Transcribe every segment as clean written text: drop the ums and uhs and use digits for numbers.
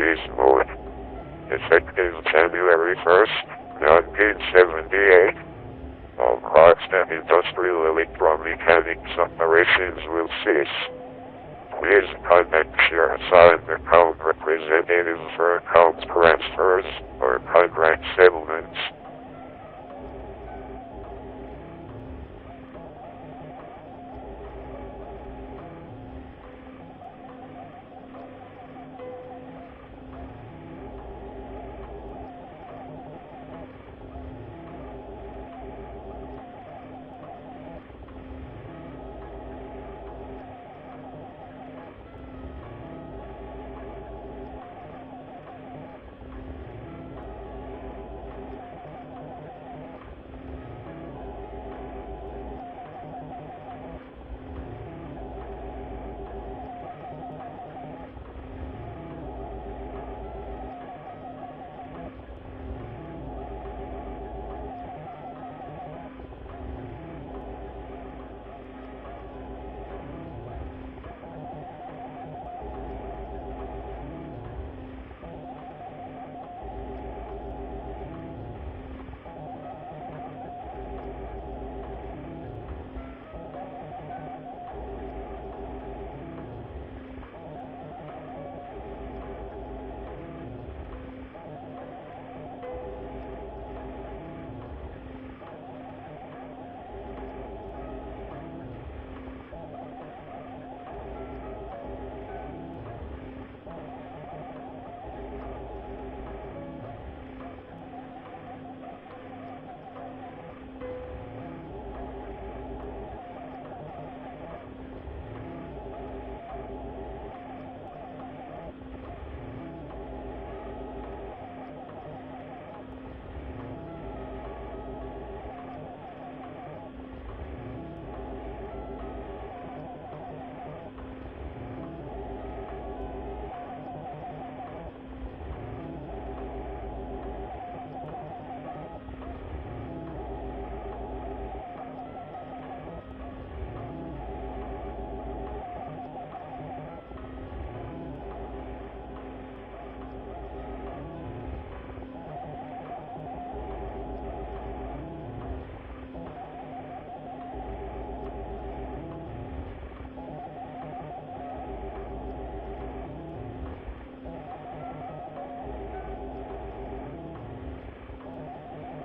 Beast Mode. Effective January 1st, 1978. All parts and industrial electromechanics operations will cease. Please contact your assigned account representative for account transfers or contract settlements.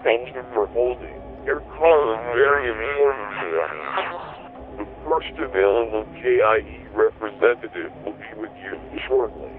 Thank you for holding. Your call is very important. The first available KIE representative will be with you shortly.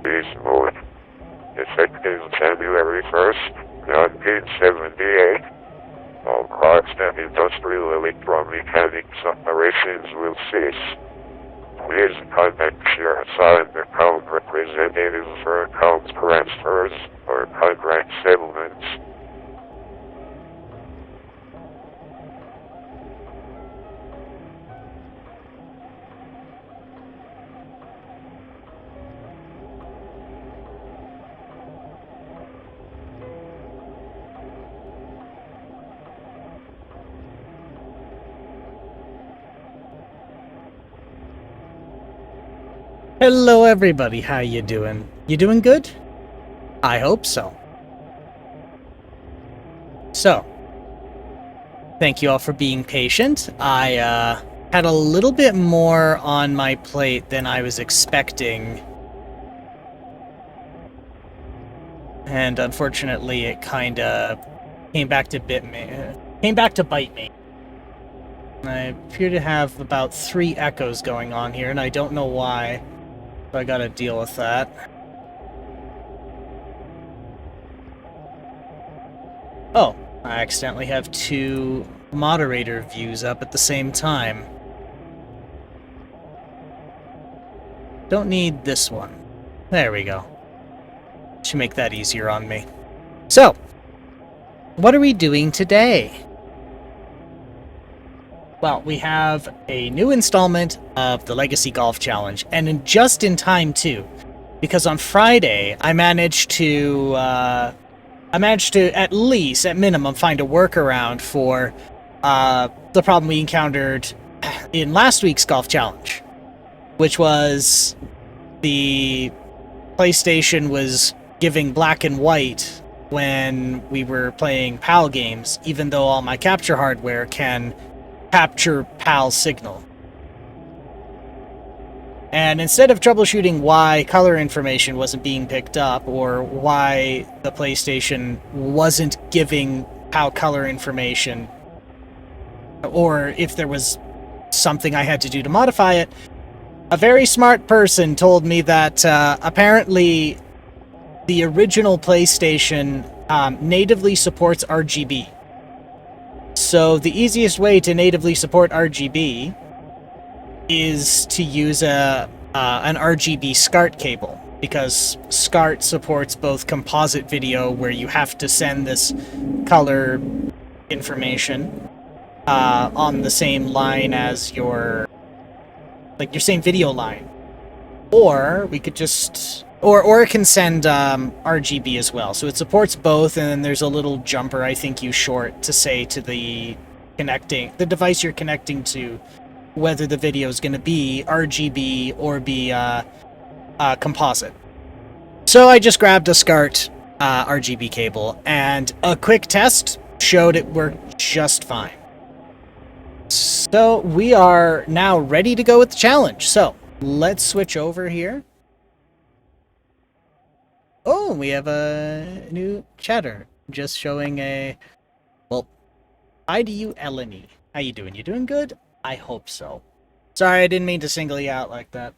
Beast Mode. Effective January 1st, 1978. All clocks and industrial electromechanics operations will cease. Please contact your assigned account representative for account transfers or contract settlements. Hello everybody, how you doing? You doing good? I hope so. So, thank you all for being patient. I had a little bit more on my plate than I was expecting. And unfortunately it kinda came back to bite me. I appear to have about 3 echoes going on here, and I don't know why. So I gotta deal with that. Oh, I accidentally have 2 moderator views up at the same time. Don't need this one. There we go. Should make that easier on me. So, what are we doing today? Well, we have a new installment of the Legacy Golf Challenge, and just in time too, because on Friday I managed to at least, at minimum, find a workaround for the problem we encountered in last week's Golf Challenge, which was the PlayStation was giving black and white when we were playing PAL games, even though all my capture hardware can capture PAL signal. And instead of troubleshooting why color information wasn't being picked up, or why the PlayStation wasn't giving PAL color information, or if there was something I had to do to modify it, a very smart person told me that apparently the original PlayStation natively supports RGB. So the easiest way to natively support RGB is to use an RGB SCART cable, because SCART supports both composite video, where you have to send this color information on the same line as your same video line, or we could just or it can send RGB as well. So it supports both, and then there's a little jumper I think you short to say to the device you're connecting to whether the video is going to be RGB or be composite. So I just grabbed a SCART RGB cable, and a quick test showed it worked just fine. So we are now ready to go with the challenge. So let's switch over here. Oh, we have a new chatter just showing a, well, hi to you, Eleni. How you doing? You doing good? I hope so. Sorry, I didn't mean to single you out like that.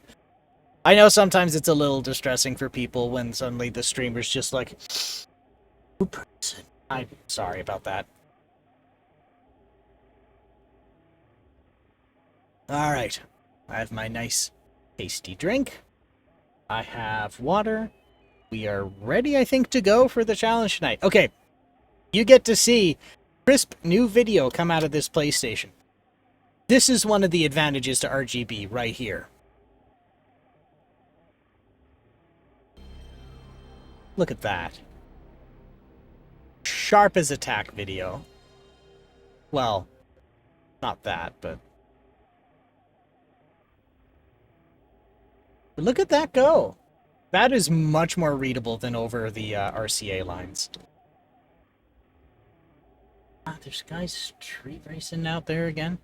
I know sometimes it's a little distressing for people when suddenly the streamer's just like, new person. I'm sorry about that. Alright, I have my nice tasty drink. I have water. We are ready, I think, to go for the challenge tonight. Okay, you get to see crisp new video come out of this PlayStation. This is one of the advantages to RGB right here. Look at that. Sharp as attack video. Well, not that, but look at that go. That is much more readable than over the RCA lines. There's guys street racing out there again.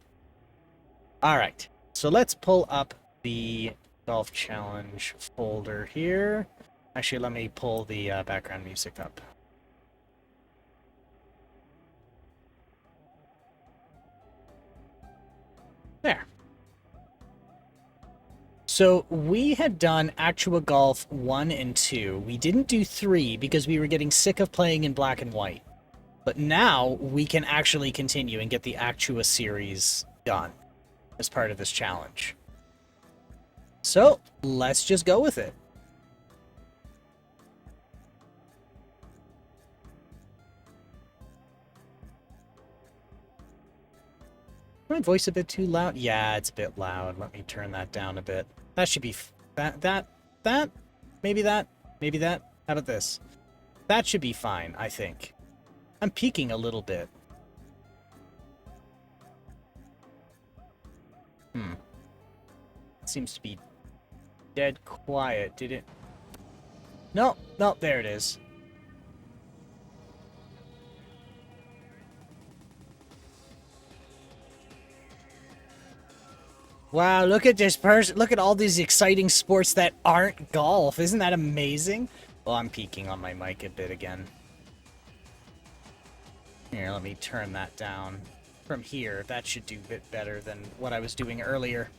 Alright, so let's pull up the Golf Challenge folder here. Actually, let me pull the background music up. There. So we had done Actua Golf 1 and 2. We didn't do 3 because we were getting sick of playing in black and white. But now we can actually continue and get the Actua series done as part of this challenge. So let's just go with it. My voice a bit too loud? Yeah, it's a bit loud. Let me turn that down a bit. That should be maybe that. How about this? That should be fine, I think. I'm peaking a little bit. It seems to be dead quiet. Did it? No, there it is. Wow, look at this person. Look at all these exciting sports that aren't golf. Isn't that amazing? Well, I'm peeking on my mic a bit again. Here, let me turn that down. From here, that should do a bit better than what I was doing earlier.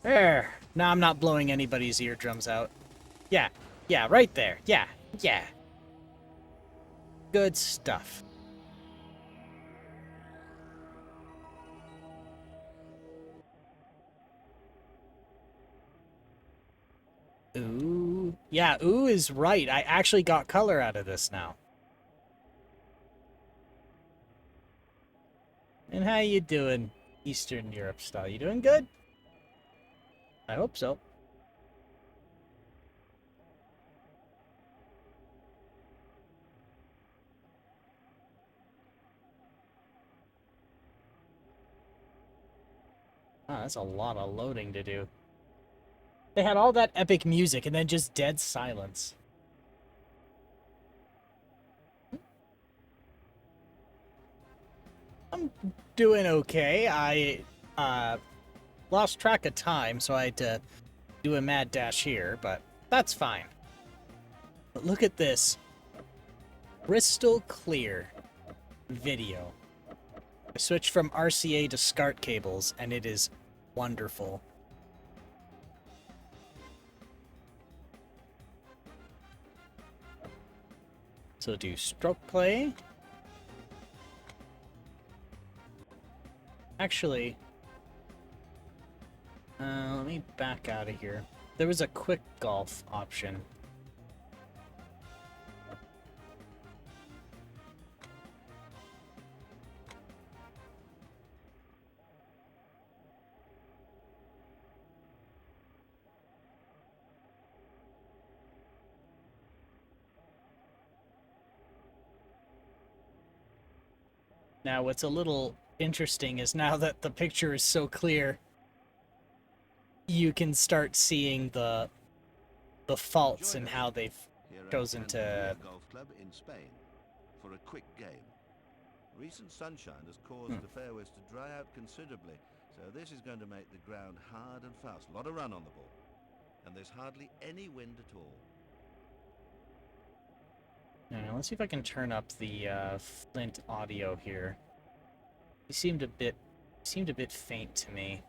There. Now I'm not blowing anybody's eardrums out. Yeah, right there. Yeah. Good stuff. Ooh. Yeah, ooh is right. I actually got color out of this now. And how you doing, Eastern Europe style? You doing good? I hope so. Ah, that's a lot of loading to do. They had all that epic music and then just dead silence. I'm doing okay. I lost track of time, so I had to do a mad dash here, but that's fine. But look at this. Crystal clear video. I switched from RCA to SCART cables, and it is wonderful. So do stroke play. Actually, let me back out of here. There was a quick golf option. Now, what's a little interesting is now that the picture is so clear, you can start seeing the faults in how they've chosen to. Golf club in Spain for a quick game. Recent sunshine has caused the fairways to dry out considerably, so this is going to make the ground hard and fast. A lot of run on the ball, and there's hardly any wind at all. Now, let's see if I can turn up the Flint audio here. He seemed a bit faint to me.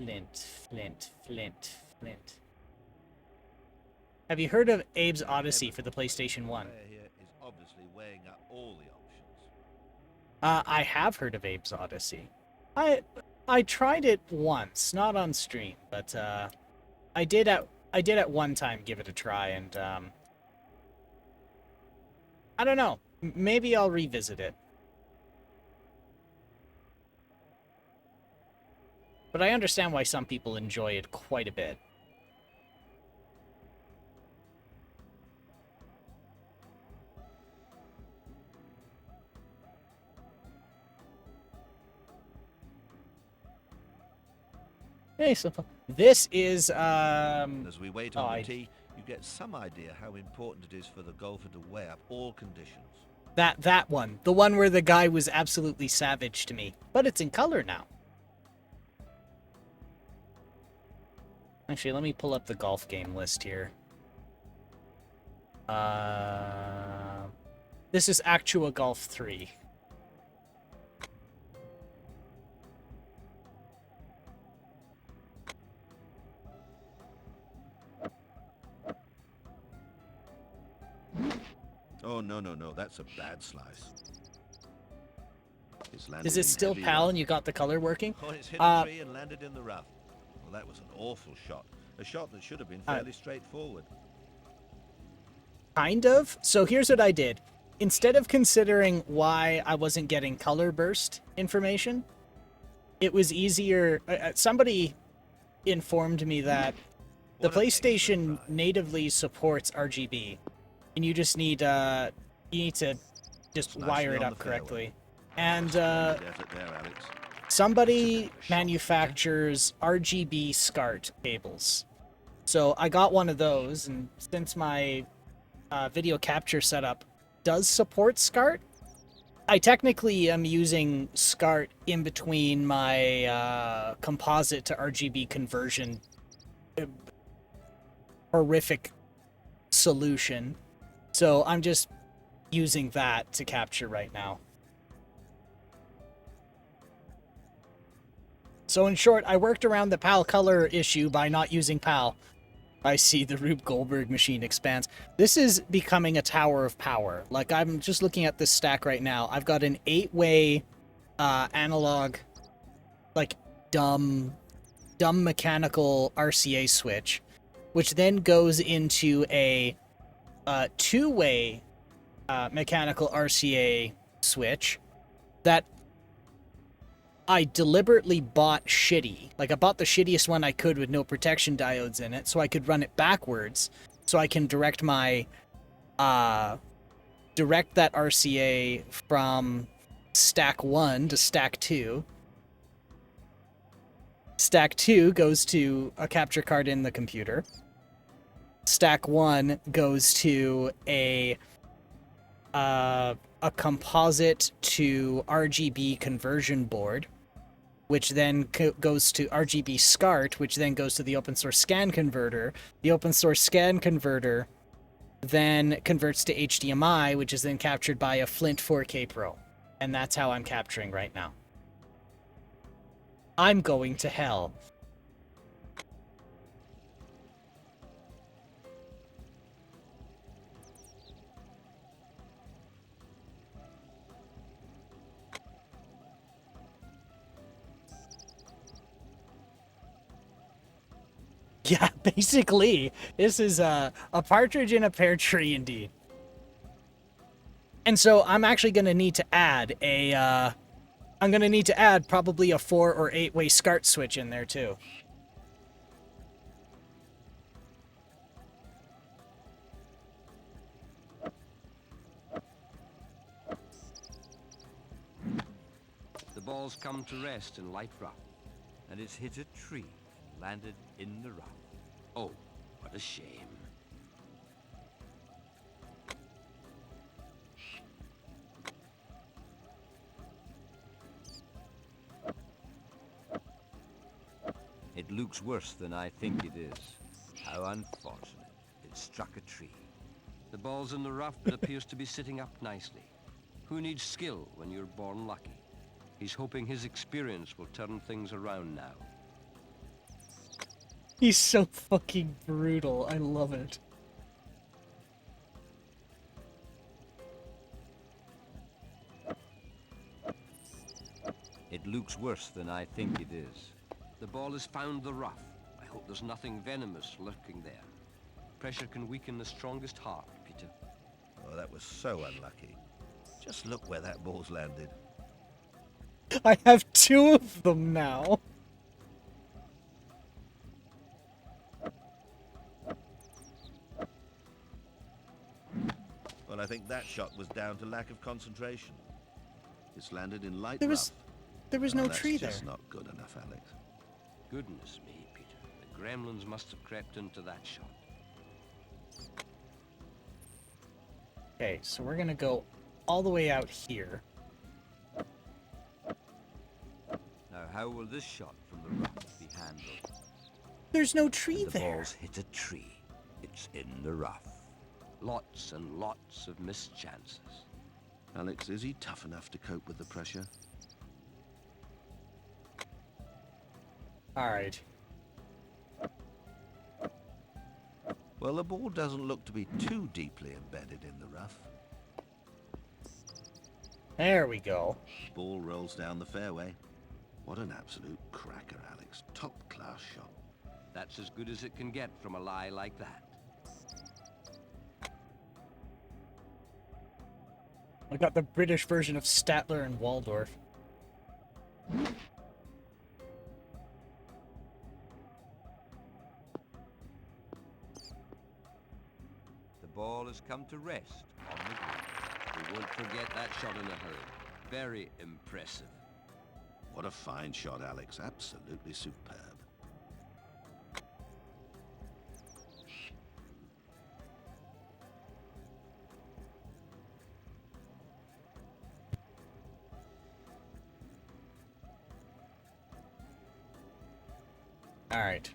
Flint. Have you heard of Abe's Odyssey for the PlayStation 1? Here is obviously weighing up all the options. I have heard of Abe's Odyssey. I tried it once, not on stream, but I did at one time give it a try, and I don't know. Maybe I'll revisit it. But I understand why some people enjoy it quite a bit. Hey, so this is As we wait on the tee, you get some idea how important it is for the golfer to weigh up all conditions. that one, the one where the guy was absolutely savage to me, but it's in color now. Actually, let me pull up the golf game list here. This is Actua Golf 3. Oh, no, no, no. That's a bad slice. It's landed Is it in still heavy PAL rough. and you got the color working? Oh, it's hit Uh, a tree and landed in the rough. Well, that was an awful shot. A shot that should have been fairly straightforward. Kind of. So here's what I did. Instead of considering why I wasn't getting color burst information, it was easier. Somebody informed me that the What an excellent PlayStation try. natively supports RGB, and you just need to just It's nicely wire it on up the fairway. correctly. And Splendid effort there, Alex. somebody manufactures RGB SCART cables. So I got one of those, and since my video capture setup does support SCART, I technically am using SCART in between my composite to RGB conversion horrific solution. So I'm just using that to capture right now. So in short, I worked around the PAL color issue by not using PAL. I see the Rube Goldberg machine expands. This is becoming a tower of power. Like, I'm just looking at this stack right now. I've got an 8-way analog, like, dumb mechanical RCA switch, which then goes into a 2-way mechanical RCA switch that I deliberately bought shitty. Like, I bought the shittiest one I could with no protection diodes in it, so I could run it backwards, so I can direct my, direct that RCA from stack 1 to stack 2. Stack 2 goes to a capture card in the computer. Stack 1 goes to a composite to RGB conversion board, which then goes to RGB SCART, which then goes to the open source scan converter. The open source scan converter then converts to HDMI, which is then captured by a Flint 4K Pro. And that's how I'm capturing right now. I'm going to hell. Yeah, basically, this is a partridge in a pear tree indeed. And so I'm actually going to need to add I'm going to need to add probably a 4 or 8-way SCART switch in there too. The ball's come to rest in light rough, and it's hit a tree and landed in the rough. Oh, what a shame. It looks worse than I think it is. How unfortunate. It struck a tree. The ball's in the rough, but appears to be sitting up nicely. Who needs skill when you're born lucky? He's hoping his experience will turn things around now. He's so fucking brutal. I love it. It looks worse than I think it is. The ball has found the rough. I hope there's nothing venomous lurking there. Pressure can weaken the strongest heart, Peter. Oh, that was so unlucky. Just look where that ball's landed. I have 2 of them now. Well, I think that shot was down to lack of concentration. It's landed in light There rough. was Oh, no that's tree there. just not good enough, Alex. Goodness me, Peter. The gremlins must have crept into that shot. Okay, so we're gonna go all the way out here. Now, how will this shot from the rough be handled? There's no tree The there. ball's hit a tree. It's in the rough. Lots and lots of missed chances. Alex, is he tough enough to cope with the pressure? Alright. Well, the ball doesn't look to be too deeply embedded in the rough. There we go. Ball rolls down the fairway. What an absolute cracker, Alex. Top-class shot. That's as good as it can get from a lie like that. I got the British version of Statler and Waldorf. The ball has come to rest on the green. We won't forget that shot in a hurry. Very impressive. What a fine shot, Alex. Absolutely superb. All right.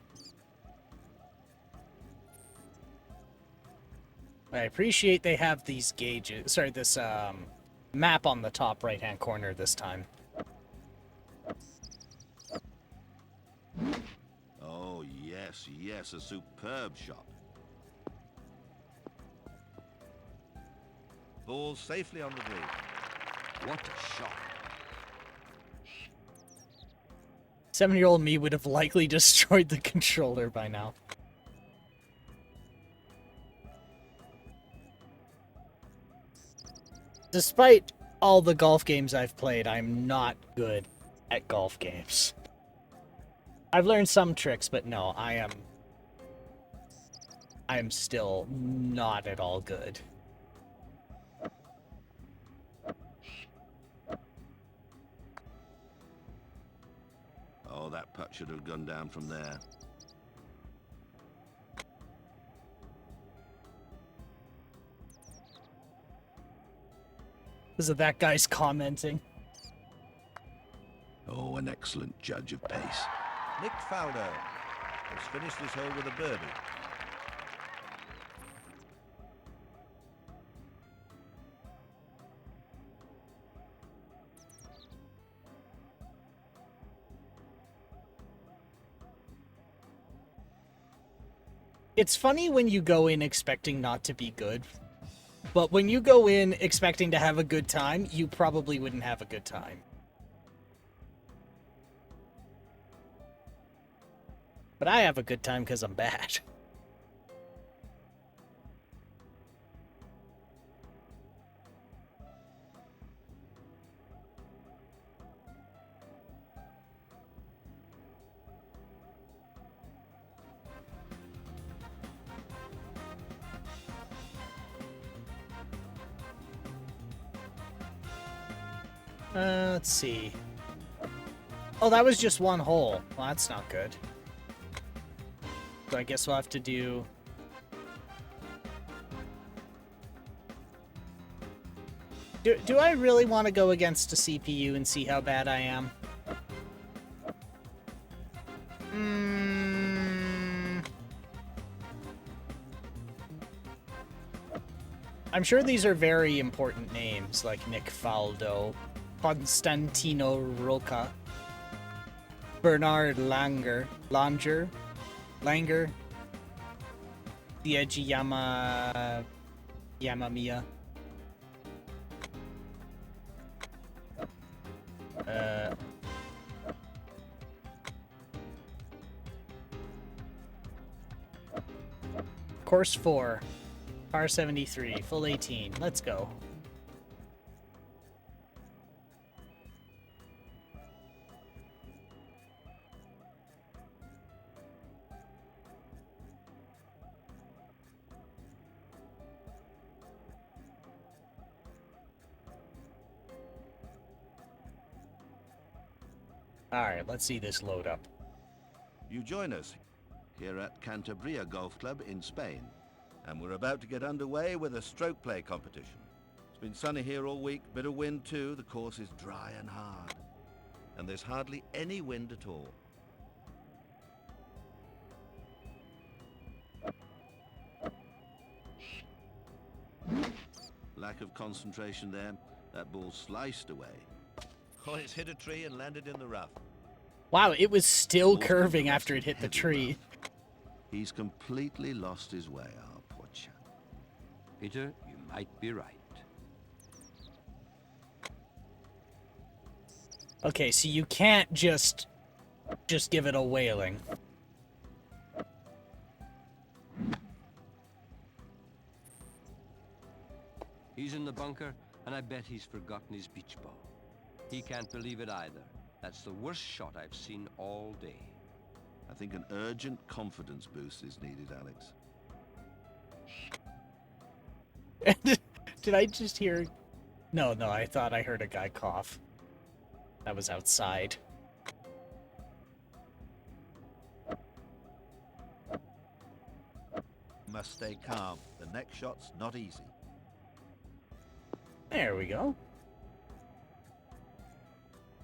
I appreciate they have these gauges. Sorry, this map on the top right-hand corner this time. Oh, yes, yes, a superb shot. Ball safely on the green. What a shot. 7-year-old me would have likely destroyed the controller by now. Despite all the golf games I've played, I'm not good at golf games. I've learned some tricks, but no, I am still not at all good. Oh, that putt should have gone down from there. Because of that guy's commenting. Oh, an excellent judge of pace. Nick Faldo has finished his hole with a birdie. It's funny when you go in expecting not to be good, but when you go in expecting to have a good time, you probably wouldn't have a good time. But I have a good time because I'm bad. Let's see. Oh, that was just one hole. Well, that's not good. So I guess we'll have to do... Do I really want to go against a CPU and see how bad I am? I'm sure these are very important names, like Nick Faldo, Constantino Rocca, Bernard Langer, Dieji Yamamiya. Course 4, par 73, full 18. Let's go. Alright, let's see this load up. You join us here at Cantabria Golf Club in Spain, and we're about to get underway with a stroke play competition. It's been sunny here all week, bit of wind too. The course is dry and hard, and there's hardly any wind at all. Lack of concentration there. That ball sliced away. Oh, it's hit a tree and landed in the rough. Wow, it was still curving after it hit the tree. He's completely lost his way, our poor chap. Peter, you might be right. Okay, so you can't just give it a whaling. He's in the bunker, and I bet he's forgotten his beach ball. He can't believe it either. That's the worst shot I've seen all day. I think an urgent confidence boost is needed, Alex. Did I just hear... No, I thought I heard a guy cough. That was outside. Must stay calm. The next shot's not easy. There we go.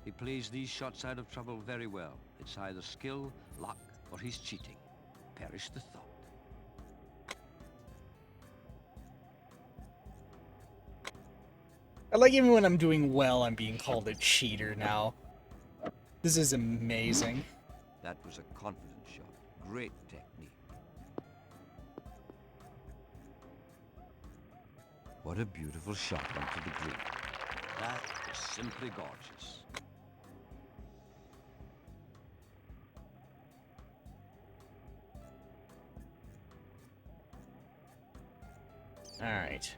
He plays these shots out of trouble very well. It's either skill, luck, or he's cheating. Perish the thought. I like even when I'm doing well, I'm being called a cheater now. This is amazing. That was a confident shot. Great technique. What a beautiful shot onto the green. That is simply gorgeous. All right.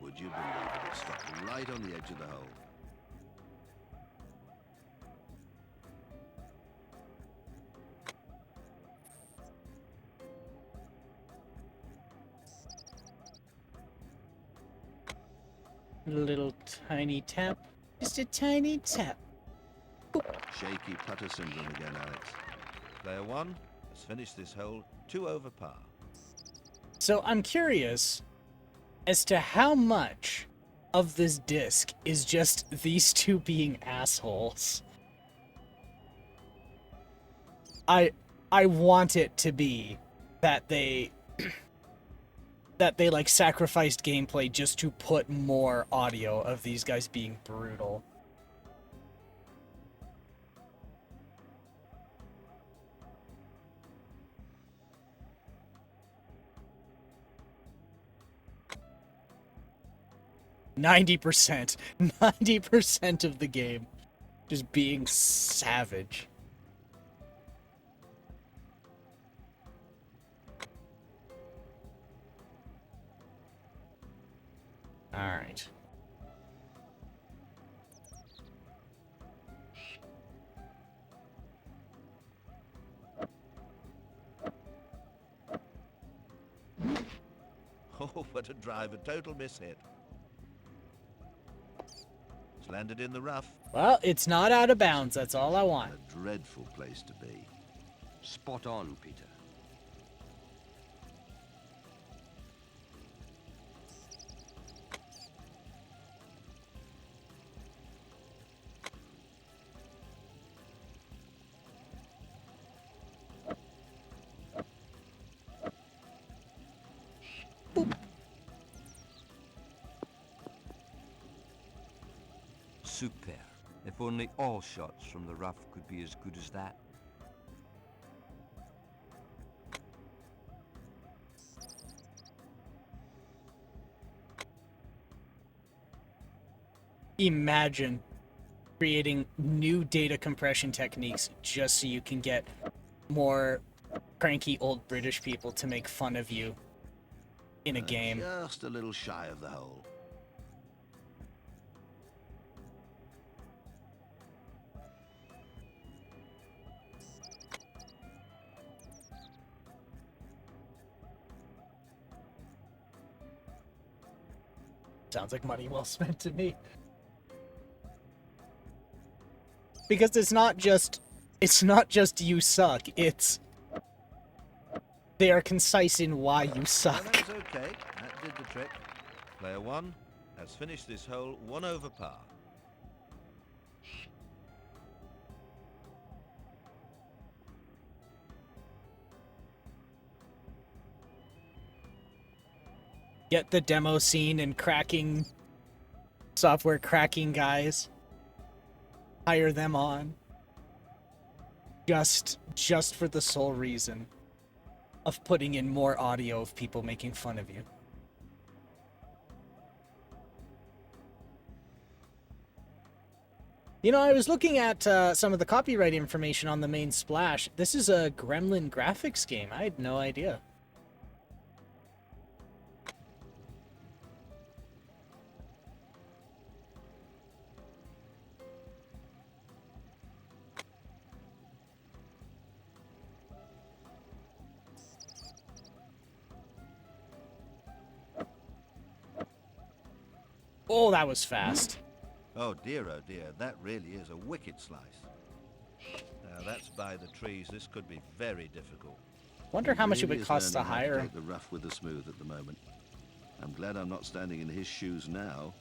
Would you believe it? It struck right on the edge of the hole. Little tiny tap. Just a tiny tap. Shaky putter syndrome again, Alex. Player one has finished this hole 2 over par. So I'm curious as to how much of this disc is just these two being assholes. I want it to be that they like sacrificed gameplay just to put more audio of these guys being brutal. Ninety percent of the game just being savage. All right. Oh, what a drive, a total mishit. It's landed in the rough. Well, it's not out of bounds. That's all I want. A dreadful place to be. Spot on, Peter. Super. If only all shots from the rough could be as good as that. Imagine creating new data compression techniques just so you can get more cranky old British people to make fun of you in a game. Just a little shy of the hole. Sounds like money well spent to me. Because it's not just you suck, it's they are concise in why you Well, suck. that's okay. That did the trick. Player one has finished this hole 1 over par. Get the demo scene and cracking software cracking guys. hire them on. Just for the sole reason of putting in more audio of people making fun of you. You know, I was looking at some of the copyright information on the main splash. This is a Gremlin graphics game. I had no idea. Oh, that was fast. Oh dear, that really is a wicked slice. Now that's by the trees. This could be very difficult. Wonder how much it Really would is cost to learning how hire take the rough with the smooth at the moment. I'm glad I'm not standing in his shoes now.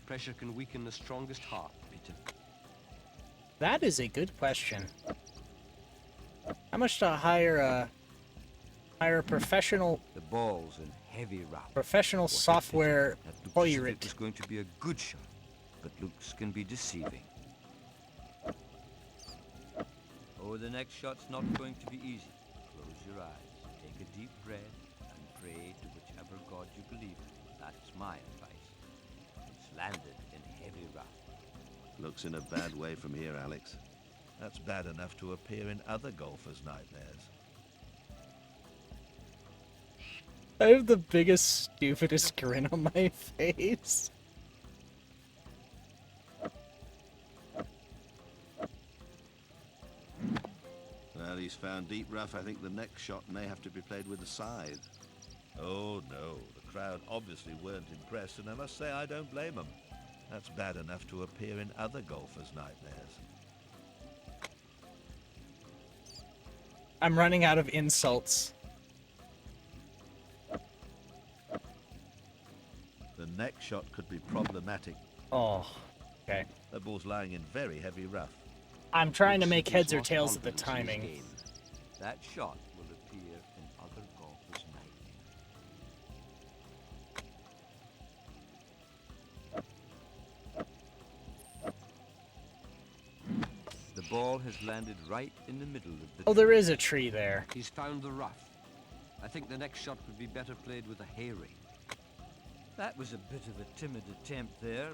Pressure can weaken the strongest heart, Peter. That is a good question. How much to hire a professional The ball's in heavy rough. professional What a software pity. That looks as if pirate? it was going to be a good shot, but looks can be deceiving. Oh, the next shot's not going to be easy. Close your eyes, take a deep breath, and pray to whichever God you believe in. That's my advice. It's landed in heavy rough. Looks in a bad way from here, Alex. That's bad enough to appear in other golfers' nightmares. I have the biggest, stupidest grin on my face. Well, he's found deep rough. I think the next shot may have to be played with a scythe. Oh, no. The crowd obviously weren't impressed, and I must say I don't blame them. That's bad enough to appear in other golfers' nightmares. I'm running out of insults. The next shot could be problematic. Oh, okay. The ball's lying in very heavy rough. I'm trying to Looks make as if heads he's or lost tails of the confidence in his timing. game. That shot will appear in other golfers' nightmares. The ball has landed right in the middle of the Oh, there is a tree there. He's found the rough. I think the next shot would be better played with a hay rake. That was a bit of a timid attempt there.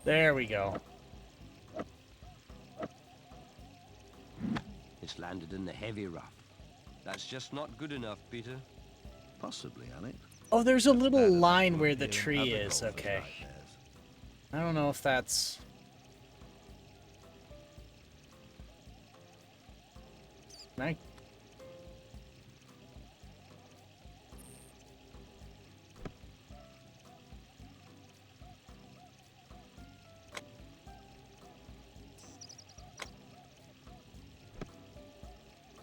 There we go. It's landed in the heavy rough. That's just not good enough, Peter. Possibly, Alex. Oh, there's a little Bad enough line to where the appear in tree other is. golfers' Okay. nightmares. I don't know if that's... I...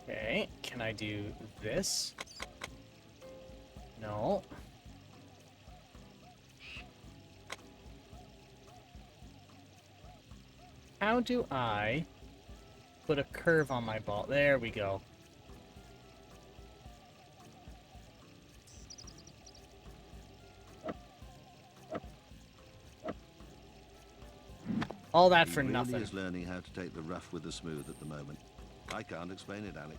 Okay, can I do this? No. How do I put a curve on my ball? There we go. All that for He really nothing. is learning how to take the rough with the smooth at the moment. I can't explain it, Alex.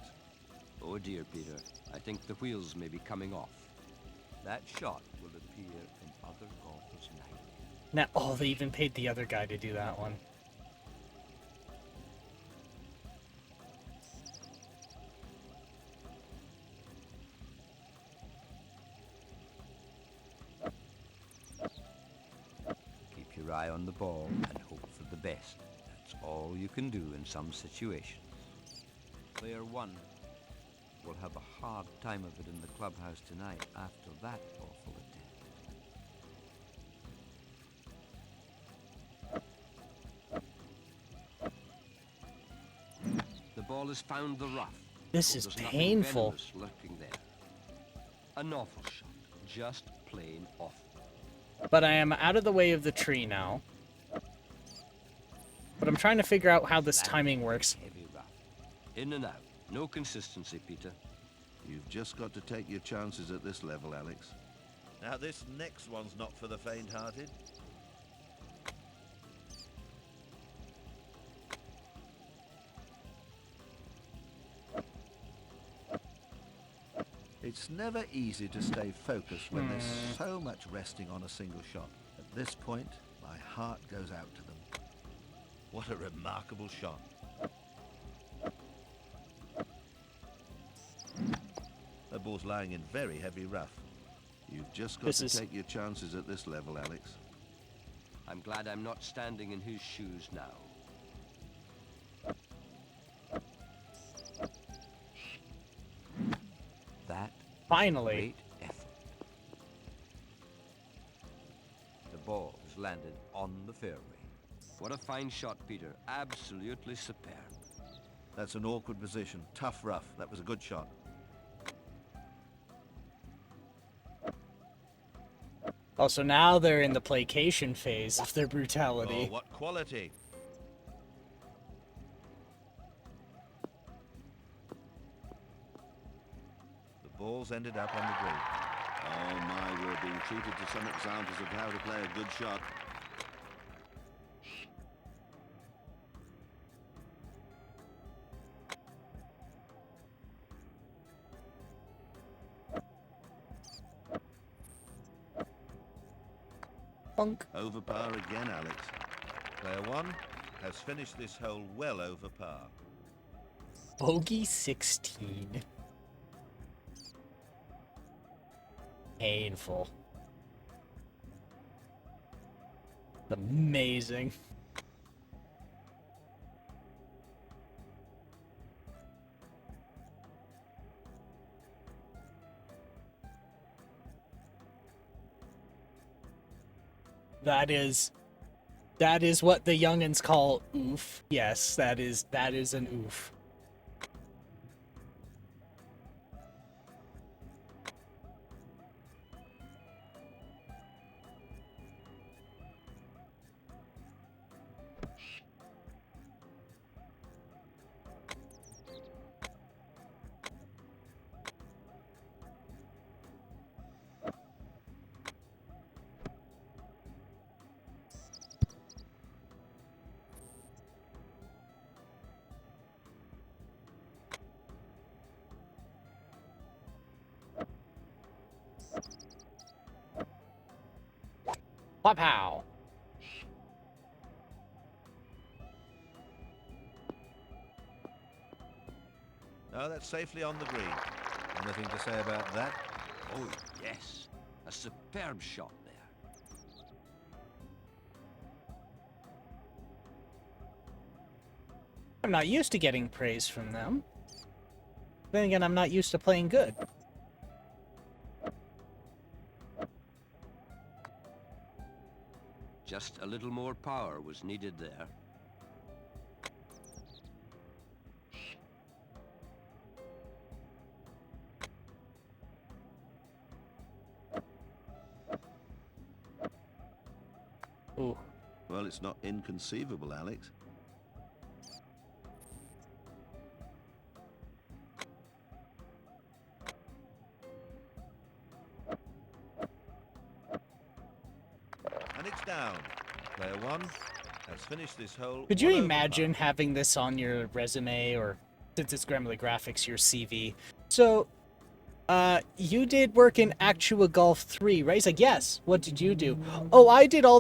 Oh dear, Peter. I think the wheels may be coming off. That shot will appear in other golfers' nightmares. Now, oh, they even paid the other guy to do that one. Keep your eye on the ball and hope for the best. That's all you can do in some situations. Player one will have a hard time of it in the clubhouse tonight after that awful attempt. The ball has found the rough. This Oh, is there's nothing painful. venomous lurking there. An awful shot. Just plain awful. But I am out of the way of the tree now. But I'm trying to figure out how this Landed timing works. Heavy rough. In and out. No consistency, Peter. You've just got to take your chances at this level, Alex. Now, this next one's not for the faint-hearted. It's never easy to stay focused when there's so much resting on a single shot. At this point, my heart goes out to them. What a remarkable shot. The ball's lying in very heavy rough. You've just got to take your chances at this level, Alex. I'm glad I'm not standing in his shoes now. That Finally. great effort. The ball has landed on the fairway. What a fine shot, Peter. Absolutely superb. That's an awkward position. Tough rough. That was a good shot. Oh, so now they're in the placation phase of their brutality. Oh, what quality. The ball's ended up on the green. Oh my, we're being treated to some examples of how to play a good shot. Bunk. Over par again, Alex. Player one has finished this hole well over par. Bogey 16. Painful. Amazing. That is what the youngins call oof. Yes, that is an oof. Pow! No, that's safely on the green. Anything to say about that? Oh, yes. A superb shot there. I'm not used to getting praise from them. Then again, I'm not used to playing good. Just a little more power was needed there. Ooh. Well, it's not inconceivable, Alex. And it's down. Player one has finished this hole. Could you well over imagine par. having this on your resume, or since it's Grammarly Graphics, your CV? So, you did work in Actua Golf 3, right? He's like, yes. What did you do? Oh, I did all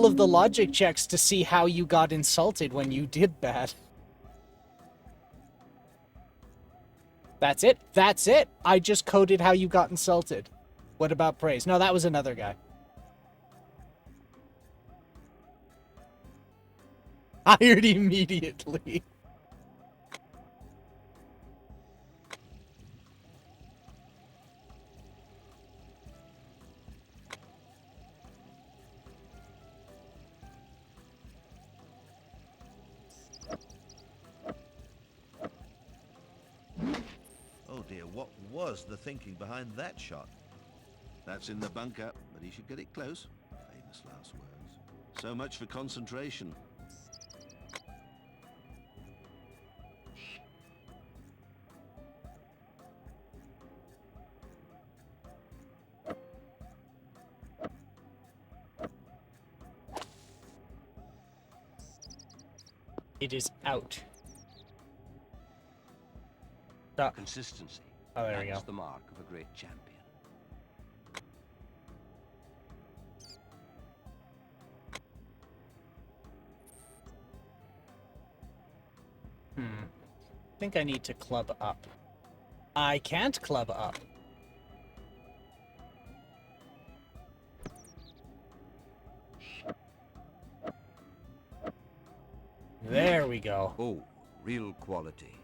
of the logic checks to see how you got insulted when you did that. That's it? That's it? I just coded how you got insulted. What about praise? No, that was another guy. Hired immediately. Oh dear, what was the thinking behind that shot? That's in the bunker, but he should get it close. Famous last words. So much for concentration. It is out. Ah. Consistency. Oh, there we That's go. the mark of a great champion. I think I need to club up. I can't club up. There we go. Oh, real quality.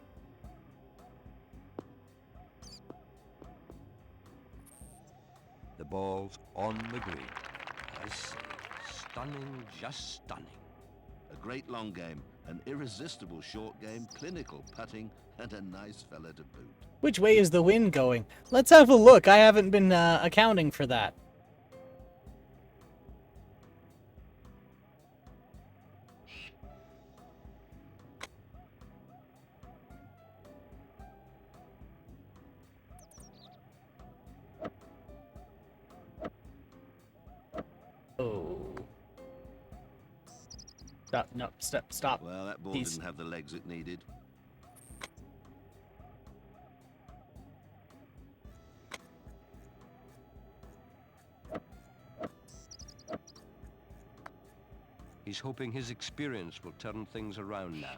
The ball's on the green. I say, stunning, just stunning. A great long game, an irresistible short game, clinical putting, and a nice fella to boot. Which way is the wind going? Let's have a look. I haven't been accounting for that. Oh. Stop, no, stop. Well, that ball He's- didn't have the legs it needed. He's hoping his experience will turn things around now.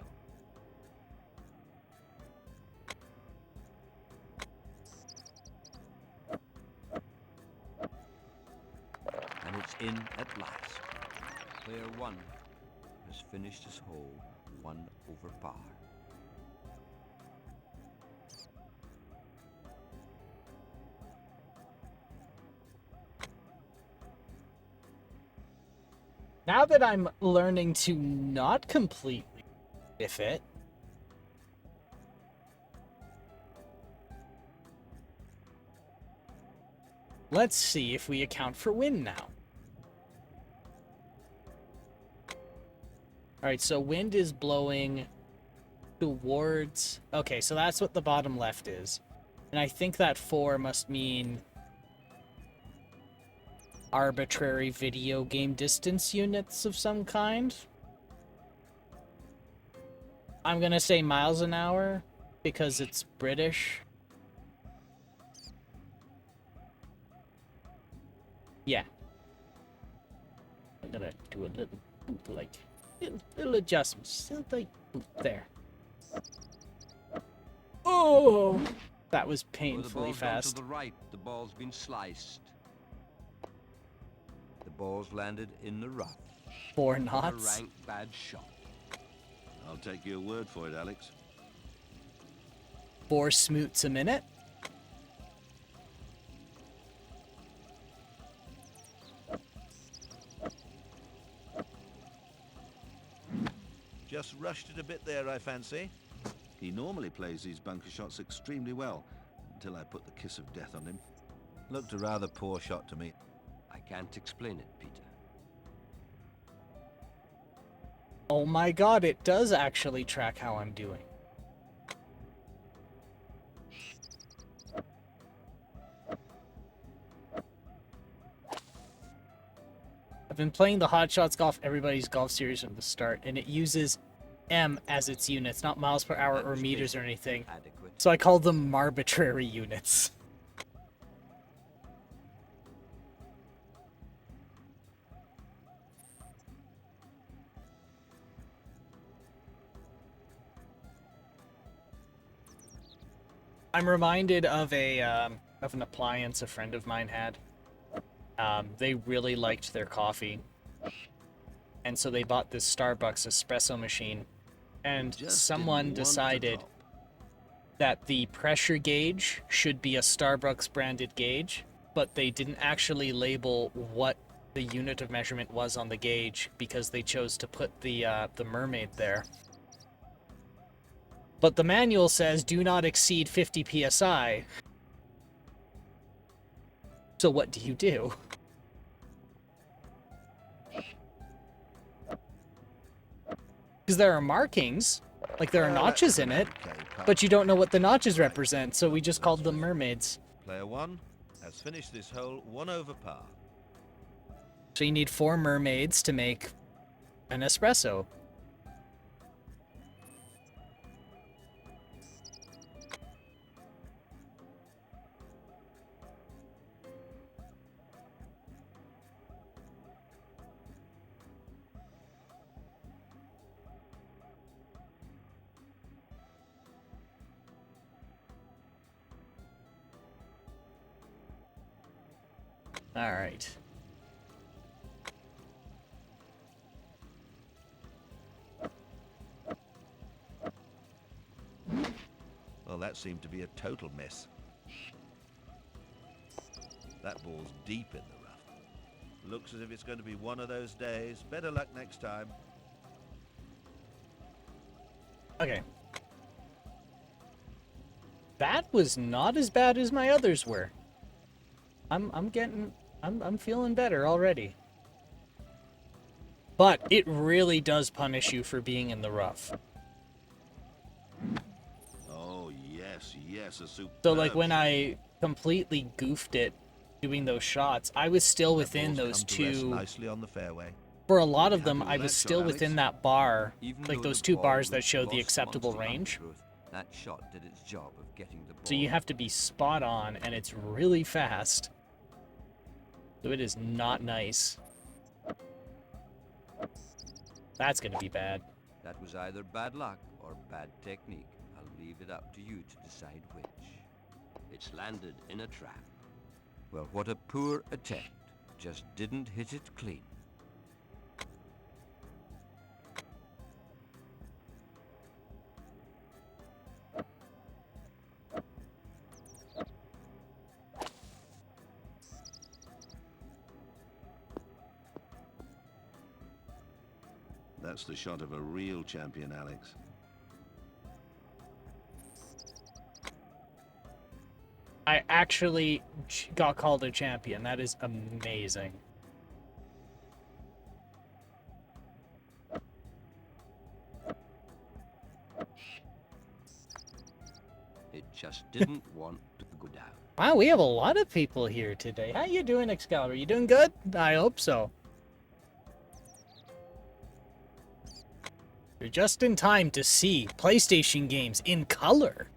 And it's in at last. Player one has finished his hole 1 over par. Now that I'm learning to not completely whiff it, let's see if we account for wind now. Alright, so wind is blowing towards... Okay, so that's what the bottom left is. And I think that 4 must mean arbitrary video game distance units of some kind. I'm gonna say miles an hour because it's British. Yeah. I'm gonna do a little, like, little adjustments. Like, there. Oh! That was Oh, the painfully ball's gone fast. to the right. The ball's been sliced. The ball's landed in the rough. 4 A knots. rank bad shot. I'll take your word for it, Alex. 4 smoots a minute. Just rushed it a bit there, I fancy. He normally plays these bunker shots extremely well, until I put the kiss of death on him. Looked a rather poor shot to me. I can't explain it, Peter. Oh my god, it does actually track how I'm doing. I've been playing the Hot Shots Golf Everybody's Golf series from the start, and it uses M as its units, not miles per hour or meters or anything. Adequate. So I call them arbitrary units. I'm reminded of an appliance a friend of mine had. They really liked their coffee, and so they bought this Starbucks espresso machine. And Just someone didn't want to decided top. that the pressure gauge should be a Starbucks branded gauge, but they didn't actually label what the unit of measurement was on the gauge because they chose to put the mermaid there. But the manual says do not exceed 50 psi. So what do you do? Because there are markings, like there are Well, notches that's in an it, okay putt. but you don't know what the notches represent, so we just called them mermaids. Player one has finished this hole 1 over par. So you need 4 mermaids to make an espresso. All right. Well, that seemed to be a total mess. That ball's deep in the rough. Looks as if it's going to be one of those days. Better luck next time. Okay. That was not as bad as my others were. I'm feeling better already. But it really does punish you for being in the rough. Oh, yes, a superb So like when shot. I completely goofed it doing those shots, I was still That within ball's those come to rest two. nicely on the fairway. For a lot You'll of be them, happy I with was that still shot, within Alex. that bar, Even like though those the two ball bars that was show the lost acceptable amongst the range. undergrowth, that shot did its job of getting the ball. So you have to be spot on, and it's really fast. So it is not nice. That's gonna be bad. That was either bad luck or bad technique. I'll leave it up to you to decide which. It's landed in a trap. Well, what a poor attempt. Just didn't hit it clean. That's the shot of a real champion, Alex. I actually got called a champion. That is amazing. It just didn't want to go down. Wow, we have a lot of people here today. How you doing, Excalibur? You doing good? I hope so. You're just in time to see PlayStation games in color.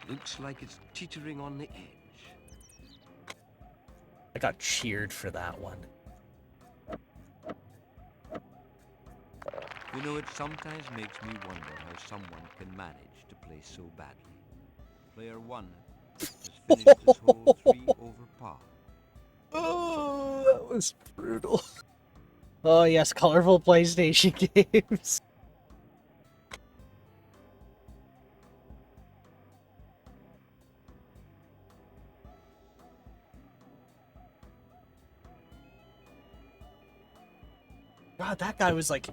Looks like it's teetering on the edge. I got cheered for that one. You know, it sometimes makes me wonder how someone can manage to play so badly. Player 1 has finished his hole 3 over par. Oh, that was brutal. Oh yes, colorful PlayStation games. God, that guy was like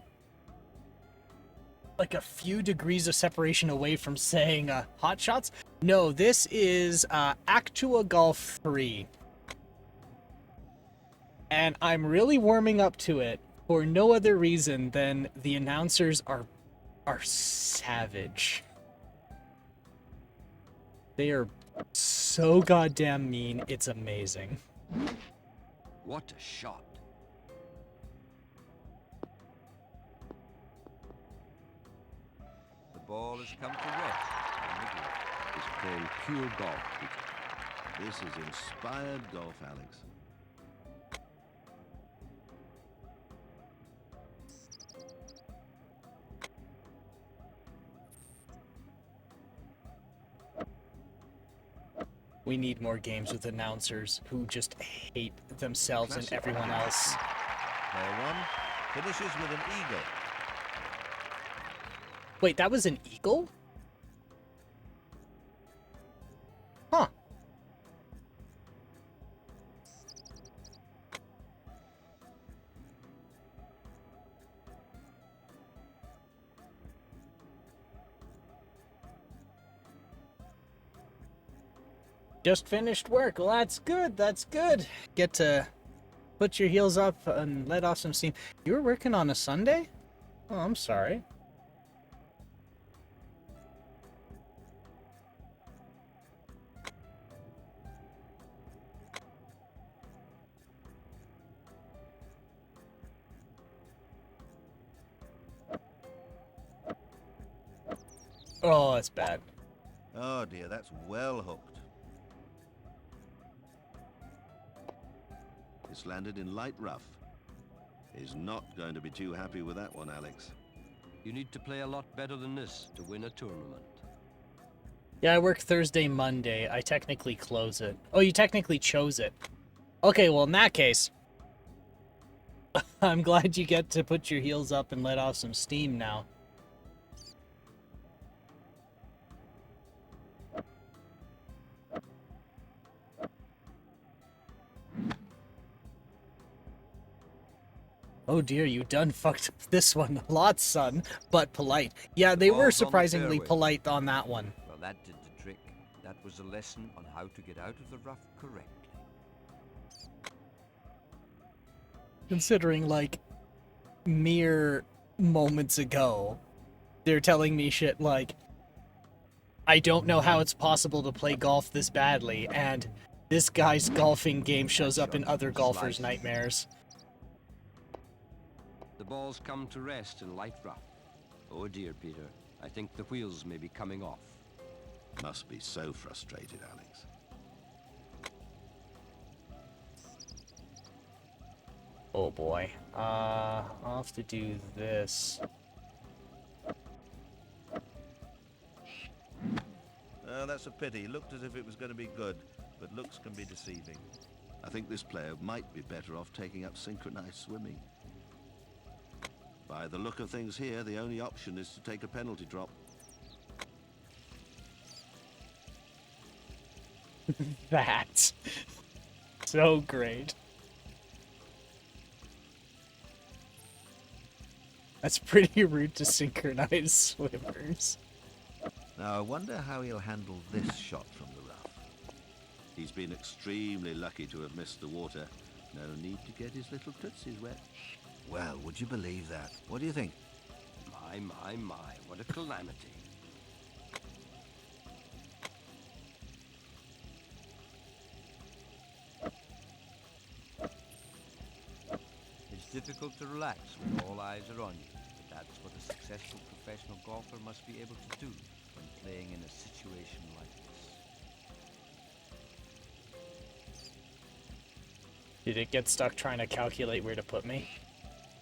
a few degrees of separation away from saying hot shots. No, this is Actua Golf 3. And I'm really warming up to it for no other reason than the announcers are savage. They are so goddamn mean, it's amazing. What a shot. The ball has come to rest on the green. It's called pure golf. This is inspired golf, Alex. We need more games with announcers who just hate themselves and Classic. everyone else. Player 1 finishes with an eagle. Wait, that was an eagle? Huh. Just finished work. Well, that's good. That's good. Get to put your heels up and let off some steam. You were working on a Sunday? Oh, I'm sorry. Oh, that's bad. Oh dear, that's well hooked. It's landed in light rough. He's not going to be too happy with that one, Alex. You need to play a lot better than this to win a tournament. Yeah, I work Thursday, Monday. I technically close it. Oh, you technically chose it. Okay, well, in that case, I'm glad you get to put your heels up and let off some steam now. Oh dear, you done fucked up this one. Lots, son, but polite. Yeah, they were ball's on the surprisingly fairway. polite on that one. Well, that did the trick. That was a lesson on how to get out of the rough correctly. Considering, like, mere moments ago, they're telling me shit like, I don't know how it's possible to play golf this badly, and this guy's golfing game shows up in other golfers' nightmares. The ball's come to rest in light rough. Oh dear, Peter. I think the wheels may be coming off. Must be so frustrated, Alex. Oh boy. I'll have to do this. That's a pity. Looked as if it was going to be good, but looks can be deceiving. I think this player might be better off taking up synchronized swimming. By the look of things here, the only option is to take a penalty drop. That. So great. That's pretty rude to synchronize swimmers. Now, I wonder how he'll handle this shot from the rough. He's been extremely lucky to have missed the water. No need to get his little tootsies wet. Well, would you believe that? What do you think? My, what a calamity. It's difficult to relax when all eyes are on you, but that's what a successful professional golfer must be able to do when playing in a situation like this. Did it get stuck trying to calculate where to put me?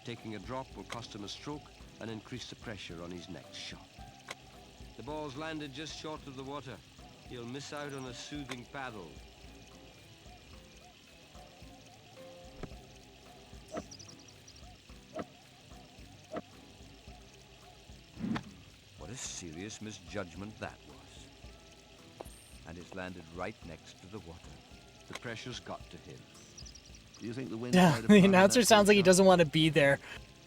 Taking a drop will cost him a stroke and increase the pressure on his next shot. The ball's landed just short of the water. He'll miss out on a soothing paddle. What a serious misjudgment that was. And it's landed right next to the water. The pressure's got to him. Do you think the wind? Yeah, the announcer sounds like he doesn't want to be there.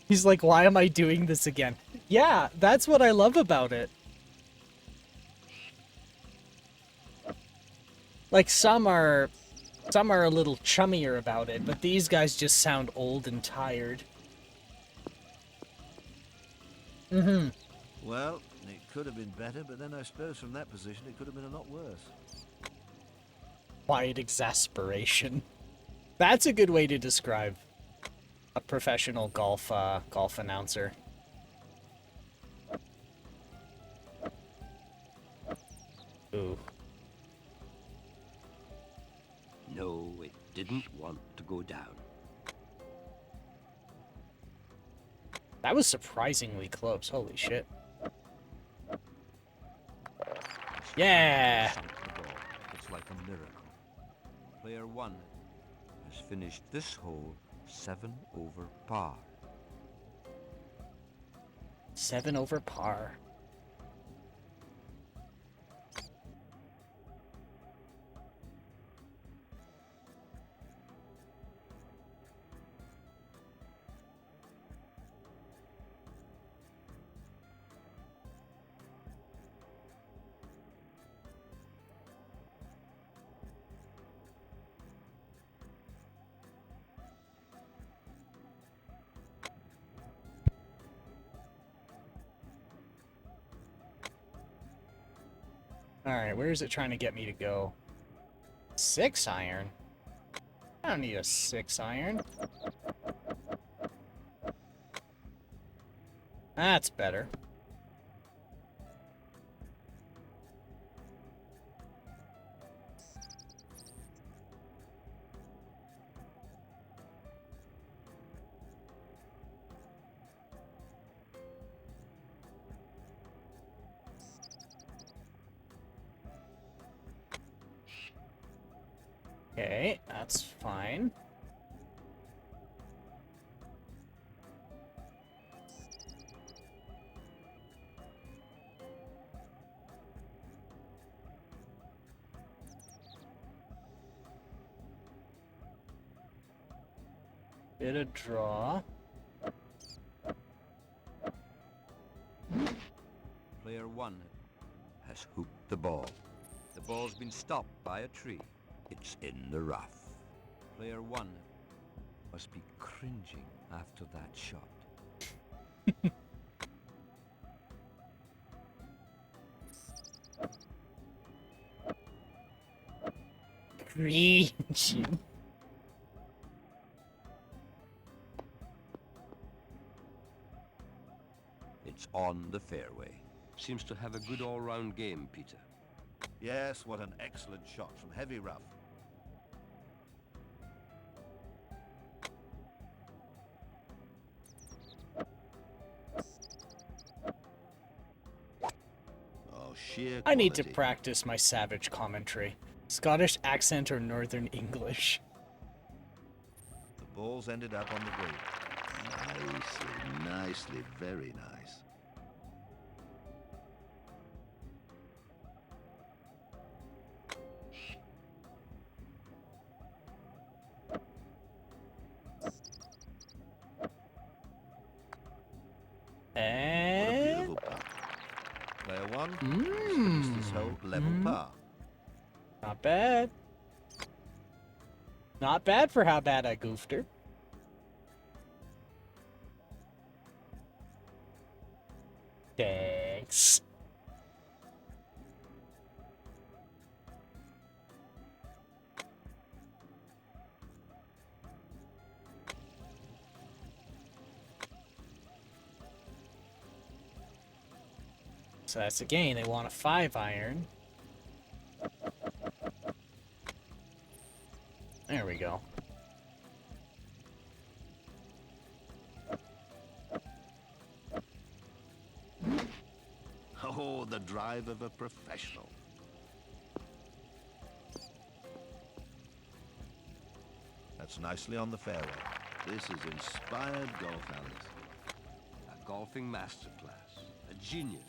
He's like, why am I doing this again? Yeah, that's what I love about it. Like, some are a little chummier about it, but these guys just sound old and tired. Mm-hmm. Well, it could have been better, but then I suppose from that position it could have been a lot worse. Quiet exasperation. That's a good way to describe a professional golf announcer. Ooh. No, it didn't want to go down. That was surprisingly close. Holy shit. Yeah! It's like a miracle. Player 1 has finished this hole 7 over par. 7 over par. Alright, where is it trying to get me to go? 6 iron? I don't need a 6 iron. That's better. Okay, that's fine. Bit of draw. Player 1 has hooped the ball. The ball's been stopped by a tree. It's in the rough. Player 1 must be cringing after that shot. Cringing. It's on the fairway. Seems to have a good all-round game, Peter. Yes, what an excellent shot from heavy rough. Oh, sheer I need to quality. practice my savage commentary. Scottish accent or Northern English. The ball's ended up on the green. Nicely, nicely, very nice. What a And beautiful putt. Player 1 has finished this hole level par. not bad. Not bad for how bad I goofed her. Thanks. So that's a gain. They want a 5-iron. There we go. Oh, the drive of a professional. That's nicely on the fairway. This is inspired golf, Alex. A golfing masterclass. A genius.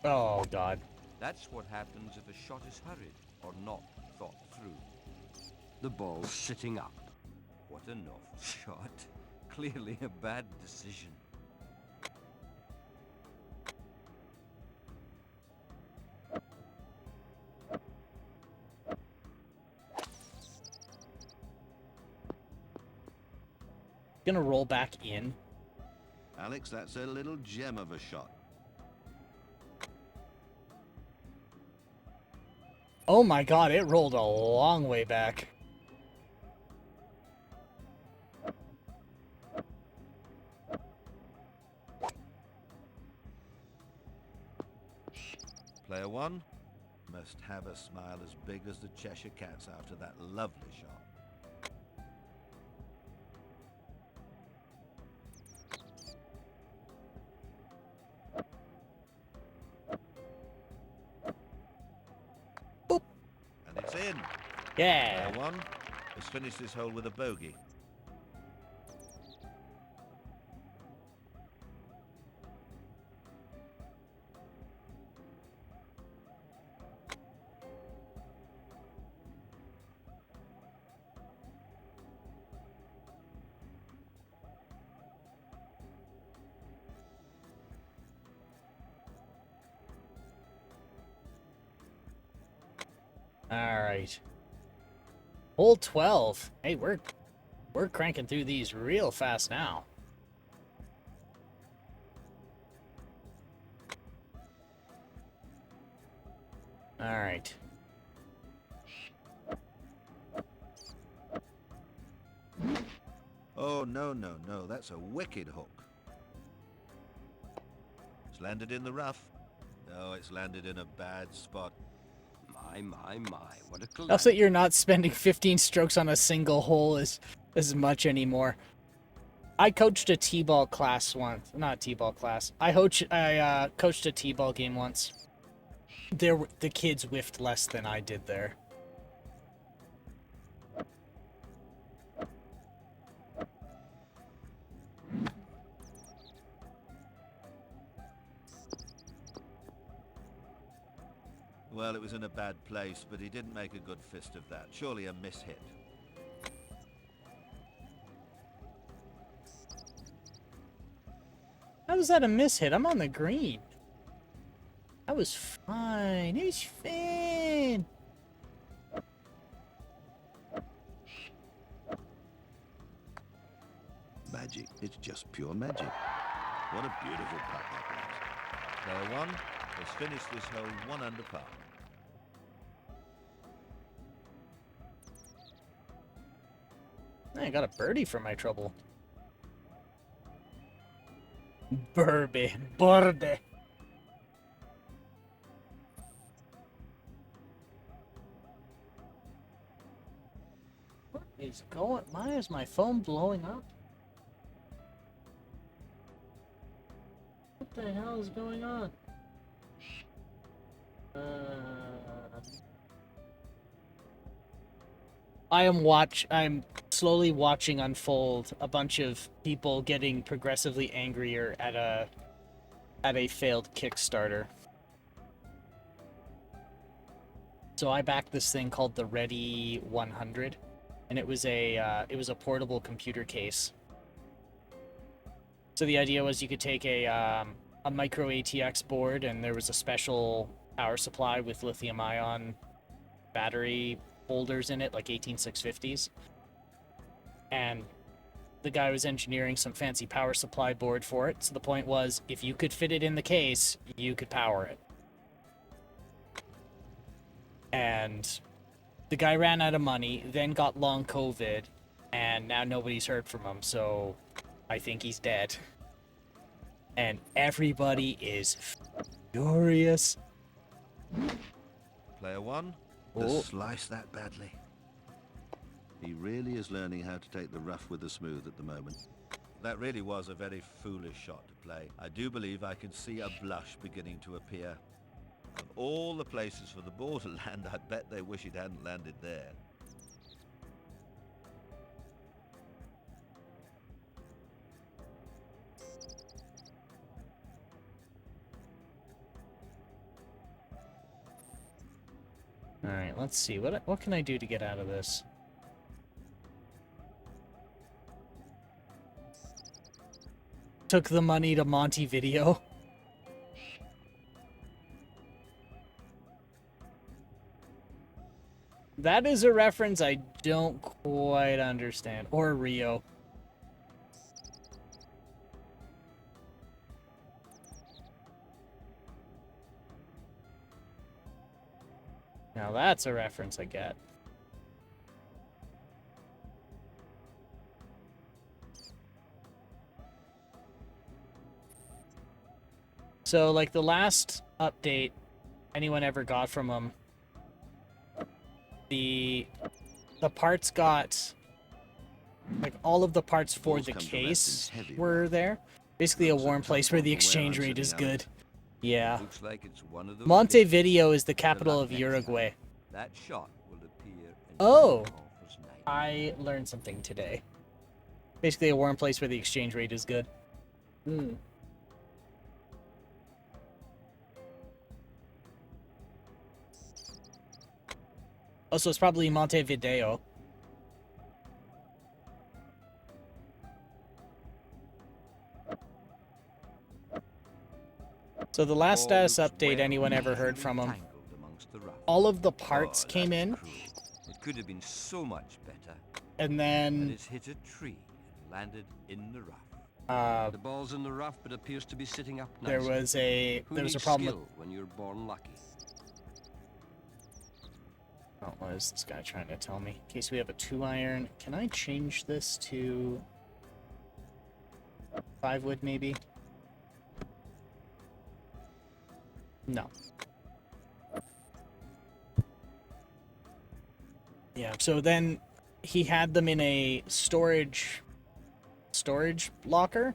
Oh, God. That's what happens if a shot is hurried or not thought through. The ball's sitting up. What an awful shot. Clearly a bad decision. Gonna roll back in. Alex, that's a little gem of a shot. Oh my God, it rolled a long way back. Player 1 must have a smile as big as the Cheshire Cat's after that lovely shot. Boop. And it's in. Yeah. Player 1 has finished this hole with a bogey. All right. Hole 12. Hey, we're cranking through these real fast now. All right. Oh, no, no, no. That's a wicked hook. It's landed in the rough. Oh, it's landed in a bad spot. My, what a Also, calamity. you're not spending 15 strokes on a single hole as much anymore. I coached a t-ball class once. Not a t-ball class. I coached a t-ball game once. The kids whiffed less than I did there. Well, it was in a bad place, but he didn't make a good fist of that. Surely a mishit. How was that a mishit? I'm on the green. That was fine. It was fine. Magic. It's just pure magic. What a beautiful putt that was. Player one has finished this hole 1 under par. I got a birdie for my trouble. Birdie. What is going? Why is my phone blowing up? What the hell is going on? I'm slowly watching unfold a bunch of people getting progressively angrier at a failed Kickstarter. So I backed this thing called the Ready 100, and it was a portable computer case. So the idea was you could take a micro ATX board, and there was a special power supply with lithium-ion battery holders in it, like 18650s. And the guy was engineering some fancy power supply board for it. So the point was, if you could fit it in the case, you could power it. And the guy ran out of money, then got long COVID, and now nobody's heard from him, so I think he's dead. And everybody is furious. Player one Oh. has sliced that badly. He really is learning how to take the rough with the smooth at the moment. That really was a very foolish shot to play. I do believe I can see a blush beginning to appear. Of all the places for the ball to land, I bet they wish it hadn't landed there. Alright, let's see. What can I do to get out of this? Took the money to Montevideo. That is a reference I don't quite understand. Or Rio. Now that's a reference I get. So, like, the last update anyone ever got from them, the parts got, like, all of the parts for Balls the come to rest case in heavy were rough. there. Basically a Looks warm like place some where the awful exchange warehouse rate is sitting on good. Yeah. Looks like it's one of those Montevideo is the cases. capital Good of luck next Uruguay. time. That shot will appear in Oh. golfer's night. I learned something today. Basically a warm place where the exchange rate is good. Hmm. Oh, so it's probably Montevideo. So the last All status looks update well anyone ever heard neatly from him, tangled amongst the rough. all of the parts Oh, came that's in, cruel. It could have been so much better. and And then it's hit a tree and landed in the rough. uh, The ball's in the rough, but appears to be sitting up there nicely. was a Who there was a needs problem with. skill when you're born lucky? Oh, what is this guy trying to tell me? In case we have a 2-iron, can I change this to 5 wood maybe? No. Yeah, so then he had them in a storage storage locker.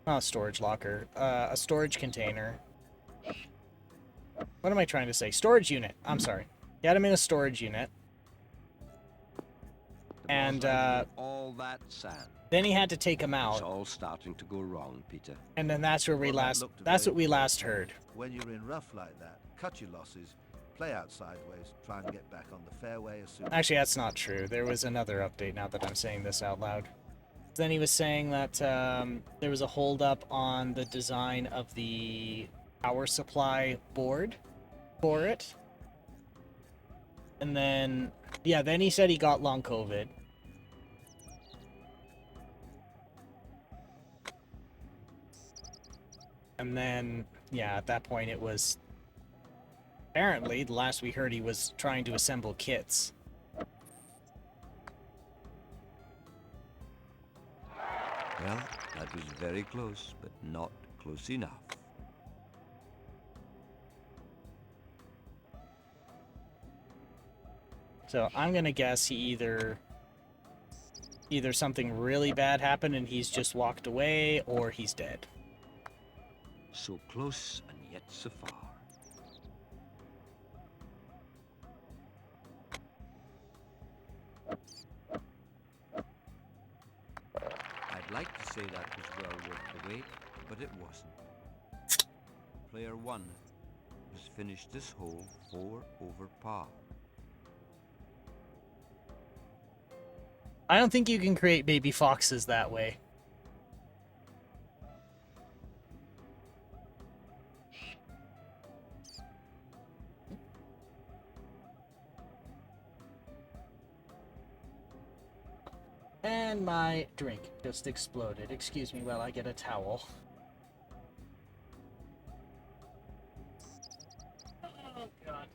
Not a storage locker. A storage container. What am I trying to say? Storage unit. I'm sorry. He had him in a storage unit. And all that sand. then he had to take him It's out. all starting to go wrong, Peter. And then that's where we Well, that last looked that's very what we good. last heard. When you're in rough like that, cut your losses, play out sideways, try and get back on the fairway as soon as... Actually, that's not true. There was another update now that I'm saying this out loud. Then he was saying that there was a holdup on the design of the power supply board for it. And then, yeah, then he said he got long COVID. And then, yeah, at that point it was... Apparently, the last we heard, he was trying to assemble kits. Well, that was very close, but not close enough. So I'm gonna guess he either something really bad happened and he's just walked away, or he's dead. So close and yet so far. I'd like to say that was well worth the wait, but it wasn't. Player 1 has finished this hole 4 over par. I don't think you can create baby foxes that way. And my drink just exploded. Excuse me while I get a towel. Oh, God.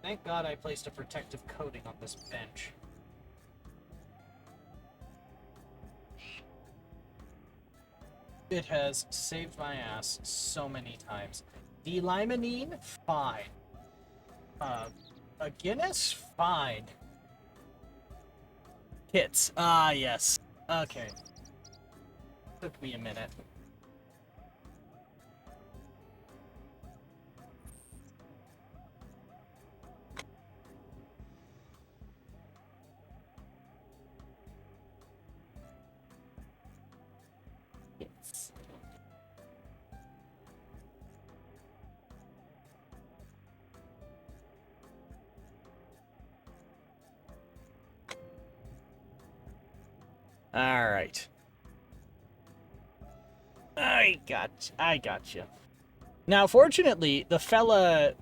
Thank God I placed a protective coating on this bench. It has saved my ass so many times. D-limonene? Fine. A Guinness? Fine. Hits. Ah, yes. Okay. Took me a minute. Yes. All right. I got you. Now, fortunately, the fella,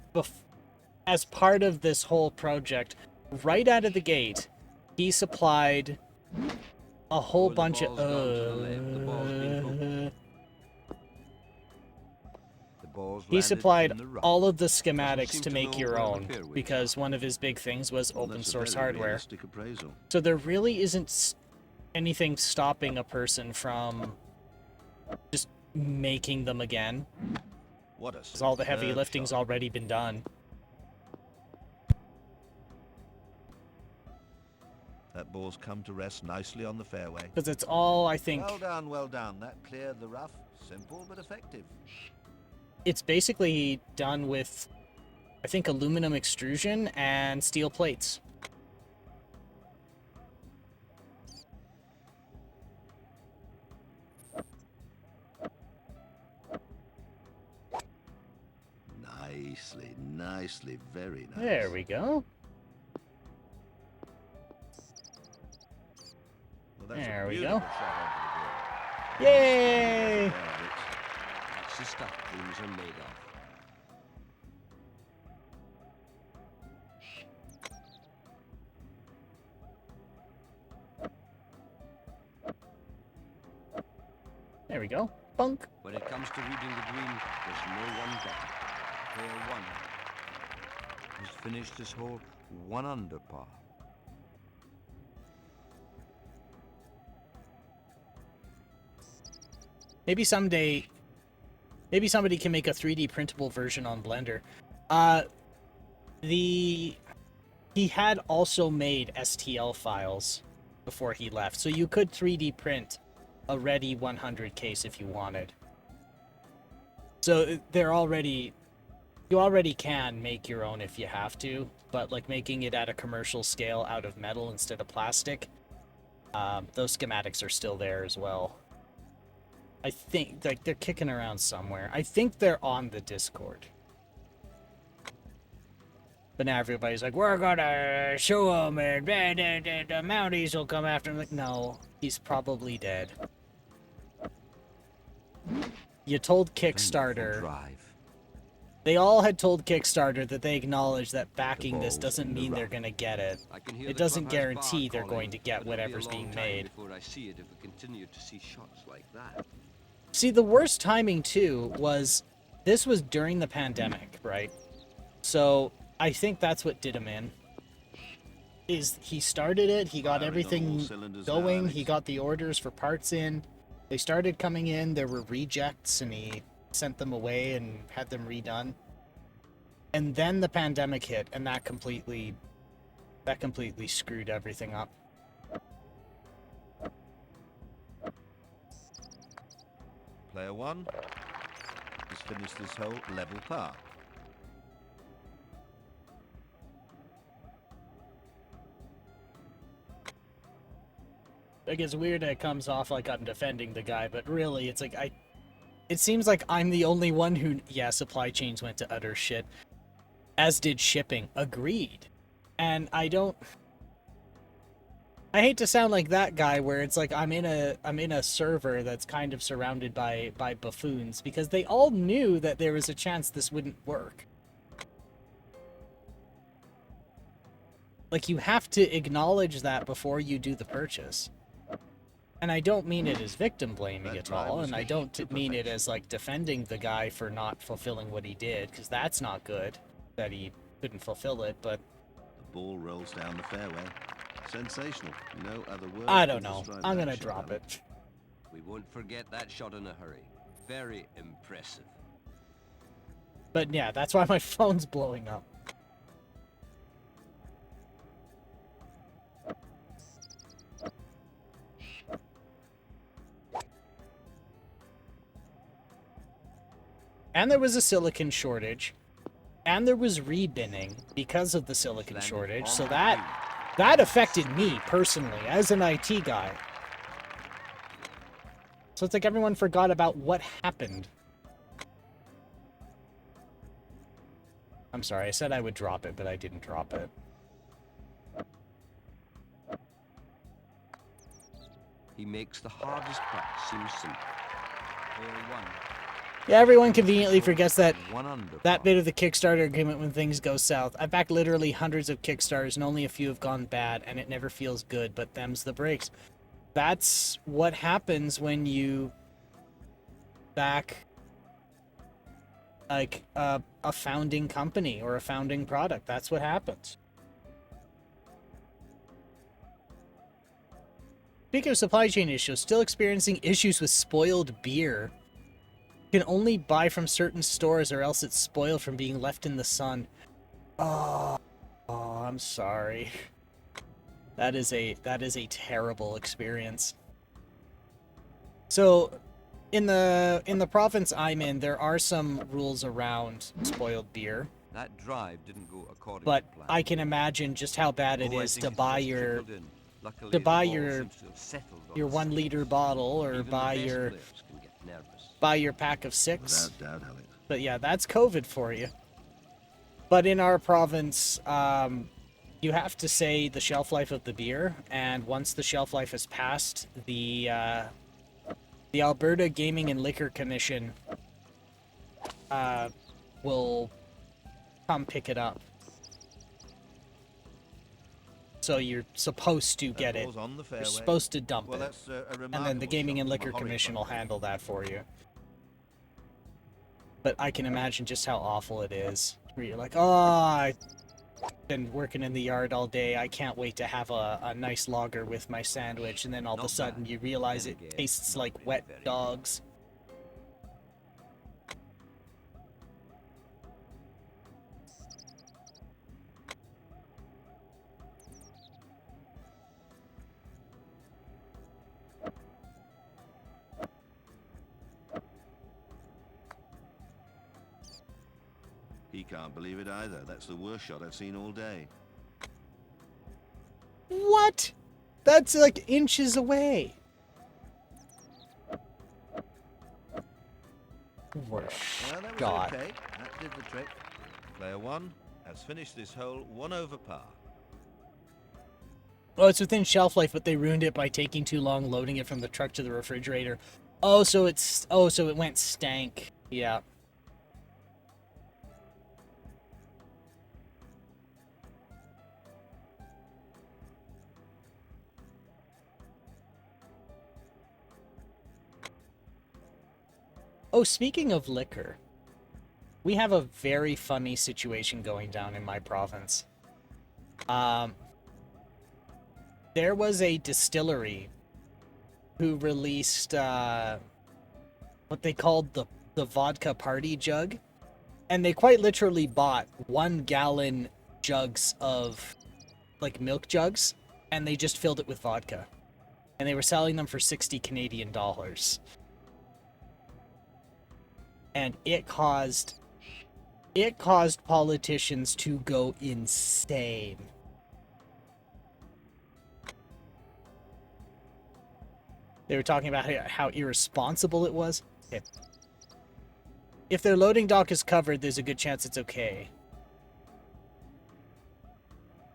as part of this whole project, right out of the gate, he supplied a whole Oh, the bunch of. ball's gone to the left. The ball's been hooked. The ball's He landed supplied in the rough. all of the Doesn't schematics seem to to make know your where the own, fairways because are. one of his big things was Well, open that's a source very hardware. realistic appraisal. So there really isn't anything stopping a person from just making them again, What a because all the heavy superb lifting's shot. already been done. That ball's come to rest nicely on the fairway. Because it's all, I think, Well done, well done. That cleared the rough. Simple but effective. it's basically done with, I think, aluminum extrusion and steel plates. Nicely, very nice. There we go. Well, that's a There we beautiful go. shot onto the green. Yay! There, Rich. That's the stuff dreams are made of. There we go. Bunk. When it comes to reading the green, there's no one better. Player 1 has finished this hole 1 under par. Maybe someday, maybe somebody can make a 3D printable version on Blender. The he had also made STL files before he left, so you could 3D print a ready 100 case if you wanted. So they're already, you already can make your own if you have to, but like making it at a commercial scale out of metal instead of plastic, those schematics are still there as well. I think, like, they're kicking around somewhere. I think they're on the Discord. But now everybody's like, we're gonna show him, and the Mounties will come after him. Like, no, he's probably dead. You told Kickstarter. Drive. They all had told Kickstarter that they acknowledge that backing this ball's doesn't in the mean they're rough. gonna get it. I can hear It the doesn't clubhouse guarantee bar they're calling, going to get but it'll be a whatever's long being time made. before I see it if we continue to see shots like that. See, the worst timing, too, was this was during the pandemic, right? So I think that's what did him in. Is he started it, he got Firing on all everything cylinders now, going, Alex. he got the orders for parts in, they started coming in, there were rejects, and he sent them away and had them redone. And then the pandemic hit, and that completely screwed everything up. Player 1 has finished this hole level par. Like, it's weird that it comes off like I'm defending the guy, but really, it's like, it seems like I'm the only one who, yeah, supply chains went to utter shit. As did shipping. Agreed. And I hate to sound like that guy where it's like I'm in a server that's kind of surrounded by buffoons, because they all knew that there was a chance this wouldn't work. Like, you have to acknowledge that before you do the purchase. And I don't mean it as victim blaming at all, and I don't mean it as like defending the guy for not fulfilling what he did, because that's not good that he couldn't fulfill it, but The ball rolls down the fairway. Sensational. No other word. I to don't know. describe I'm that gonna shot, drop Alex. it. We won't forget that shot in a hurry. Very impressive. But yeah, that's why my phone's blowing up. And there was a silicon shortage. And there was rebinning because of the silicon shortage. So that affected me personally as an IT guy. So it's like everyone forgot about what happened. I'm sorry, I said I would drop it, but I didn't drop it. He makes the hardest part seem simple. Hole one. Yeah, everyone conveniently forgets that One under that par. bit of the Kickstarter agreement when things go south. I've backed literally hundreds of Kickstarters and only a few have gone bad, and it never feels good, but them's the breaks. That's what happens when you back like a founding company or a founding product. That's what happens. Speaking of supply chain issues, still experiencing issues with spoiled beer. You can only buy from certain stores or else it's spoiled from being left in the sun. Oh, I'm sorry. That is a terrible experience. So, in the province I'm in, there are some rules around spoiled beer, That drive didn't go according but to plan. I can imagine just how bad it Oh, I is think to it's buy just your trickled in. Luckily, to the buy ball your seems to have settled on your the 1 liter bottle or Even the buy best your players can get nervous. pack of 6. Without doubt, Alex. But yeah, that's COVID for you. But in our province, you have to say the shelf life of the beer, and once the shelf life has passed, the Alberta Gaming and Liquor Commission will come pick it up. So you're supposed to get it. Ball's on the You're fairway. supposed to dump Well, it. that's a And then remarkable the Gaming shot and from a Liquor hobby Commission will player. handle that for you. But I can imagine just how awful it is. Where you're like, oh, I've been working in the yard all day. I can't wait to have a nice lager with my sandwich. And then all of a Not sudden bad. you realize Then it again, tastes not like really wet very good. dogs. He can't believe it either. That's the worst shot I've seen all day. What? That's like inches away. Well, that was God. okay. That did the trick. Player 1 has finished this hole 1 over par. Oh, it's within shelf life, but they ruined it by taking too long loading it from the truck to the refrigerator. Oh, so it went stank. Yeah. Oh, speaking of liquor, we have a very funny situation going down in my province. There was a distillery who released what they called the vodka party jug, and they quite literally bought 1-gallon jugs of like milk jugs, and they just filled it with vodka, and they were selling them for 60 Canadian dollars. And it caused politicians to go insane. They were talking about how irresponsible it was. Okay. If their loading dock is covered, there's a good chance it's okay.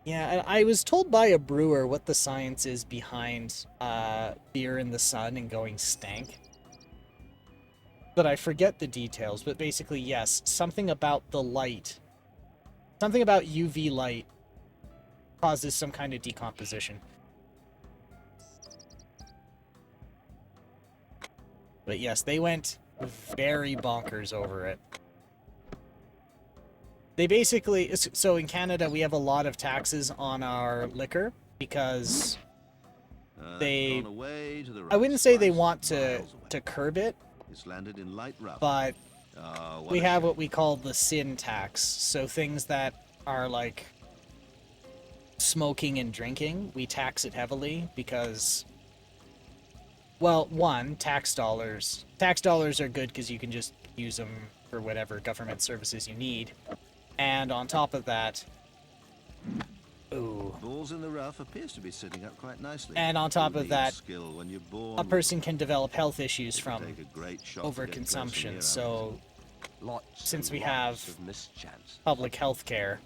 Yeah, I was told by a brewer what the science is behind beer in the sun and going stank. But I forget the details. But basically, yes, something about the light, something about UV light causes some kind of decomposition. But yes, they went very bonkers over it. They basically, so in Canada, we have a lot of taxes on our liquor because they, Gone away to the I wouldn't say they right, want miles away. to curb it, It's landed in light rough. but What we a have shame. what we call the sin tax. So things that are like smoking and drinking, we tax it heavily because, well, one, tax dollars. Tax dollars are good because you can just use them for whatever government services you need. And on top of that, ooh, Balls in the rough appears to be sitting up quite nicely. and on top Who of needs that, skill when you're born a with person it? can develop health issues It would from take a great shot to get close from overconsumption. here, So Lots Since and we lots have of mischance. public health care,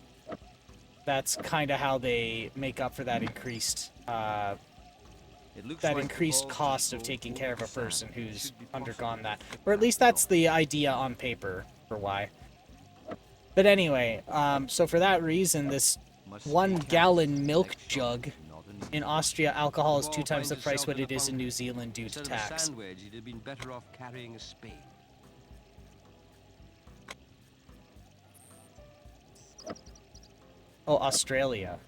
that's kind of how they make up for that increased It looks like the ball cost of has taking gone care of a over the person sand. who's Should be undergone possible that. to Or at fit least that that's off. the idea on paper for why. But anyway, so for that reason, this Must be 1-gallon careful. milk Next shot jug is not an in easy Austria, alcohol is The 2 ball times the finds price itself what in it the is in bunker. New Zealand due to Instead of a tax. sand wedge, he'd have been better off carrying a spade. Oh, Australia.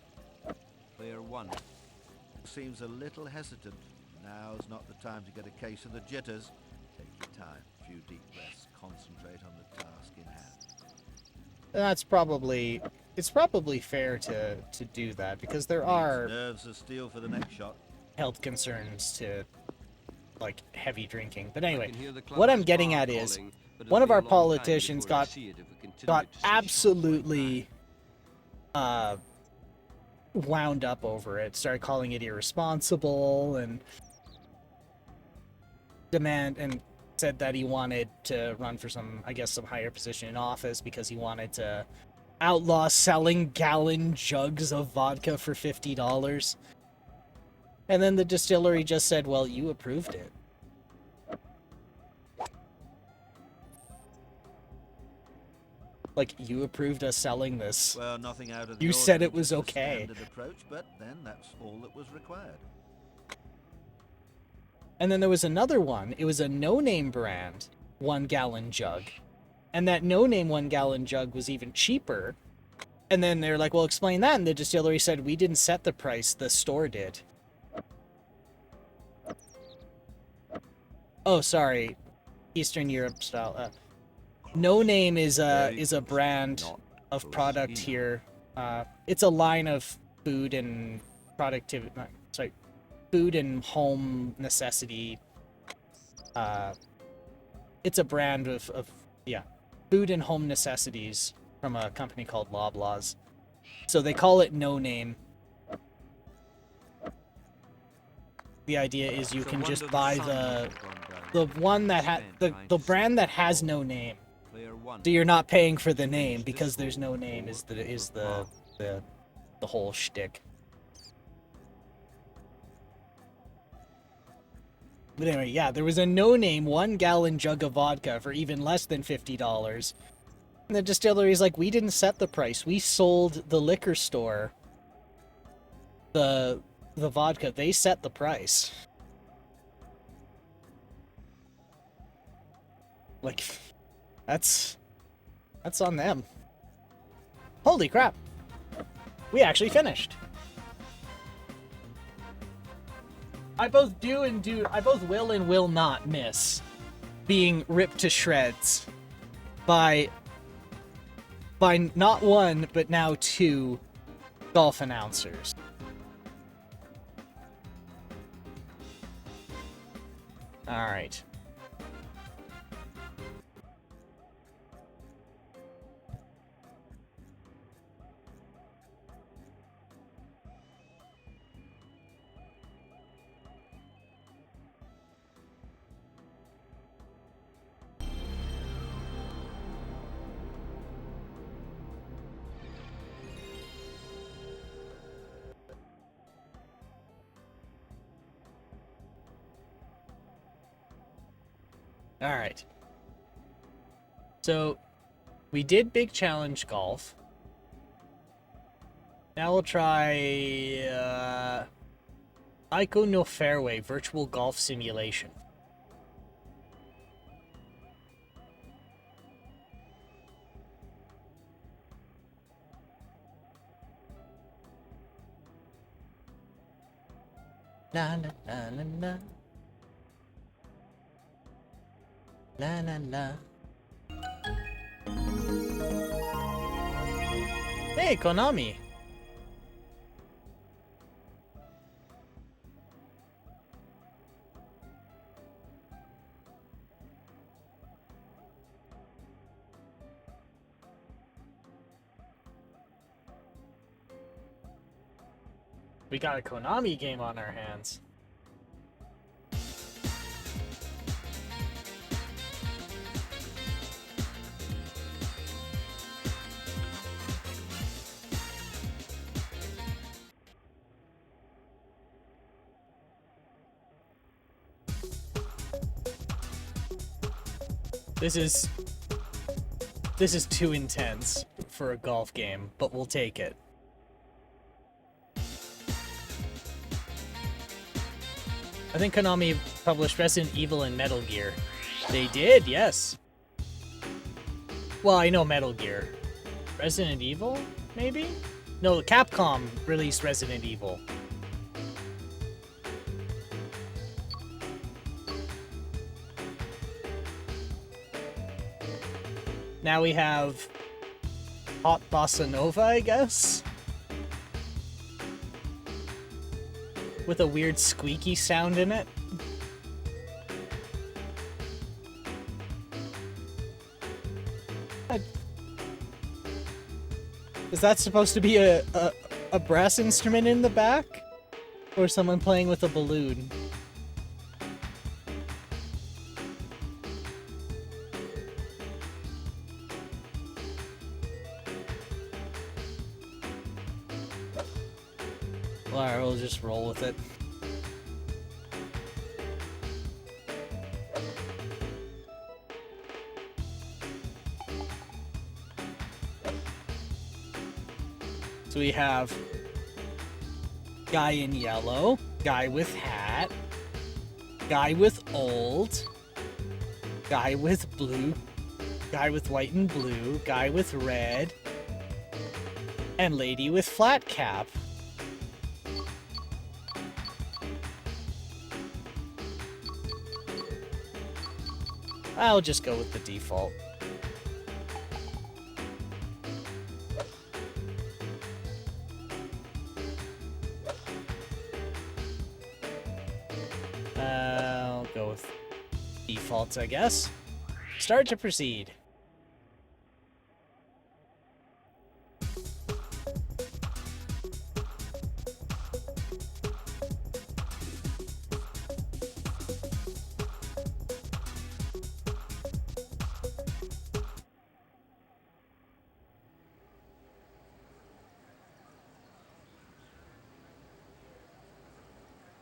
Player 1. Seems a little hesitant. Now's not the time to get a case of the jitters. Take your time. A few deep breaths. Concentrate on the task in hand. That's probably, it's probably fair to do that because there are Nerves of steel for the next shot. health concerns to like heavy drinking. But I anyway, can hear the what I'm clubhouse getting bar at is calling, but one it'll of be a our long time politicians before I got see it if we continue got to see shots like absolutely wound up over it, started calling it irresponsible and said that he wanted to run for some, I guess, some higher position in office because he wanted to outlaw selling gallon jugs of vodka for $50. And then the distillery just said, well, you approved it. Like, you approved us selling this. Well, nothing out of the You said ordinary, it was just a okay. standard approach, but then that's all that was required. And then there was another one. It was a no-name brand 1-gallon jug. And that no-name 1-gallon jug was even cheaper. And then they're like, well, explain that. And the distillery said, we didn't set the price. The store did. Oh, sorry. Eastern Europe style. No Name is a brand of product here. It's a line of food and food and home necessity. It's a brand of food and home necessities from a company called Loblaws. So they call it No Name. The idea is you can just buy the one that the brand that has no name. So you're not paying for the name because there's no name is the whole shtick. But anyway, yeah, there was a no-name 1-gallon jug of vodka for even less than $50. And the distillery's like, we didn't set the price. We sold the liquor store the vodka. They set the price. Like, that's on them. Holy crap. We actually finished. I both will and will not miss being ripped to shreds by not one, but now 2 golf announcers. All right. All right. So, we did Big Challenge Golf. Now we'll try Ico No Fairway Virtual Golf Simulation. La la la la la. La la la. Hey, Konami! We got a Konami game on our hands. This is too intense for a golf game, but we'll take it. I think Konami published Resident Evil and Metal Gear. They did, yes. Well, I know Metal Gear. Resident Evil, maybe? No, Capcom released Resident Evil. Now we have Hot Bossa Nova, I guess? With a weird squeaky sound in it. Is that supposed to be a brass instrument in the back? Or someone playing with a balloon? Alright, we'll just roll with it. So we have guy in yellow, guy with hat, guy with old, guy with blue, guy with white and blue, guy with red, and lady with flat cap. I'll just go with the default. I'll go with defaults, I guess. Start to proceed.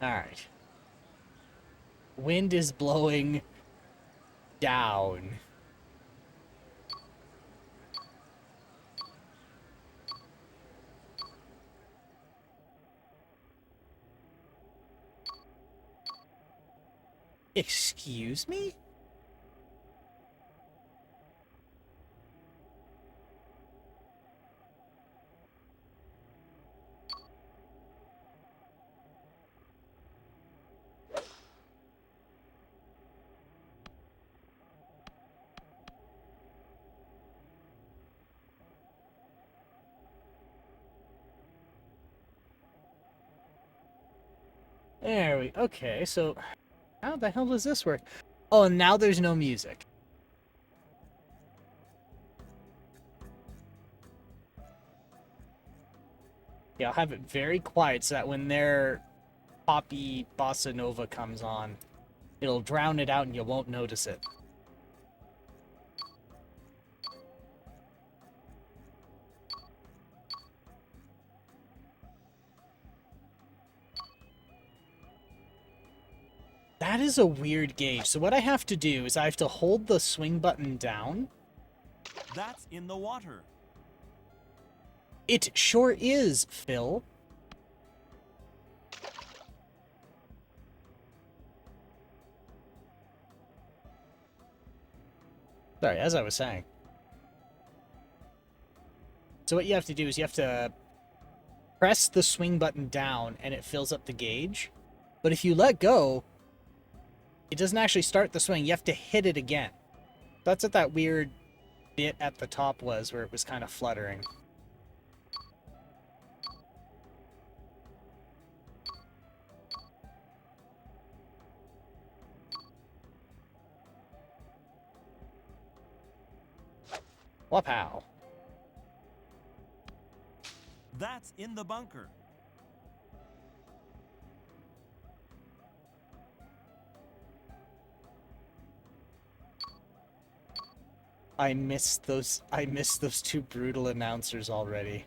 Alright. Wind is blowing down. Excuse me? There we... Okay, so... How the hell does this work? Oh, and now there's no music. Yeah, I'll have it very quiet so that when their poppy bossa nova comes on, it'll drown it out and you won't notice it. That is a weird gauge. So what I have to do is I have to hold the swing button down. That's in the water. It sure is, Phil. Sorry, as I was saying. So what you have to do is you have to press the swing button down and it fills up the gauge. But if you let go, it doesn't actually start the swing. You have to hit it again. That's what that weird bit at the top was, where it was kind of fluttering. Wapow. That's in the bunker. I missed those two brutal announcers already.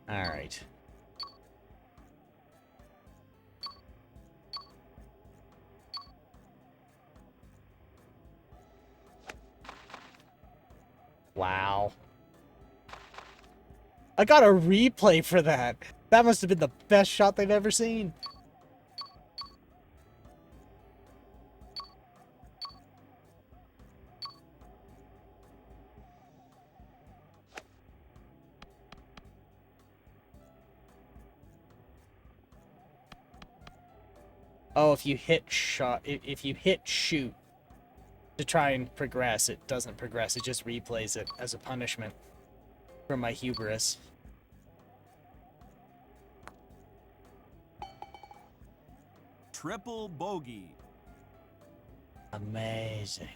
All right. Wow. I got a replay for that. That must have been the best shot they've ever seen. Oh, if you hit if you hit shoot to try and progress, it doesn't progress. It just replays it as a punishment for my hubris. Triple bogey. Amazing.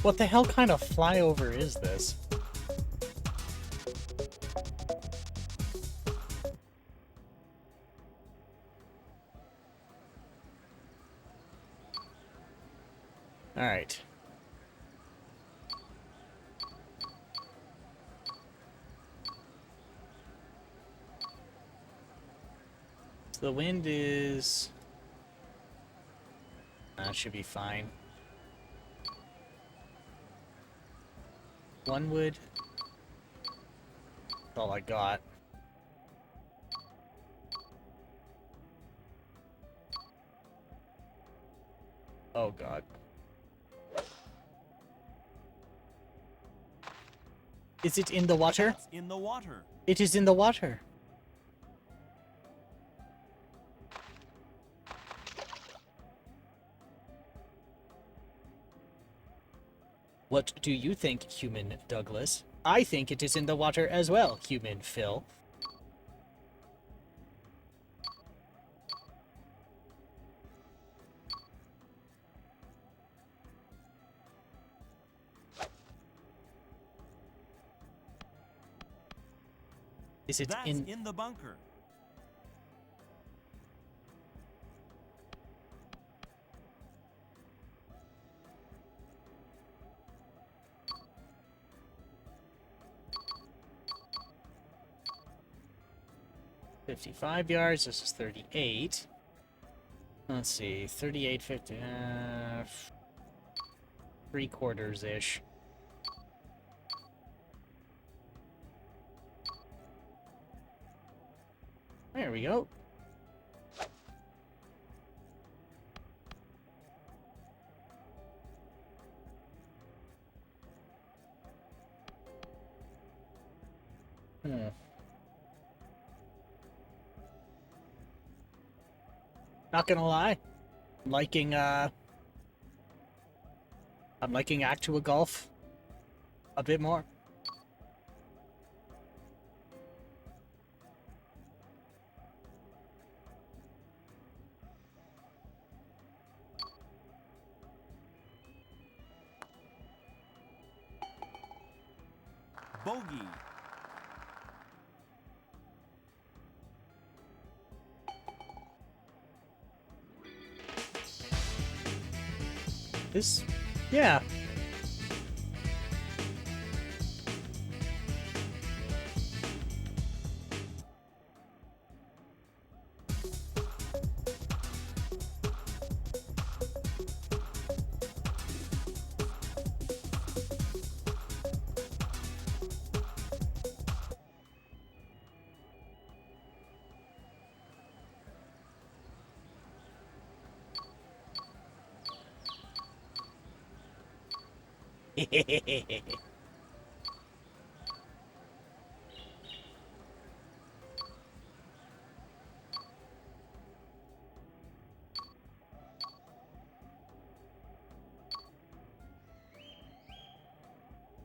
What the hell kind of flyover is this? All right. So the wind is... That should be fine. One wood. That's all I got. Oh god. Is it in the water? That's in the water. It is in the water. What do you think, human Douglas? I think it is in the water as well, human Phil. Is it That's in the bunker. $55 yards? This is 38. Let's see, 38, 50, 3/4-ish. There we go. Not gonna lie, I'm liking Actua Golf a bit more. Bogey. This, yeah.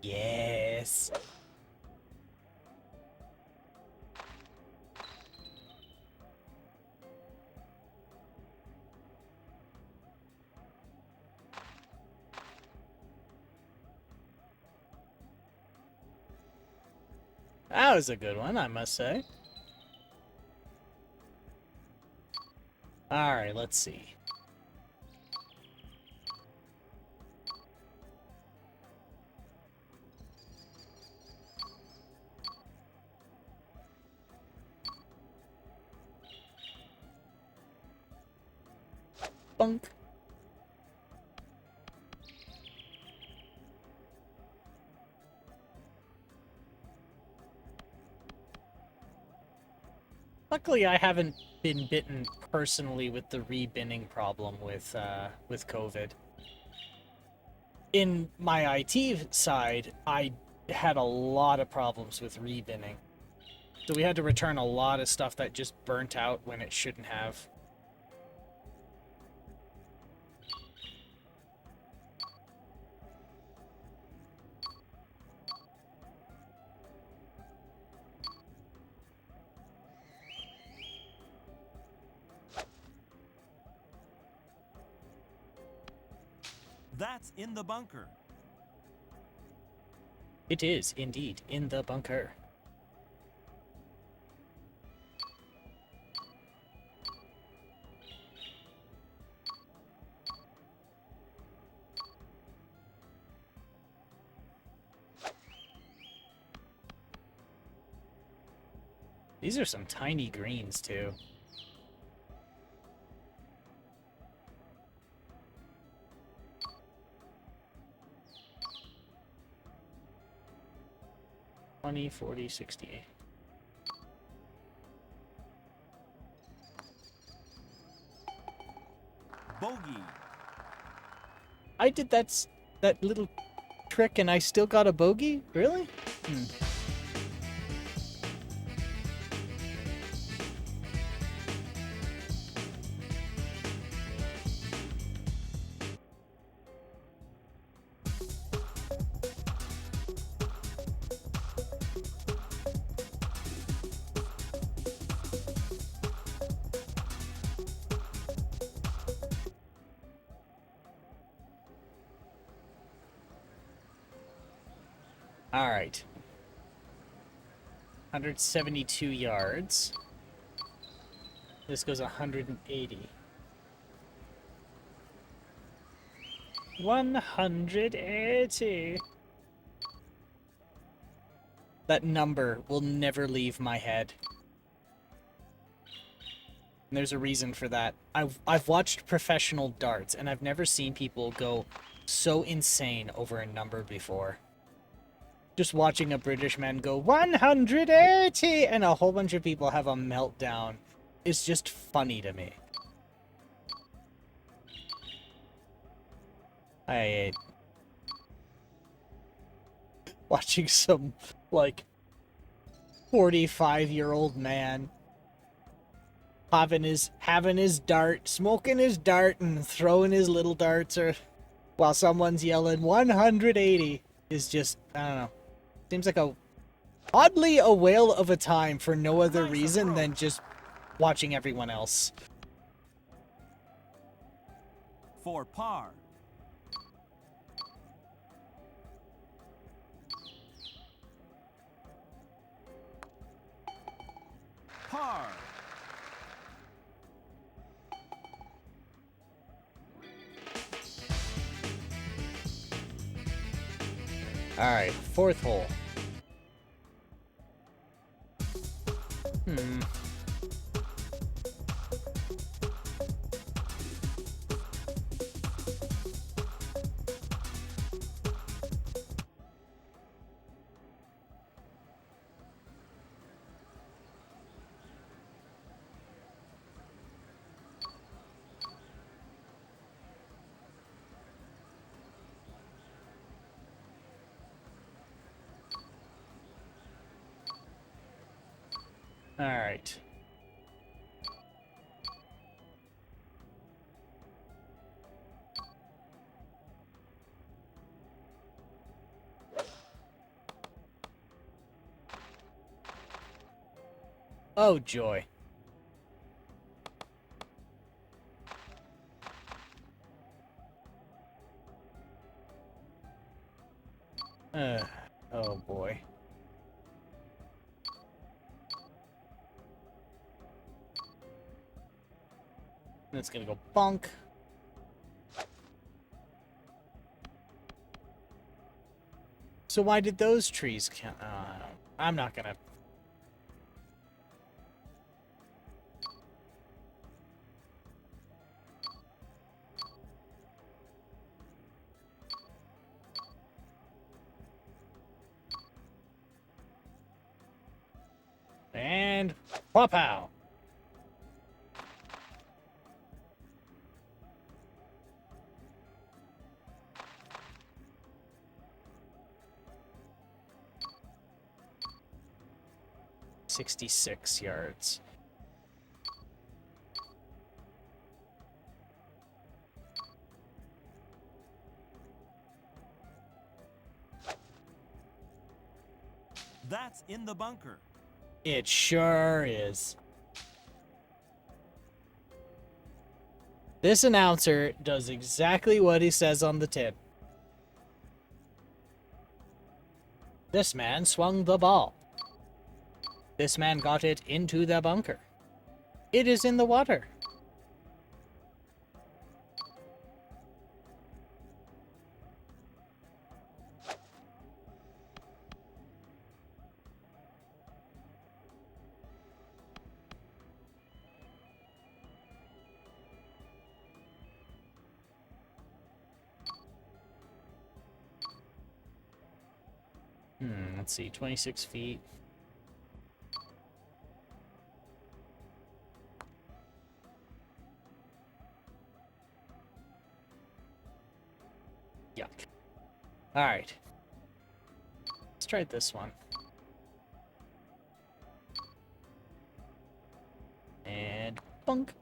Yes. That was a good one, I must say. Alright, let's see. Bunk. Luckily, I haven't been bitten personally with the rebinning problem with COVID. In my IT side, I had a lot of problems with rebinning. So we had to return a lot of stuff that just burnt out when it shouldn't have. That's in the bunker. It is, indeed, in the bunker. These are some tiny greens, too. $20, $40, $60. Bogey. I did that little trick and I still got a bogey? Really? Alright. 172 yards. This goes 180. 180. That number will never leave my head. And there's a reason for that. I've watched professional darts, and I've never seen people go so insane over a number before. Just watching a British man go 180 and a whole bunch of people have a meltdown is just funny to me. Watching some, like, 45-year-old man having his dart, smoking his dart and throwing his little darts, or while someone's yelling 180 is just, I don't know. Seems like oddly a whale of a time for no other reason than just watching everyone else. For par. Par. Alright, fourth hole. Alright. Oh, joy. Oh boy. That's gonna go bonk. So why did those trees count? I'm not gonna... And... Pow! 66 yards. That's in the bunker. It sure is. This announcer does exactly what he says on the tin. This man swung the ball. This man got it into the bunker. It is in the water. Let's see, 26 feet. Yuck. Alright. Let's try this one. And bunk.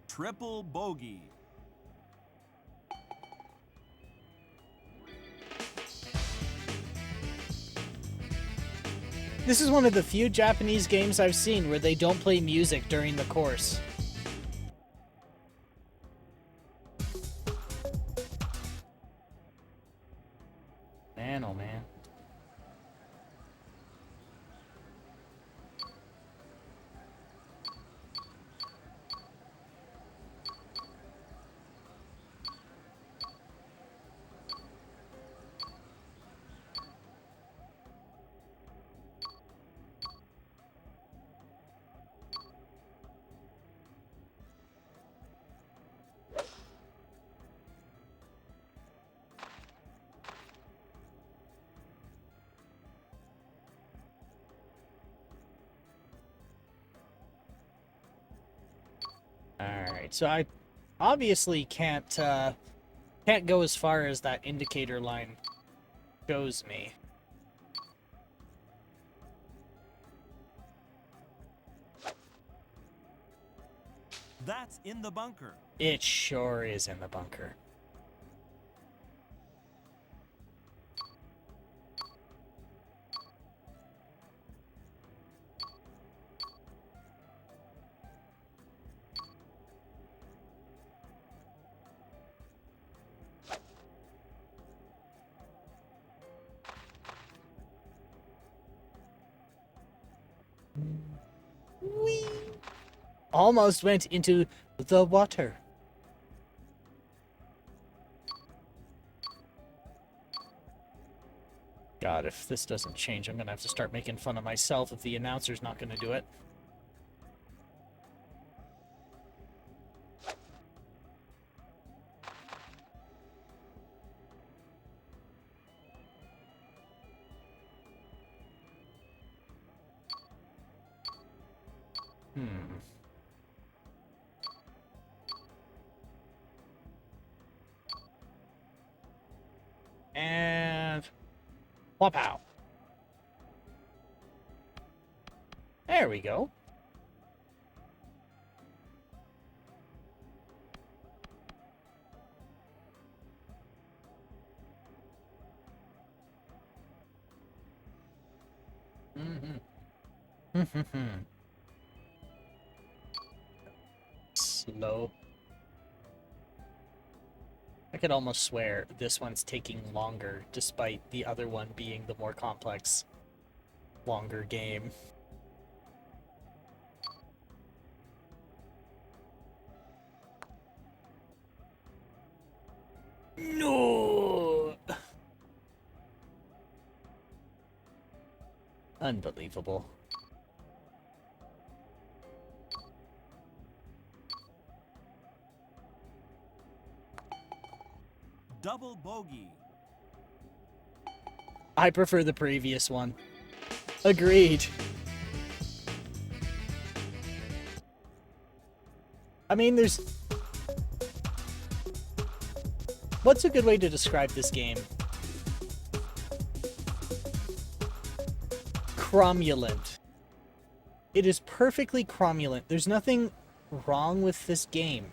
Triple bogey. This is one of the few Japanese games I've seen where they don't play music during the course. Man, oh man. Alright, so I obviously can't go as far as that indicator line shows me. That's in the bunker. It sure is in the bunker. Whee! Almost went into the water. God, if this doesn't change, I'm gonna have to start making fun of myself if the announcer's not gonna do it. And whoop-pow. There we go. Slow. I could almost swear this one's taking longer, despite the other one being the more complex, longer game. No! Unbelievable. Double bogey. I prefer the previous one. Agreed. I mean, there's... What's a good way to describe this game? Cromulent. It is perfectly cromulent. There's nothing wrong with this game.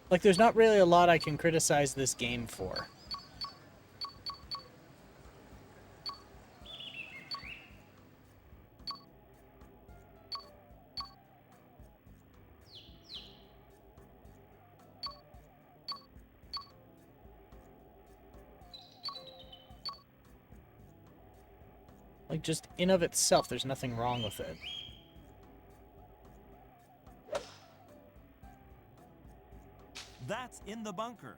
Like, there's not really a lot I can criticize this game for. Like, just in of itself, there's nothing wrong with it. That's in the bunker.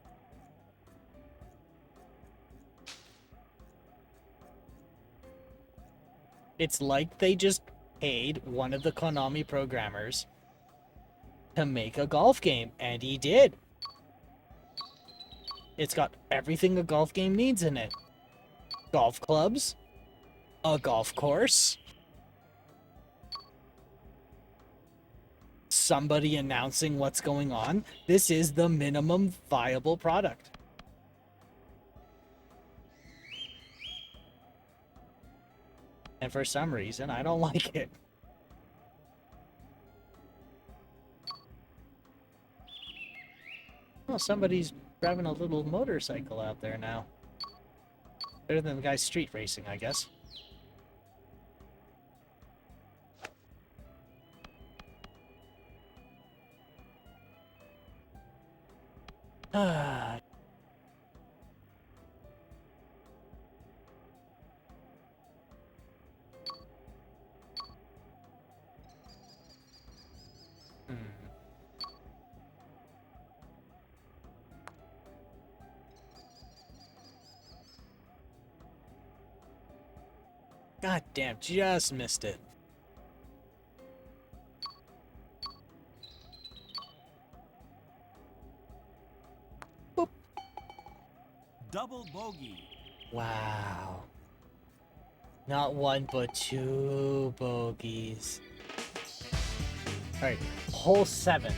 It's like they just paid one of the Konami programmers to make a golf game, and he did. It's got everything a golf game needs in it. Golf clubs, a golf course, somebody announcing what's going on. This is the minimum viable product. And for some reason, I don't like it. Well, somebody's driving a little motorcycle out there now. Better than the guy street racing, I guess. Ah. God damn, just missed it. Boop. Double bogey. Wow. Not one, but two bogeys. Alright, hole 7.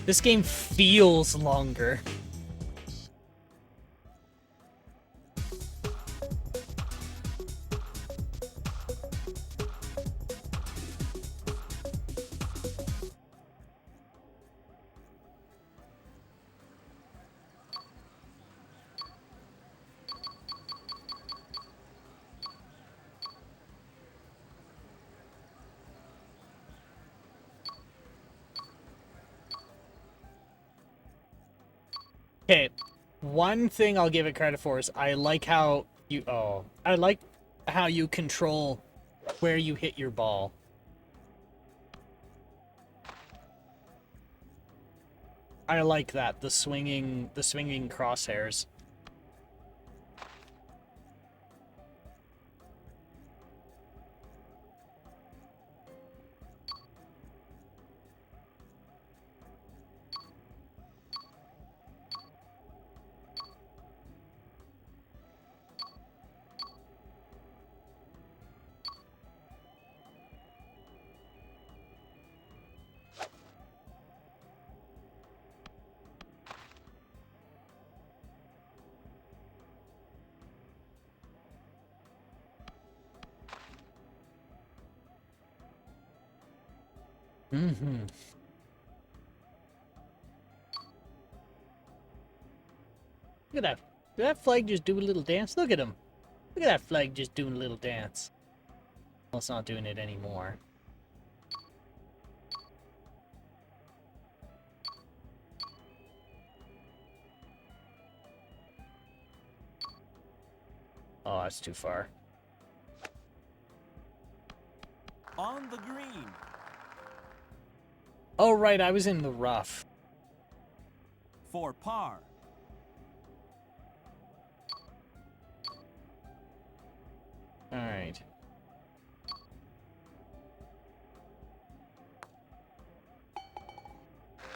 This game feels longer. Okay, one thing I'll give it credit for is I like how you control where you hit your ball. I like that, the swinging crosshairs. Mm-hmm. Look at that. Did that flag just do a little dance? Look at him. Look at that flag just doing a little dance. Well, it's not doing it anymore. Oh, that's too far. On the green. Oh, right, I was in the rough. For par. Alright.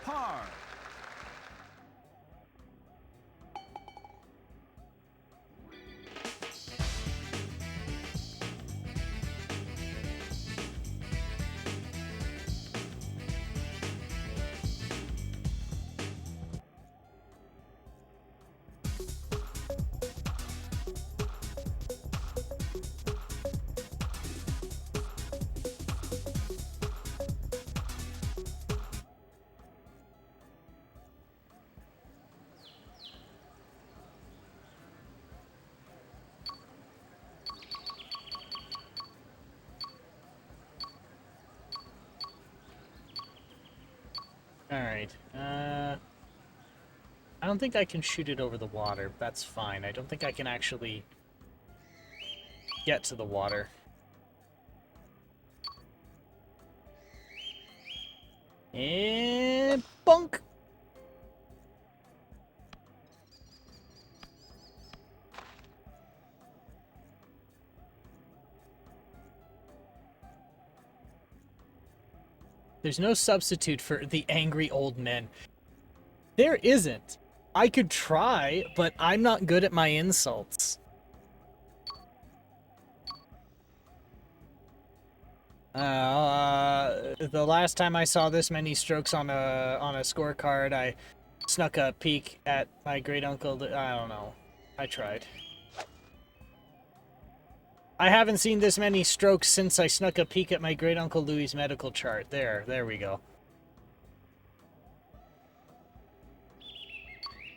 Par. Alright. I don't think I can shoot it over the water. That's fine. I don't think I can actually get to the water. And bunk! There's no substitute for the angry old men. There isn't. I could try, but I'm not good at my insults. The last time I saw this many strokes on a scorecard, I snuck a peek at my great uncle. I don't know. I tried. I haven't seen this many strokes since I snuck a peek at my great uncle Louis' medical chart. There we go.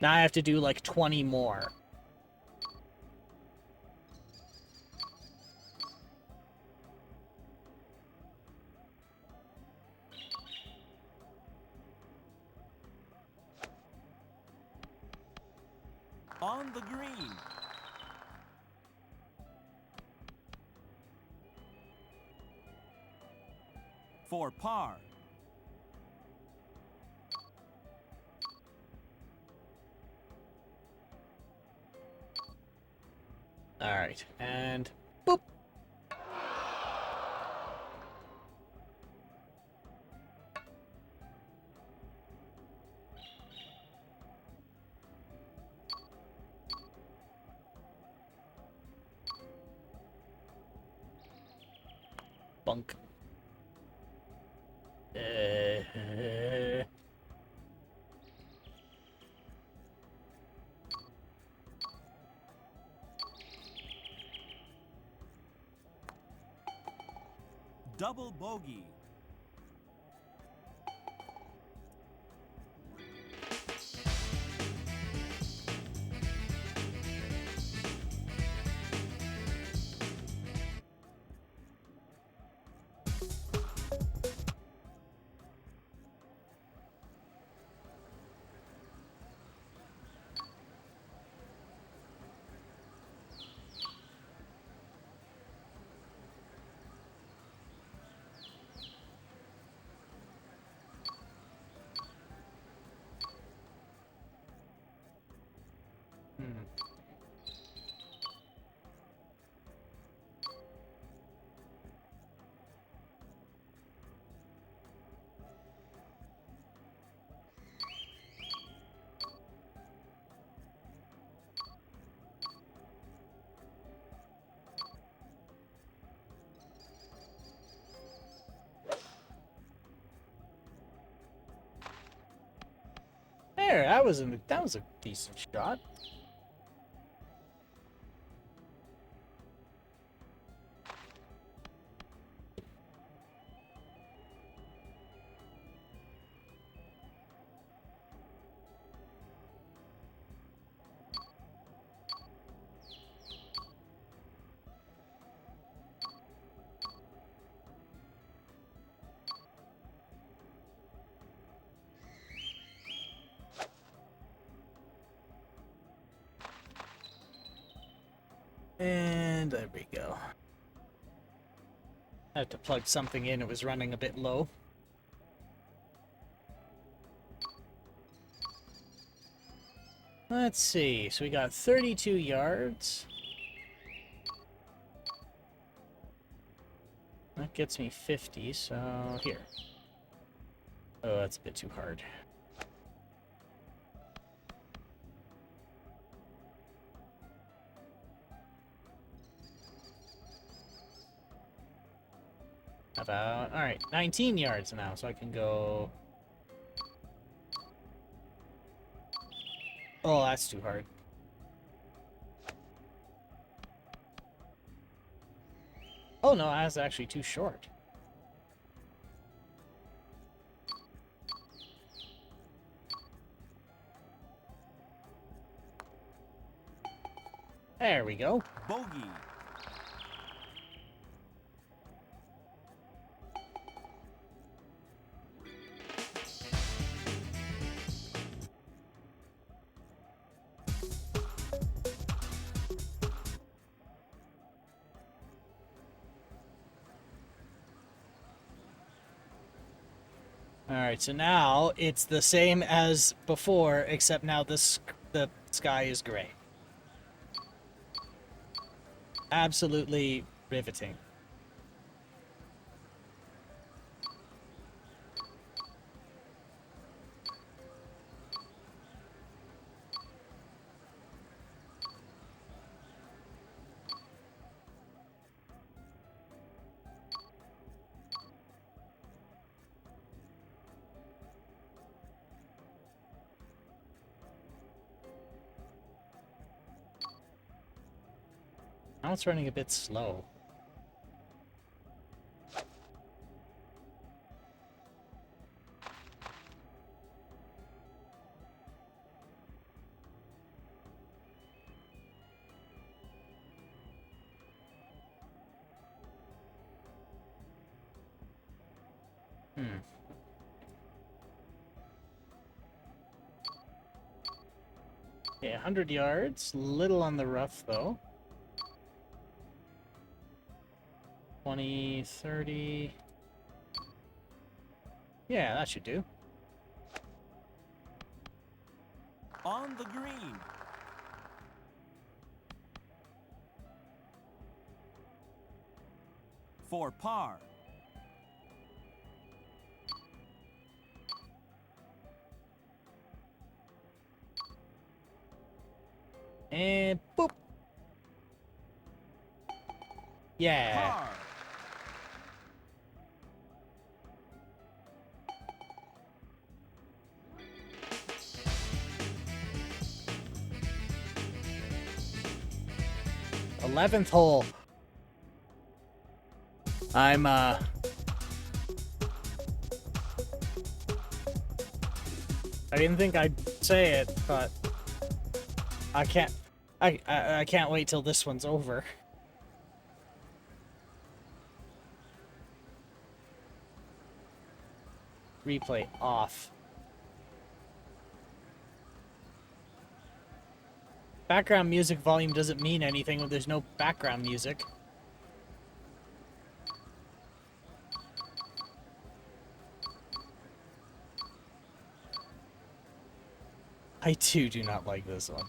Now I have to do like 20 more. On the green. For par. Alright, and boop. Bunk. Double bogey. There, that was a decent shot. And there we go. I had to plug something in, it was running a bit low. Let's see, so we got 32 yards. That gets me 50, so here. Oh, that's a bit too hard. About, alright, 19 yards now, so I can go... Oh, that's too hard. Oh no, that's actually too short. There we go. Bogey. Alright, so now it's the same as before, except now the sky is gray. Absolutely riveting. Now it's running a bit slow. Okay, 100 yards. Little on the rough, though. 20, 30... Yeah, that should do. On the green. For par. And boop! Yeah! Par. 11th hole. I'm, I didn't think I'd say it, but I can't, I can't wait till this one's over. Replay off. Background music volume doesn't mean anything when there's no background music. I too do not like this one.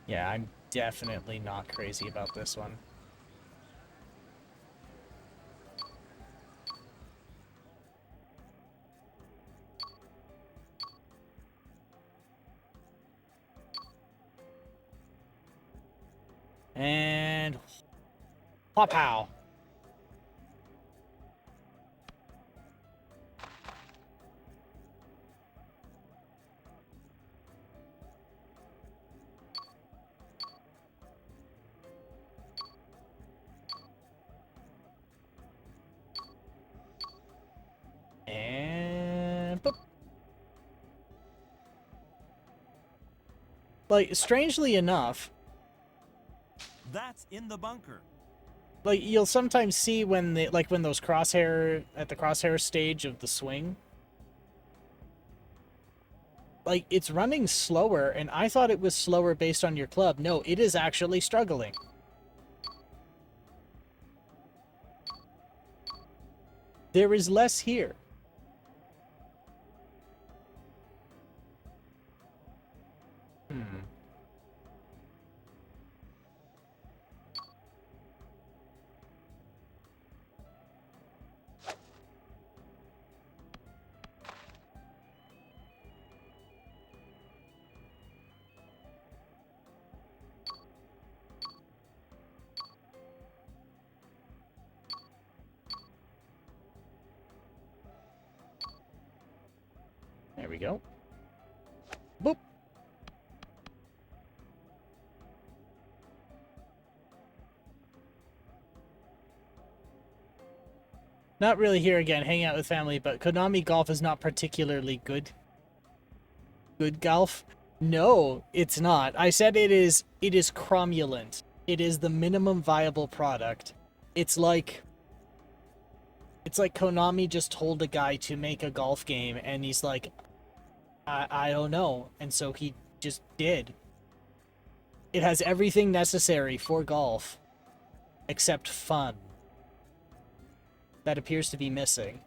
Yeah, I'm definitely not crazy about this one. And pow. And boop. Like, strangely enough, That's in the bunker. like, you'll sometimes see when they, like, when those crosshair, at the crosshair stage of the swing, like, it's running slower, and I thought it was slower based on your club. No, it is actually struggling. There is less here. Hmm. There we go. Boop. Not really here again, hang out with family, but Konami Golf is not particularly good. Good golf? No, it's not. I said it is cromulent. It is the minimum viable product. It's like Konami just told a guy to make a golf game and he's like, I don't know. And so he just did. It has everything necessary for golf except fun. That appears to be missing.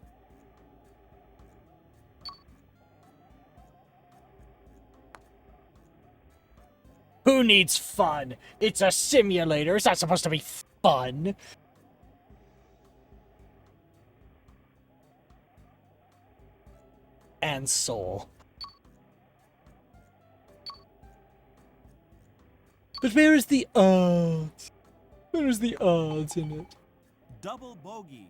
Who needs fun? It's a simulator. It's not supposed to be fun. And soul. But where is the odds? Where is the odds in it? Double bogey.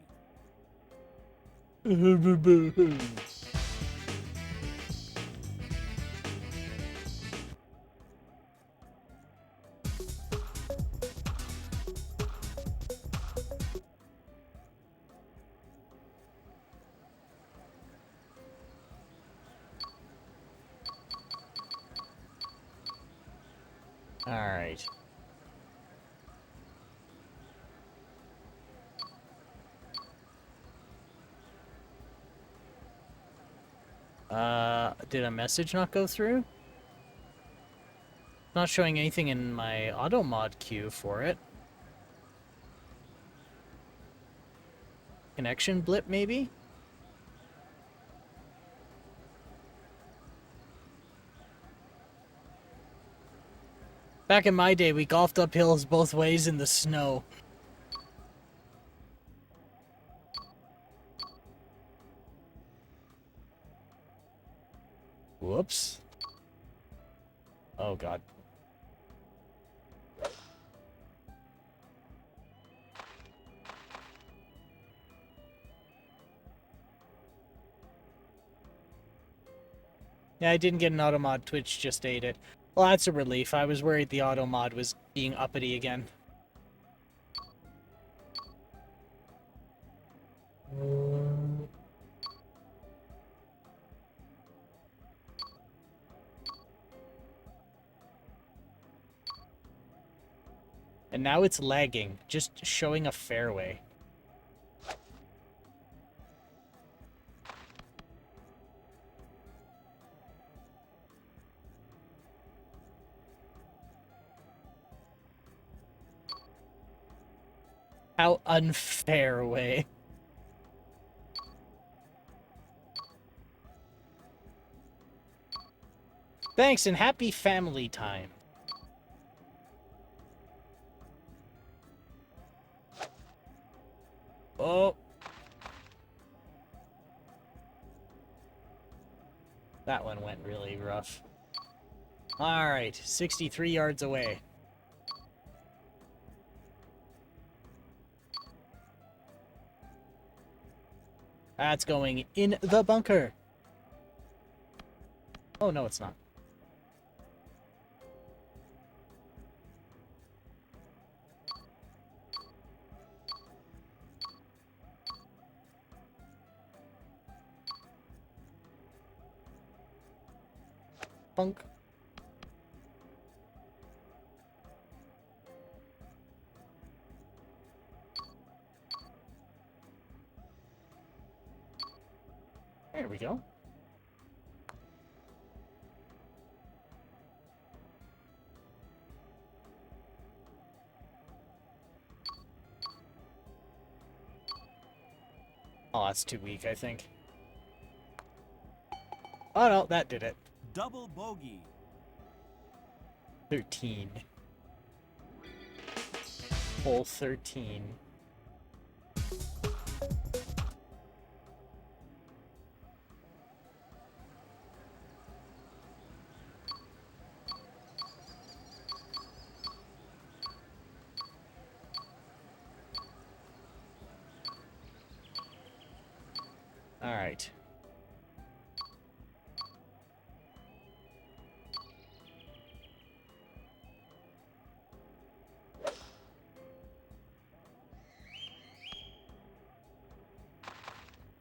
All right. Did a message not go through? Not showing anything in my auto mod queue for it. Connection blip, maybe? Back in my day, we golfed up hills both ways in the snow. Whoops. Oh, God. Yeah, I didn't get an auto mod. Twitch just ate it. Well, that's a relief. I was worried the auto mod was being uppity again. And now it's lagging, just showing a fairway. How unfair way. Thanks and happy family time. Oh. That one went really rough. Alright, 63 yards away. That's going in the bunker. Oh, no, it's not. Bunk. There we go. Oh, that's too weak, I think. Oh, no, that did it. Double bogey. 13. Hole 13. All right.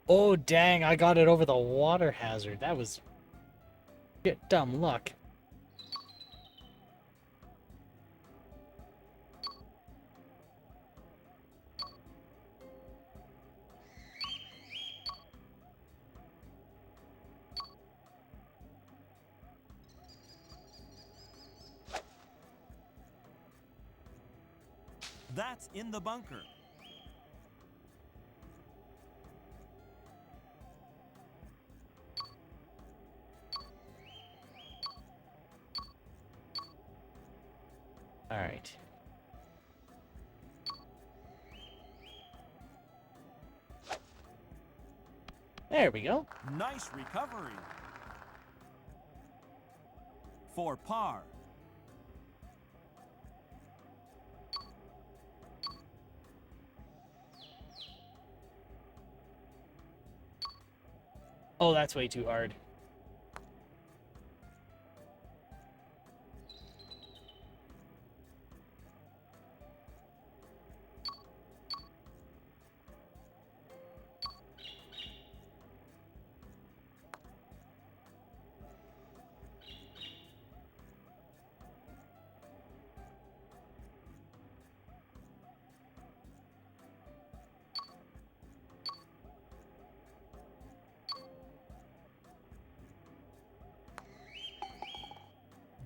Oh, dang, I got it over the water hazard. That was shit dumb luck. That's in the bunker. All right. There we go. Nice recovery. For par. Oh, that's way too hard.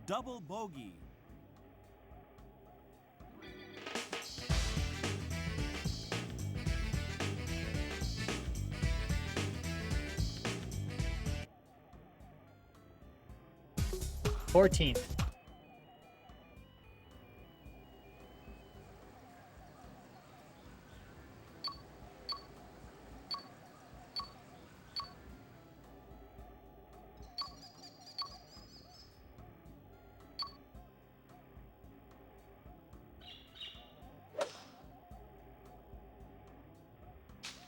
Double bogey. $14.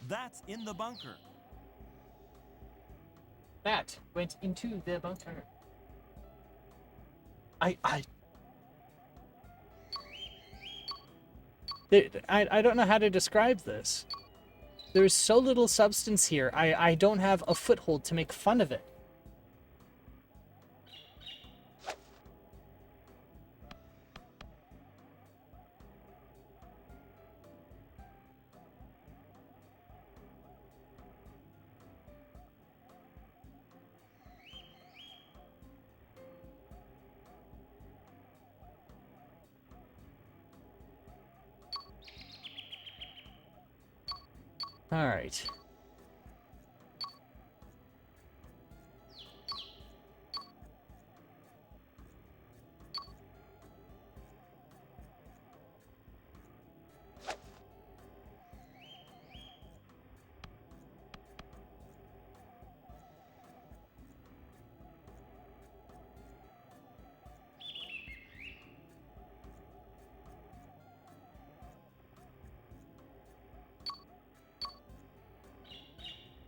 That's in the bunker. That went into the bunker. I don't know how to describe this. There's so little substance here. I don't have a foothold to make fun of it. All right.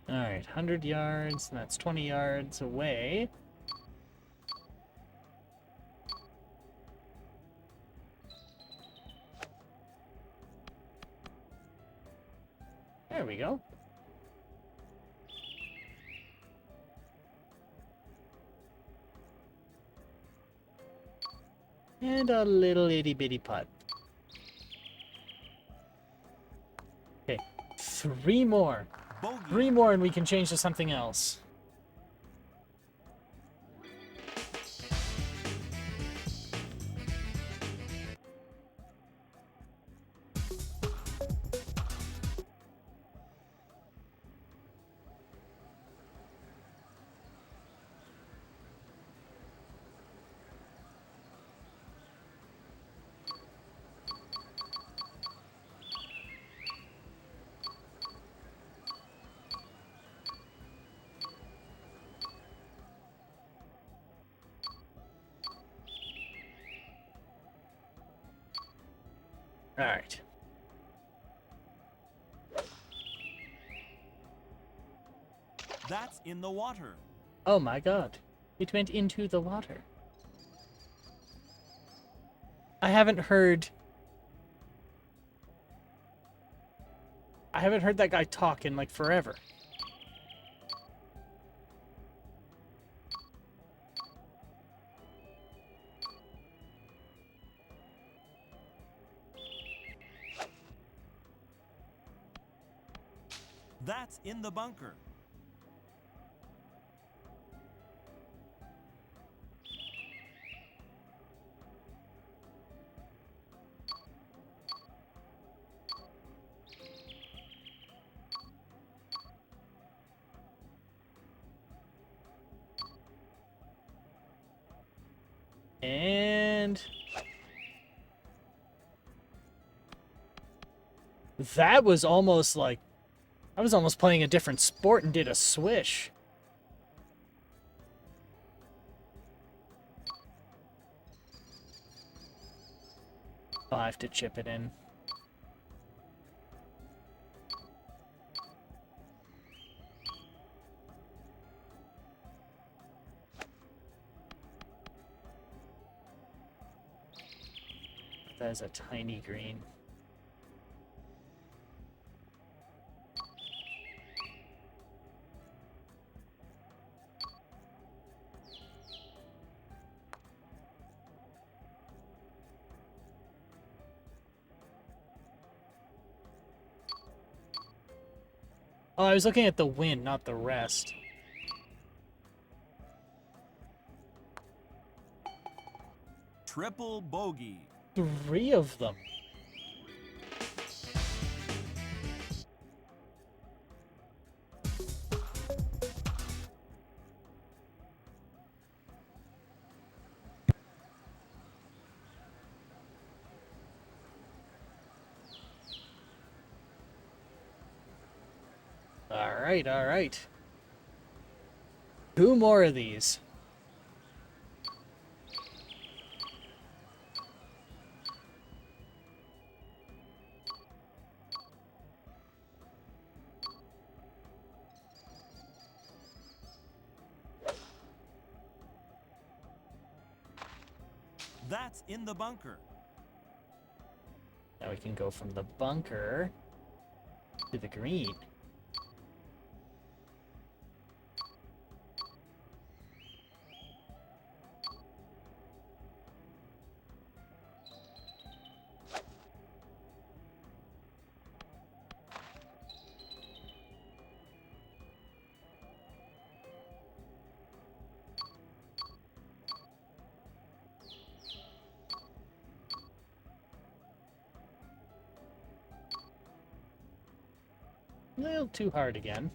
All right, 100 yards, and that's 20 yards away. There we go. And a little itty bitty putt. Okay, 3 more. Bogey. 3 more and we can change to something else. All right. That's in the water. Oh my god. It went into the water. I haven't heard that guy talk in like forever. That's in the bunker. And that was almost like I was almost playing a different sport and did a swish. I'll have to chip it in. That is a tiny green. Oh, I was looking at the win, not the rest. Triple bogey. 3 of them. All right. 2 more of these. That's in the bunker. Now we can go from the bunker to the green. A little too hard again.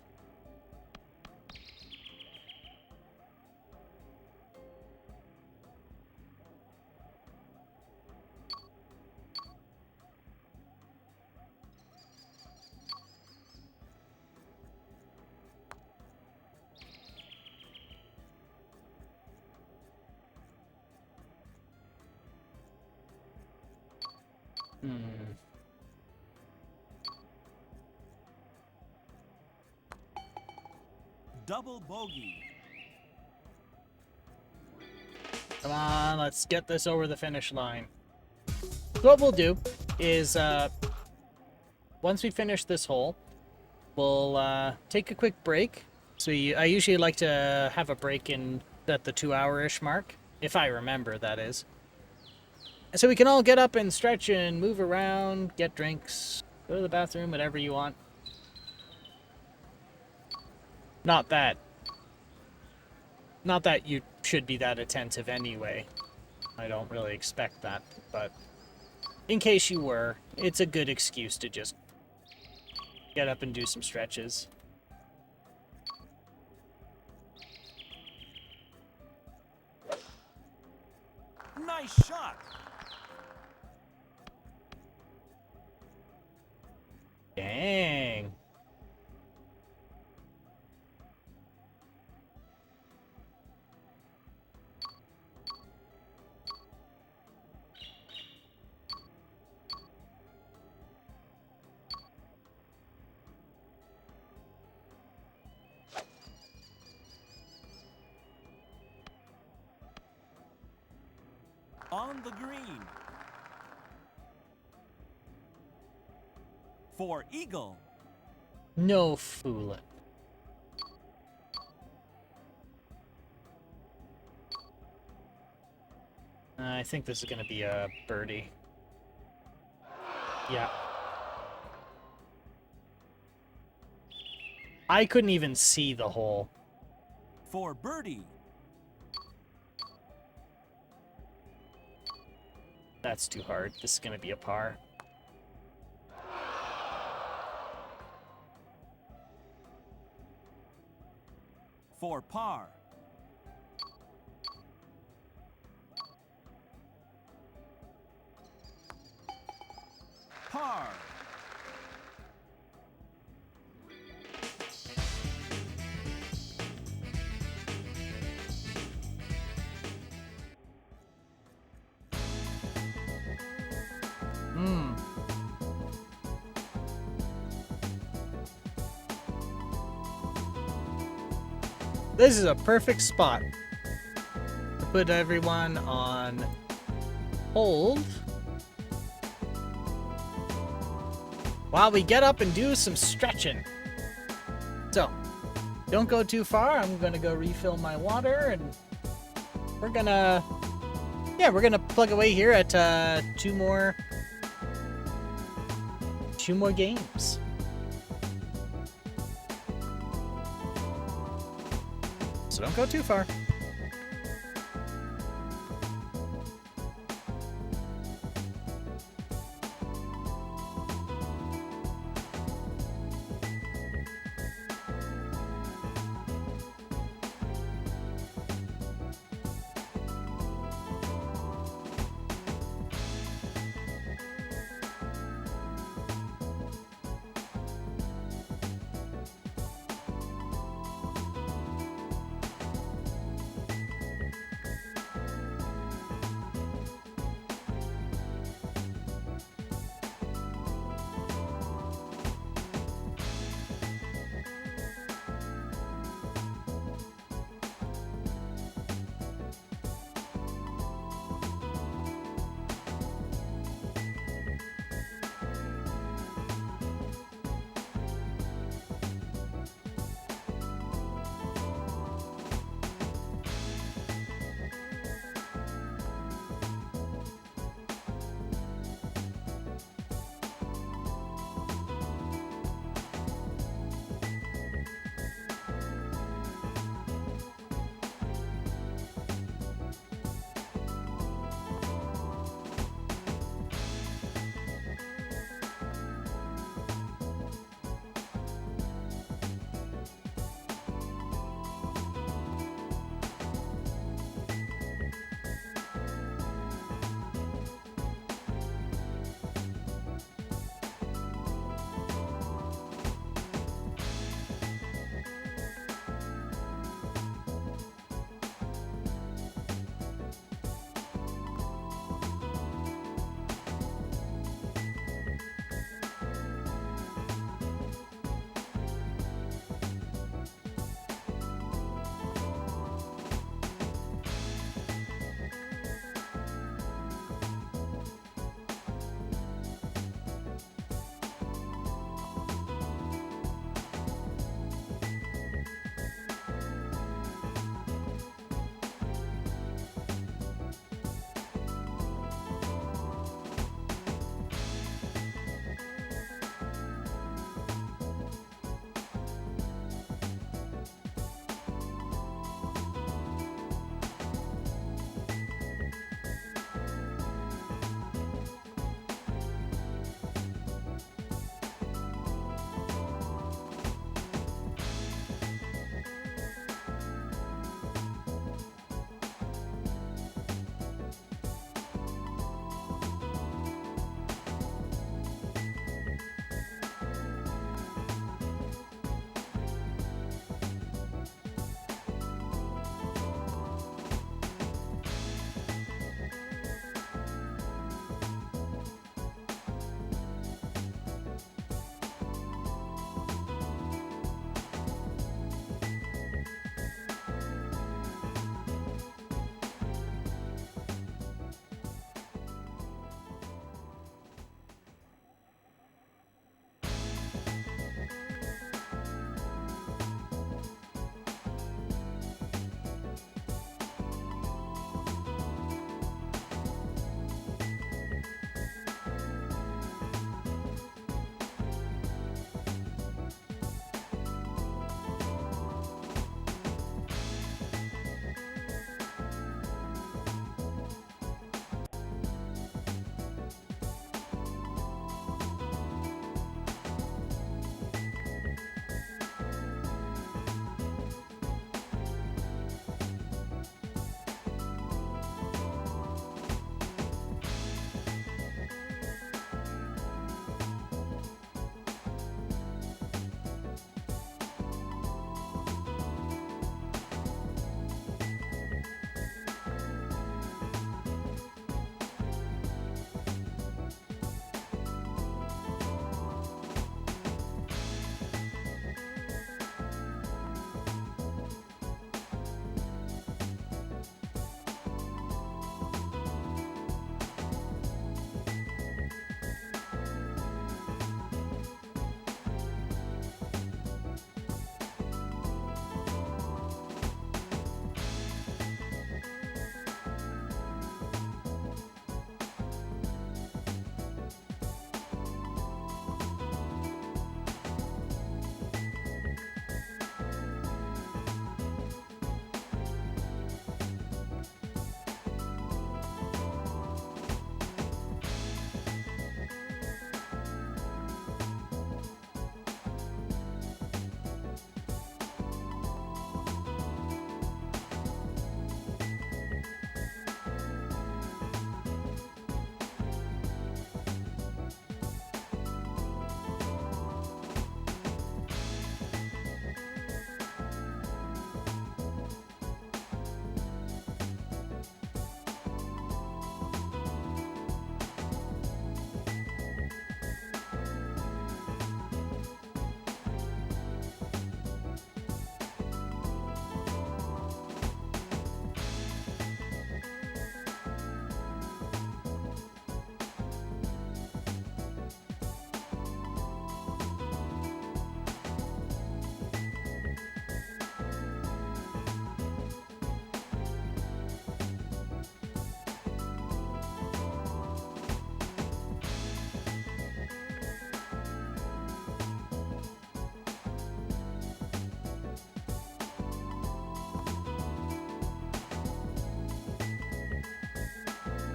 Double bogey. Come on, let's get this over the finish line. What we'll do is, once we finish this hole, we'll take a quick break. So I usually like to have a break at the 2-hour-ish mark, if I remember, that is. So we can all get up and stretch and move around, get drinks, go to the bathroom, whatever you want. Not that you should be that attentive anyway. I don't really expect that, but in case you were, it's a good excuse to just get up and do some stretches. Nice shot. Dang. On the green. For eagle. No fooling. I think this is going to be a birdie. Yeah. I couldn't even see the hole. For birdie. That's too hard. This is going to be a par. For par. Par. This is a perfect spot to put everyone on hold while we get up and do some stretching. So, don't go too far. I'm gonna go refill my water, and we're gonna plug away here at two more games. So don't go too far.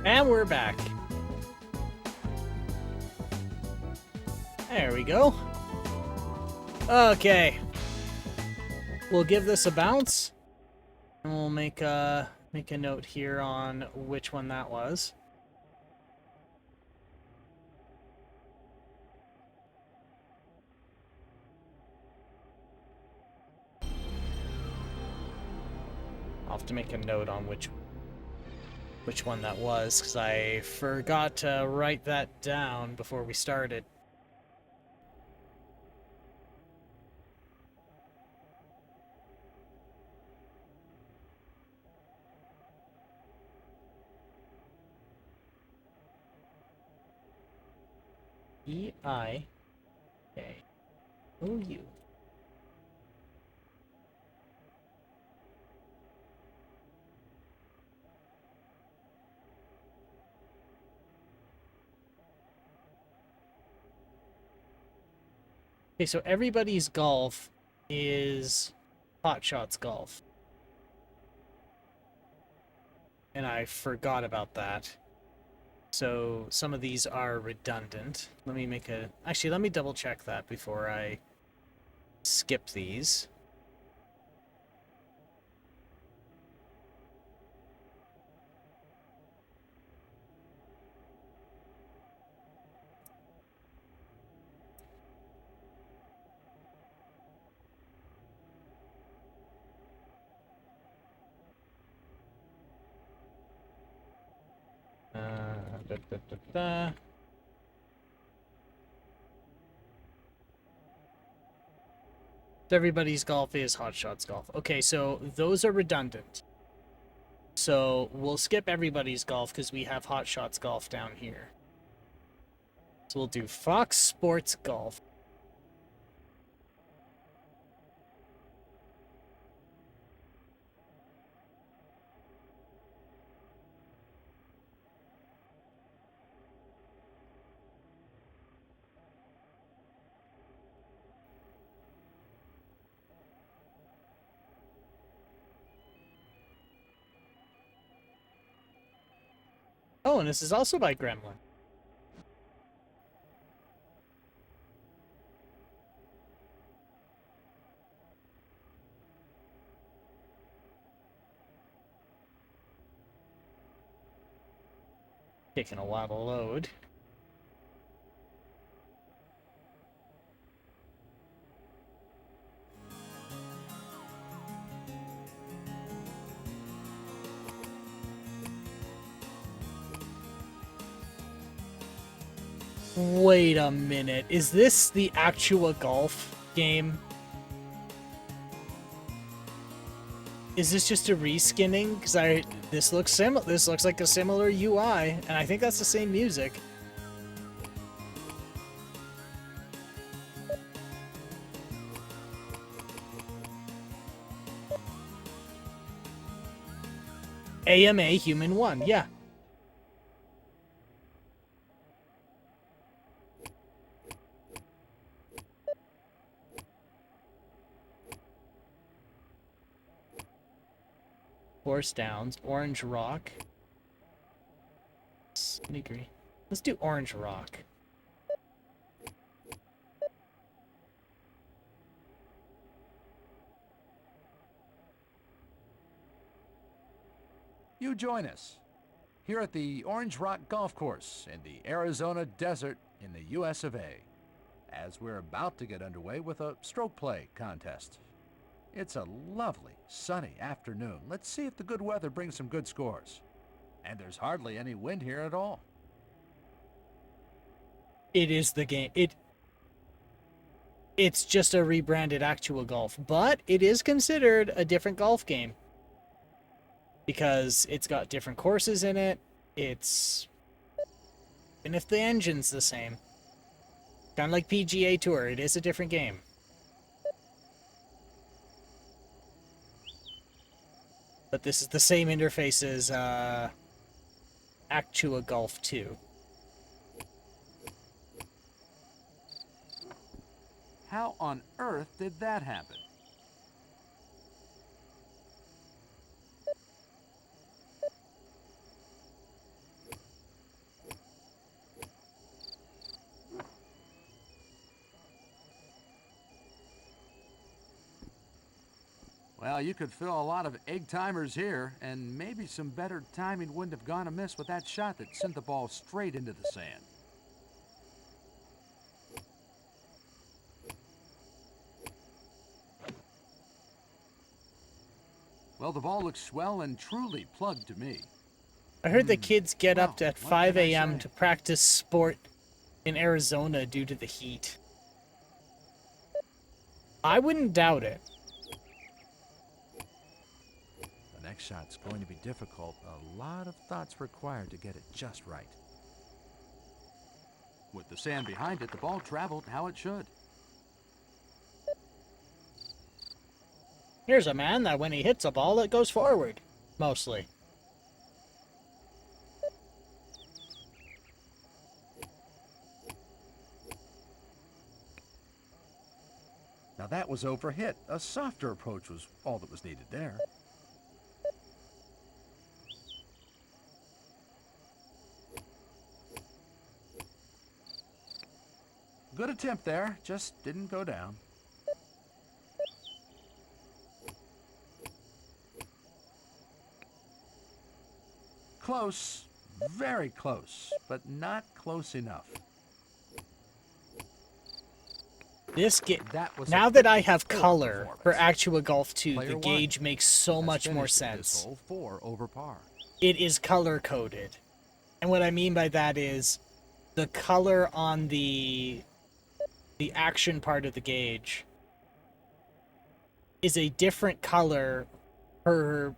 And we're back. There we go. Okay. We'll give this a bounce. And we'll make a note here on which one that was. I'll have to make a note on which one that was, because I forgot to write that down before we started. E-I-A-O-U. Okay, so everybody's golf is Hot Shots Golf. And I forgot about that. So some of these are redundant. Let me make a... Actually, let me double check that before I skip these. Da, da, da, da. Everybody's golf is Hot Shots Golf. Okay, so those are redundant. So we'll skip everybody's golf because we have Hot Shots Golf down here. So we'll do Fox Sports Golf. Oh, and this is also by Gremlin. Taking a while to load. Wait a minute. Is this the Actua Golf game? Is this just a reskinning? Because this looks like a similar UI, and I think that's the same music. AMA Human 1, yeah. Horse Downs, Orange Rock. Sneakery. Let's do Orange Rock. You join us here at the Orange Rock Golf Course in the Arizona desert in the US of A, as we're about to get underway with a stroke play contest. It's a lovely, sunny afternoon. Let's see if the good weather brings some good scores. And there's hardly any wind here at all. It is the game. It's just a rebranded Actua Golf, but it is considered a different golf game. Because it's got different courses in it. And if the engine's the same. Kind of like PGA Tour, it is a different game. But this is the same interface as Actua Golf 2. How on earth did that happen? Well, you could fill a lot of egg timers here, and maybe some better timing wouldn't have gone amiss with that shot that sent the ball straight into the sand. Well, the ball looks well and truly plugged to me. I heard the kids get Well, up at what 5 can I a.m. say? to practice sport in Arizona due to the heat. I wouldn't doubt it. The next shot's going to be difficult. A lot of thoughts required to get it just right. With the sand behind it, the ball traveled how it should. Here's a man that when he hits a ball, it goes forward. Mostly. Now that was overhit. A softer approach was all that was needed there. Good attempt there, just didn't go down. Close, very close, but not close enough. That was a Now that I pretty have poor color for performance. Actua Golf 2, Player the one gauge makes so has much more finished in this sense. hole 4 over par. It is color coded. And what I mean by that is the color on the action part of the gauge is a different color per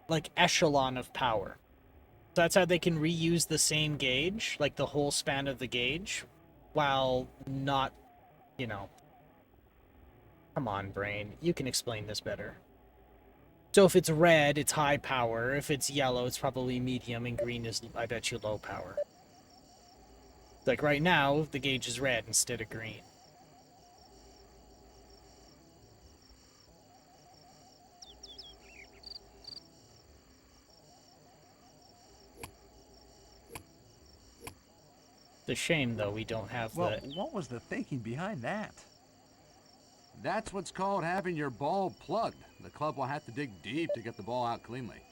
like echelon of power. So that's how they can reuse the same gauge, like the whole span of the gauge, while not, you know. Come on, brain. You can explain this better. So if it's red, it's high power. If it's yellow, it's probably medium, and green is, I bet you, low power. Like right now, the gauge is red instead of green. It's a shame, though, we don't have Well, the... what was the thinking behind that? That's what's called having your ball plugged. The club will have to dig deep to get the ball out cleanly.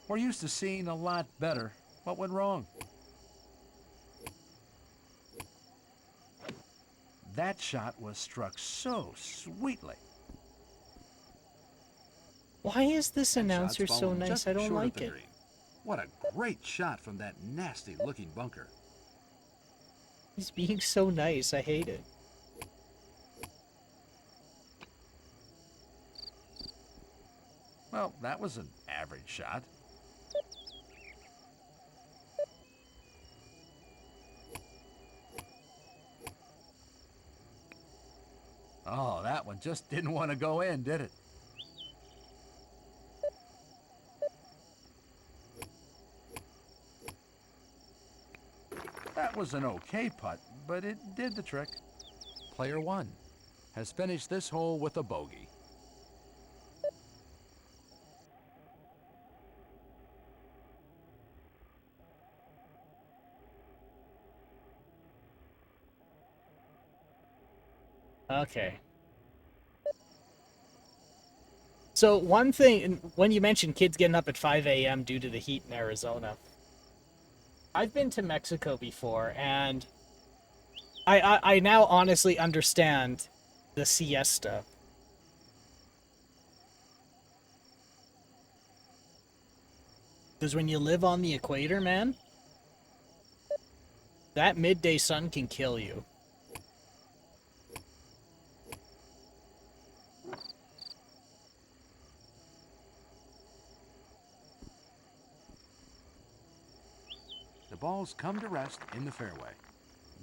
We're used to seeing a lot better. What went wrong? That shot was struck so sweetly. Why is this announcer Shot's so fallen nice? just I don't short of like the it. green. What a great shot from that nasty-looking bunker. He's being so nice. I hate it. Well, that was an average shot. Oh, that one just didn't want to go in, did it? That was an okay putt, but it did the trick. Player 1 has finished this hole with a bogey. Okay. So one thing, when you mentioned kids getting up at 5 a.m. due to the heat in Arizona, I've been to Mexico before, and I now honestly understand the siesta. Because when you live on the equator, man, that midday sun can kill you. The ball's come to rest in the fairway.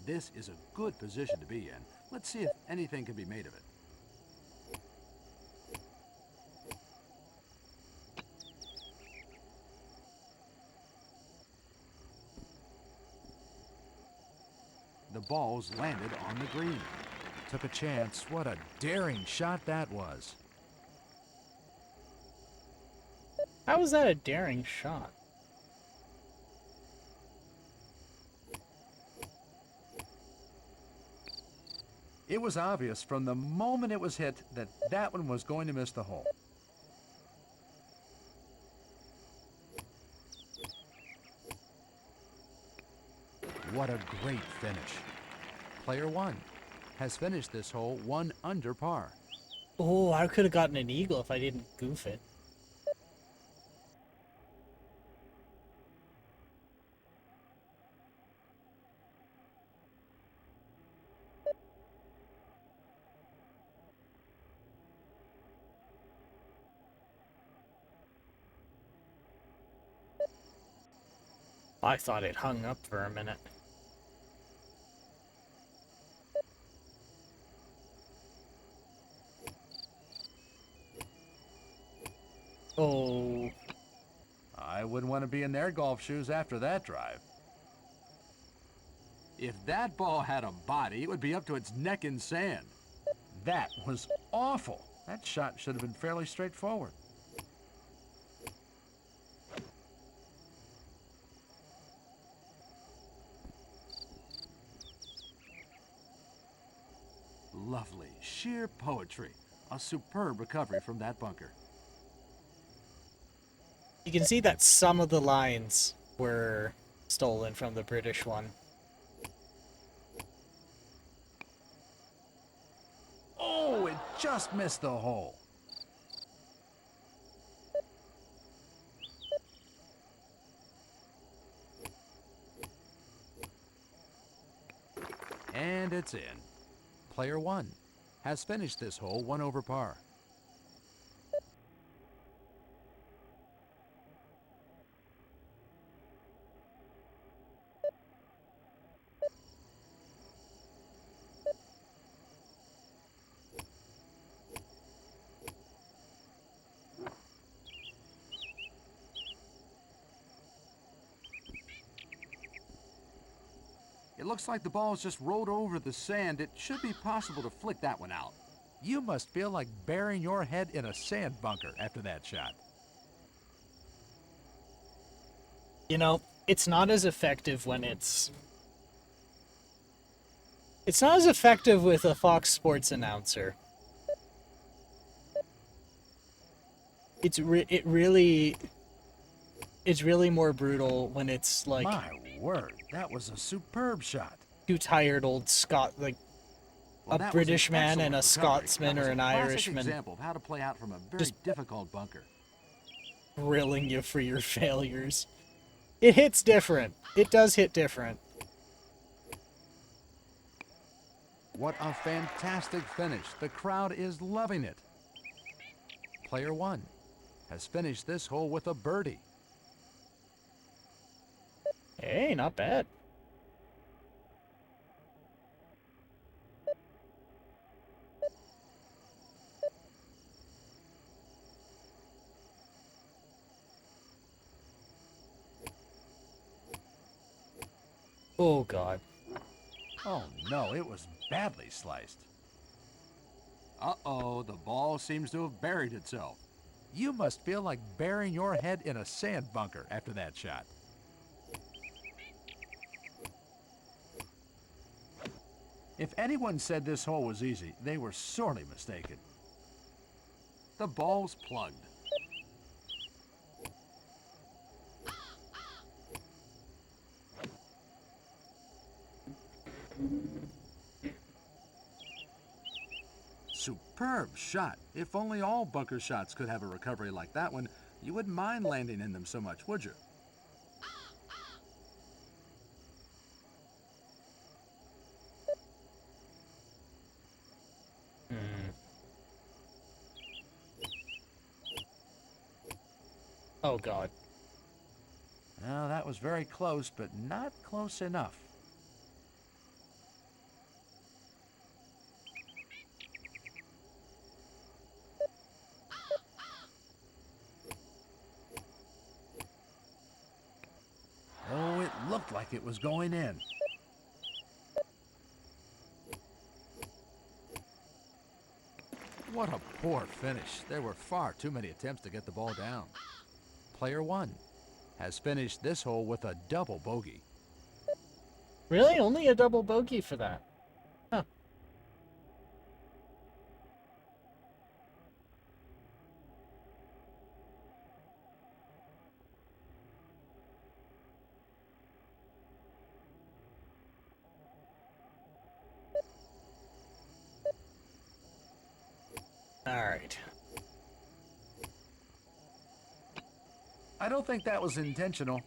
This is a good position to be in. Let's see if anything can be made of it. The ball's landed on the green. Took a chance. What a daring shot that was. How was that a daring shot? It was obvious from the moment it was hit that that one was going to miss the hole. What a great finish. Player 1 has finished this hole 1 under par. Oh, I could have gotten an eagle if I didn't goof it. I thought it hung up for a minute. Oh. I wouldn't want to be in their golf shoes after that drive. If that ball had a body, it would be up to its neck in sand. That was awful. That shot should have been fairly straightforward. Lovely, sheer poetry. A superb recovery from that bunker. You can see that some of the lines were stolen from the British one. Oh, it just missed the hole. And it's in. Player 1 has finished this hole 1 over par. It looks like the ball's just rolled over the sand. It should be possible to flick that one out. You must feel like burying your head in a sand bunker after that shot. You know, it's not as effective when it's not as effective with a Fox Sports announcer. It's really more brutal when it's like My word, that was a superb shot. two tired old Well, a that was British an man and a excellent recovery. Scotsman That was or an a classic Irishman example of how to play out from a very Just- difficult bunker. grilling you for your failures. It hits different. It does hit different. What a fantastic finish. The crowd is loving it. Player 1 has finished this hole with a birdie. Hey, not bad. Oh, God. Oh no, it was badly sliced. Uh-oh, the ball seems to have buried itself. You must feel like burying your head in a sand bunker after that shot. If anyone said this hole was easy, they were sorely mistaken. The ball's plugged. Superb shot. If only all bunker shots could have a recovery like that one, you wouldn't mind landing in them so much, would you? Oh, God. Well, that was very close, but not close enough. Oh, it looked like it was going in. What a poor finish. There were far too many attempts to get the ball down. Player 1 has finished this hole with a double bogey. Really? Only a double bogey for that? Huh. Alright. I don't think that was intentional.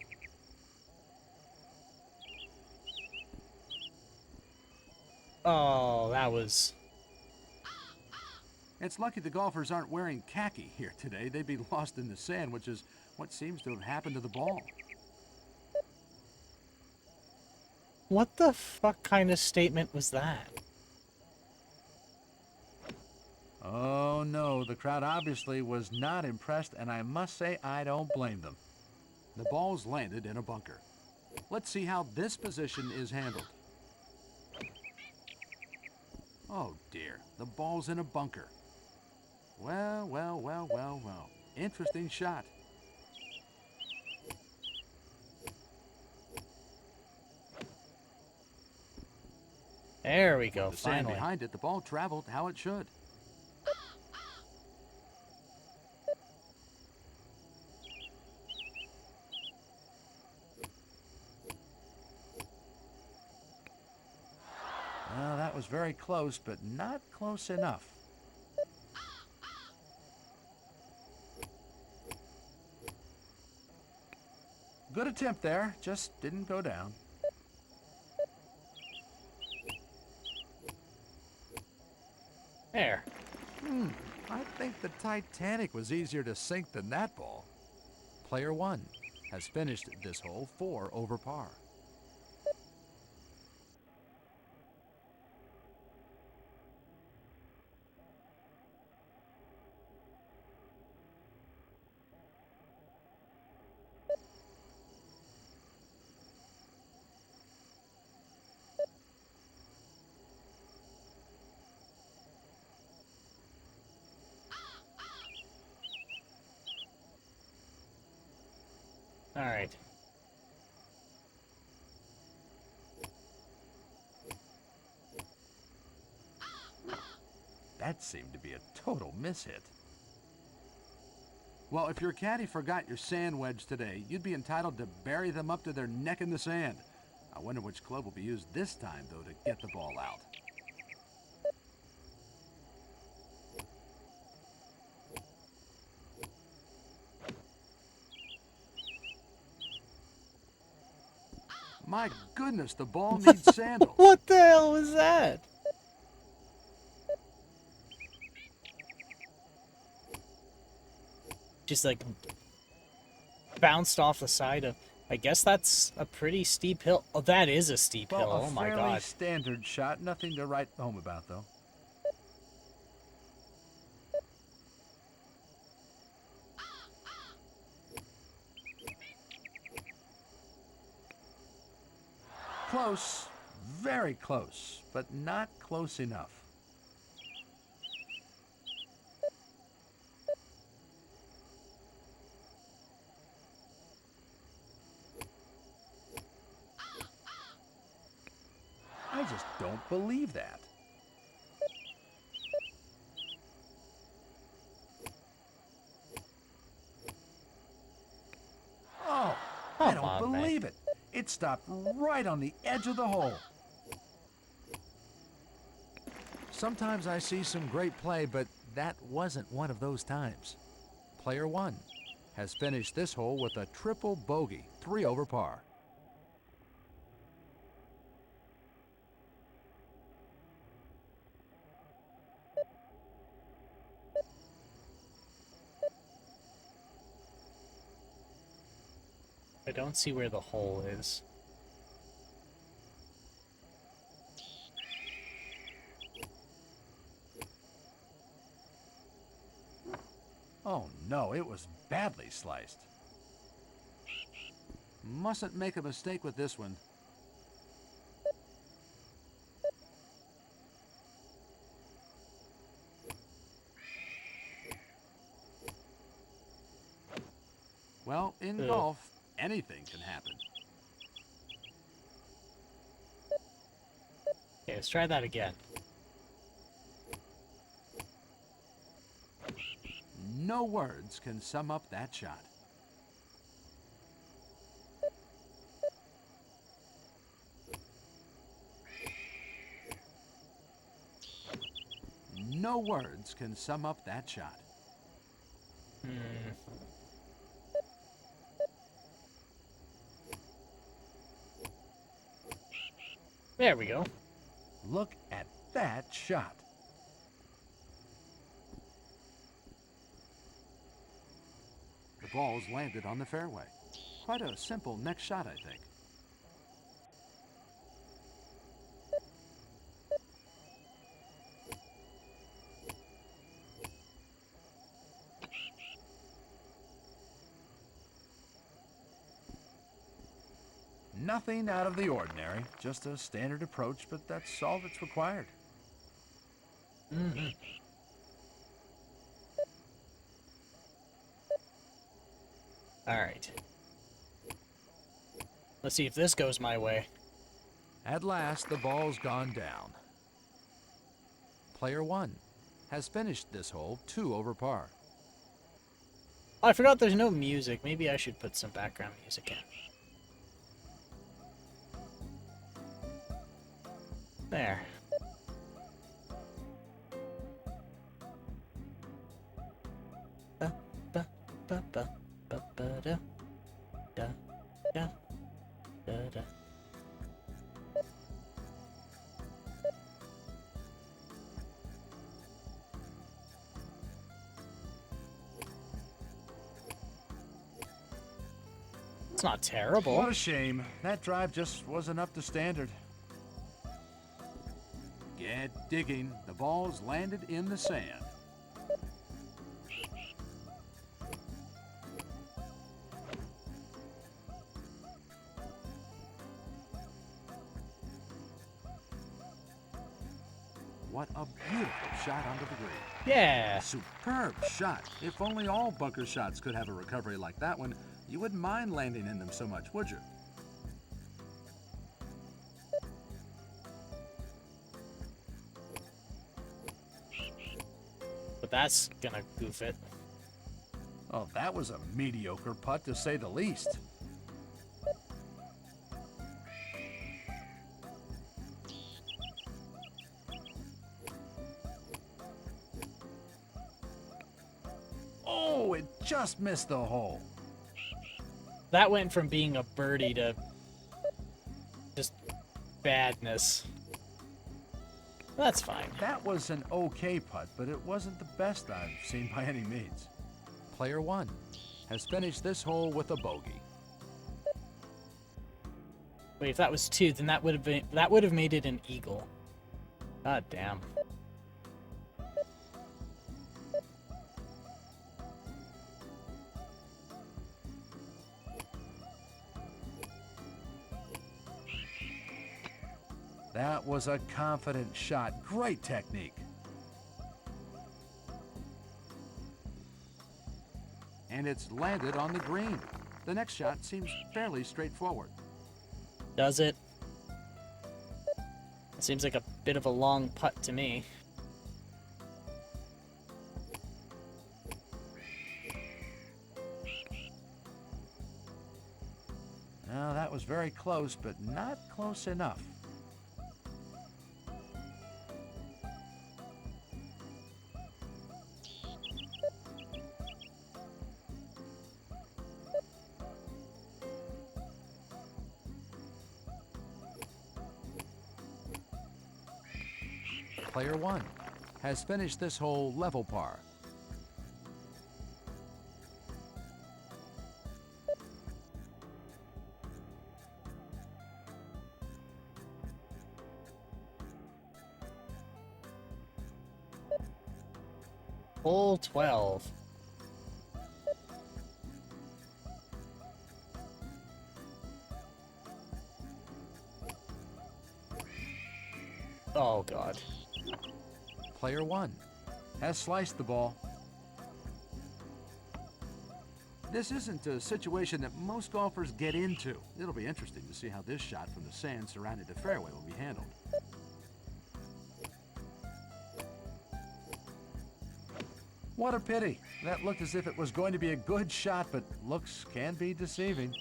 Oh, that was... It's lucky the golfers aren't wearing khaki here today. They'd be lost in the sand, which is what seems to have happened to the ball. What the fuck kind of statement was that? Oh no, the crowd obviously was not impressed, and I must say I don't blame them. The ball's landed in a bunker. Let's see how this position is handled. Oh dear, the ball's in a bunker. Well, well, well, well, well. Interesting shot. There we go, With the sand finally. behind it, the ball traveled how it should. Well, that was very close, but not close enough. Good attempt there, just didn't go down. There. I think the Titanic was easier to sink than that ball. Player 1 has finished this hole 4 over par. Alright. That seemed to be a total mishit. Well, if your caddy forgot your sand wedge today, you'd be entitled to bury them up to their neck in the sand. I wonder which club will be used this time, though, to get the ball out. My goodness, the ball needs sandals. What the hell was that? Just like bounced off the side of... I guess that's a pretty steep hill. Oh, that is a steep hill. Well, Oh a my fairly god. standard shot, nothing to write home about, though. Close, very close, but not close enough. I just don't believe that. Oh, I Come don't on, man. believe it. It stopped right on the edge of the hole. Sometimes I see some great play, but that wasn't one of those times. Player 1 has finished this hole with a triple bogey, 3 over par. I don't see where the hole is. Oh no, it was badly sliced. Mustn't make a mistake with this one. Well, in Ugh. golf, anything can happen. Okay, let's try that again. No words can sum up that shot. No words can sum up that shot. There we go. Look at that shot. The ball's landed on the fairway. Quite a simple next shot, I think. Nothing out of the ordinary, just a standard approach, but that's all that's required. All right. Let's see if this goes my way. At last, the ball's gone down. Player 1 has finished this hole 2 over par. Oh, I forgot there's no music. Maybe I should put some background music in. There. Ba ba ba ba ba ba da da da da da. It's not terrible. What a shame. That drive just wasn't up to standard. Get digging. The ball's landed in the sand. What a beautiful shot onto the green. Yeah. Superb shot. If only all bunker shots could have a recovery like that one, you wouldn't mind landing in them so much, would you? But that's gonna goof it. Oh, that was a mediocre putt to say the least. Oh, it just missed the hole. That went from being a birdie to just badness. That's fine. That was an okay putt, but it wasn't the best I've seen by any means. Player 1 has finished this hole with a bogey. Wait, if that was 2, then that would have made it an eagle. God damn. That was a confident shot. Great technique. And it's landed on the green. The next shot seems fairly straightforward. Does it? It seems like a bit of a long putt to me. Now, that was very close, but not close enough. Player 1 has finished this hole level par. Hole 12. Oh, God. Player 1 has sliced the ball. This isn't a situation that most golfers get into. It'll be interesting to see how this shot from the sand surrounding the fairway will be handled. What a pity. That looked as if it was going to be a good shot, but looks can be deceiving.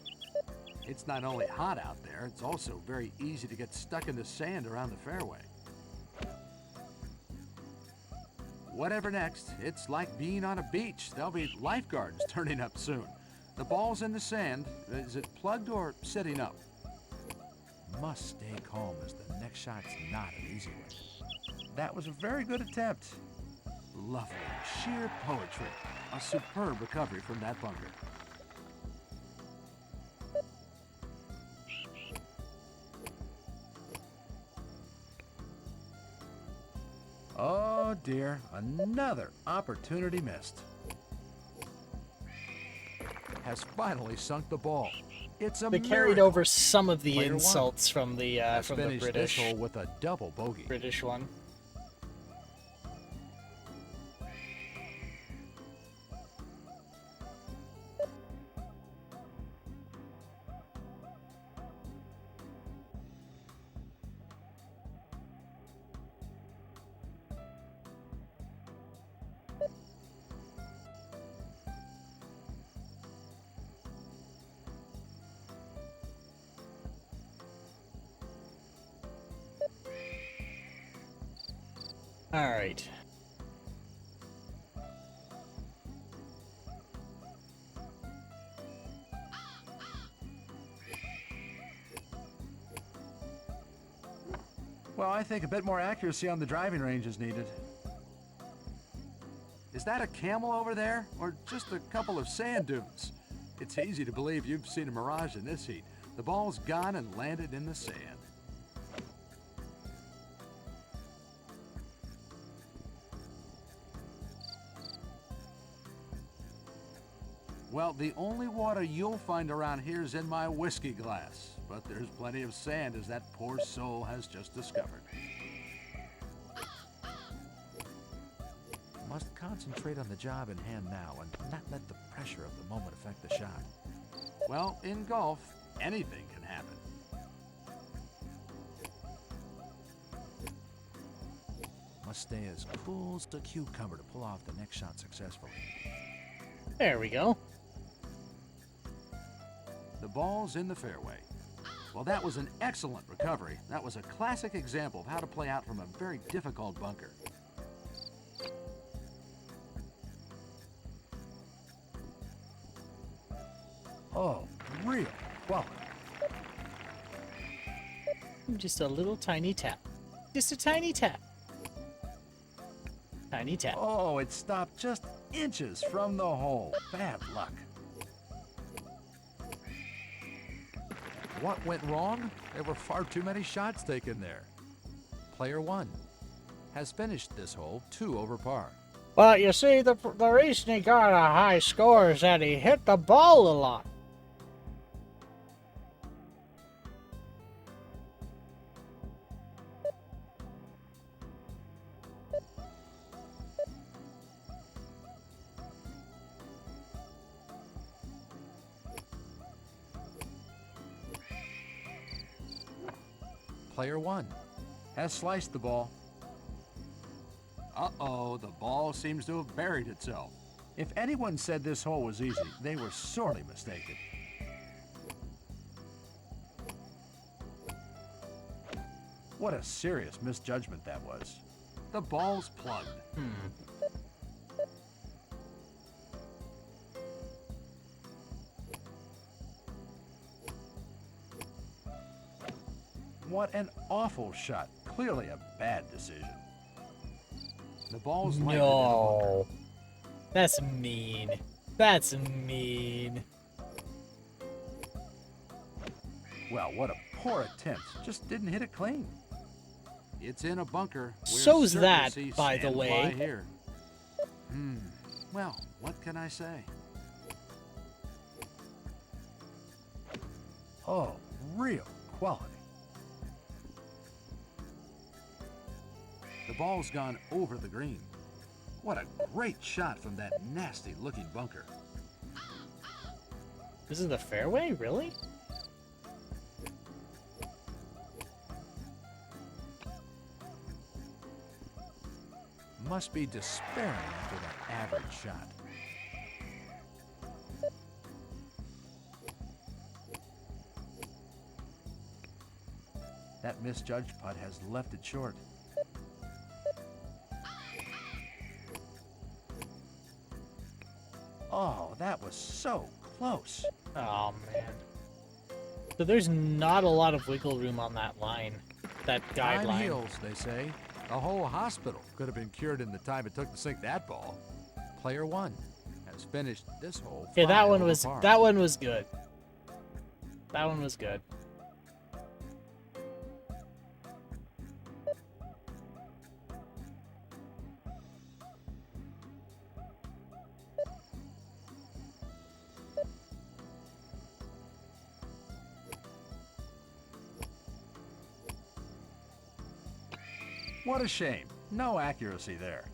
It's not only hot out there, it's also very easy to get stuck in the sand around the fairway. whatever next, it's like being on a beach. There'll be lifeguards turning up soon. The ball's in the sand. Is it plugged or sitting up? Must stay calm as the next shot's not an easy one. That was a very good attempt. Lovely, sheer poetry. A superb recovery from that bunker. Oh dear, another opportunity missed. Has finally sunk the ball. It's a They carried miracle. over some of the Player one insults from the Has finished British this hole with a double bogey. British one. All right. Well, I think a bit more accuracy on the driving range is needed. Is that a camel over there, or just a couple of sand dunes? It's easy to believe you've seen a mirage in this heat. The ball's gone and landed in the sand. Well, the only water you'll find around here is in my whiskey glass, but there's plenty of sand, as that poor soul has just discovered. Must concentrate on the job in hand now and not let the pressure of the moment affect the shot. Well, in golf, anything can happen. Must stay as cool as a cucumber to pull off the next shot successfully. There we go. The ball's in the fairway. Well, that was an excellent recovery. That was a classic example of how to play out from a very difficult bunker. Oh, real quality. Just a little tiny tap. Just a tiny tap. Tiny tap. Oh, it stopped just inches from the hole. Bad luck. What went wrong? There were far too many shots taken there. Player one has finished this hole 2 over par. But you see, the reason he got a high score is that he hit the ball a lot. Player one has sliced the ball. Uh-oh, the ball seems to have buried itself. If anyone said this hole was easy, they were sorely mistaken. What a serious misjudgment that was. The ball's plugged. What an awful shot. Clearly a bad decision. The ball's landed in the bunker. No. That's mean. That's mean. Well, what a poor attempt. Just didn't hit it clean. It's in a bunker. We're So's certain to that, see by the sand way. fly here. Well, what can I say? Oh, real quality. The ball's gone over the green. What a great shot from that nasty-looking bunker. This is the fairway? Really? Must be despairing after that average shot. That misjudged putt has left it short. Oh, that was so close. Oh, man. So there's not a lot of wiggle room on that line, that Time guideline. heals, they say. A whole hospital could have been cured in the time it took to sink that ball. Player 1 has finished this hole. Yeah, that 5 one over was par. that one was good. That one was good. What a shame. No accuracy there.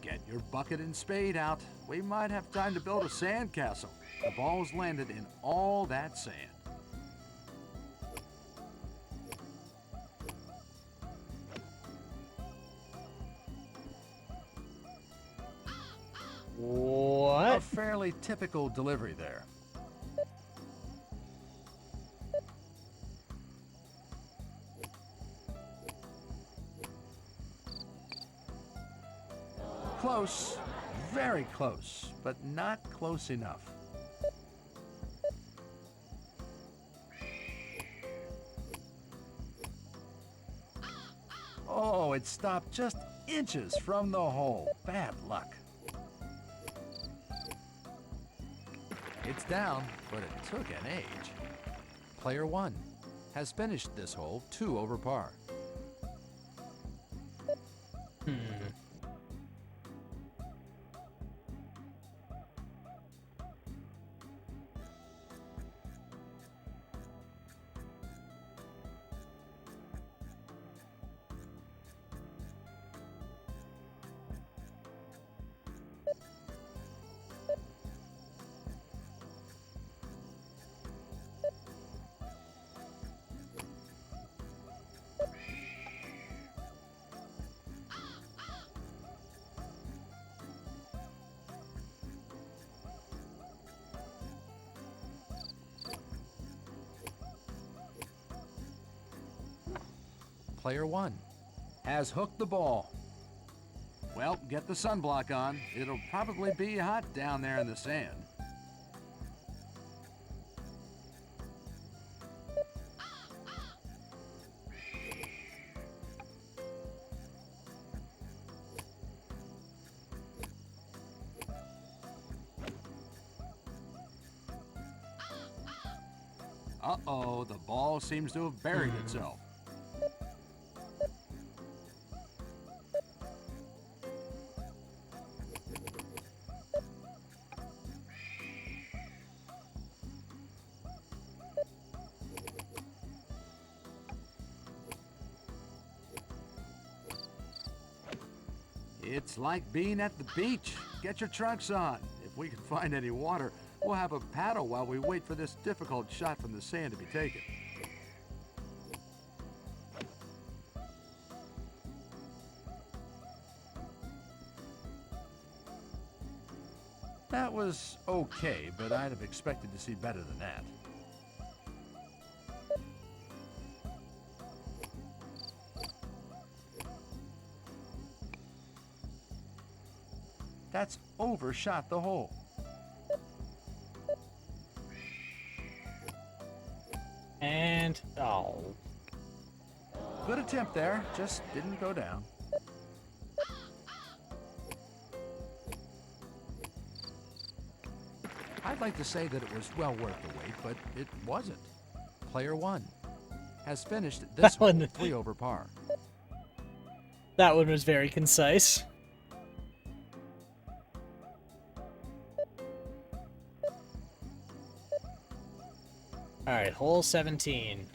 Get your bucket and spade out. We might have time to build a sandcastle. The ball's landed in all that sand. A What? fairly typical delivery there. Close, very close, but not close enough. Oh, it stopped just inches from the hole. Bad luck. It's down, but it took an age. Player 1 has finished this hole 2 over par. Player 1 has hooked the ball. Well, get the sunblock on. It'll probably be hot down there in the sand. Uh-oh, the ball seems to have buried itself. It's like being at the beach. Get your trunks on. If we can find any water, we'll have a paddle while we wait for this difficult shot from the sand to be taken. That was okay, but I'd have expected to see better than that. That's overshot the hole. And oh, Good attempt there, just didn't go down. I'd like to say that it was well worth the wait, but it wasn't. Player 1 has finished this That hole one- 3 over par. that one was very concise. All right, hole 17.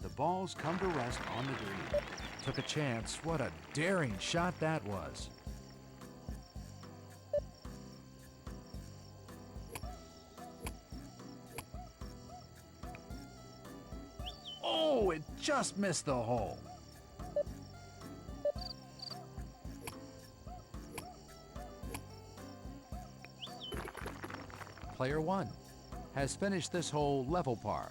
The ball's come to rest on the green. Took a chance. What a daring shot that was. Oh, it just missed the hole. Player 1 has finished this hole level par.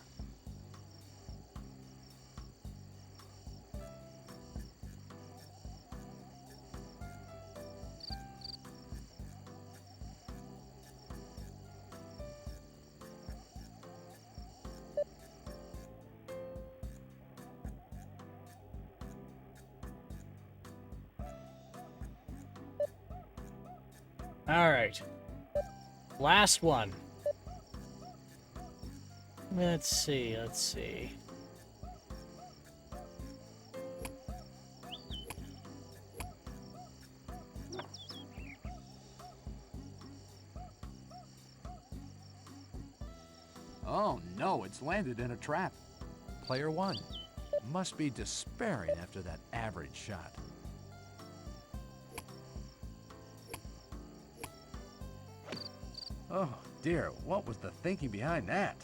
All right. Last one. Let's see. Oh no, it's landed in a trap. Player 1 must be despairing after that average shot. Oh dear, what was the thinking behind that?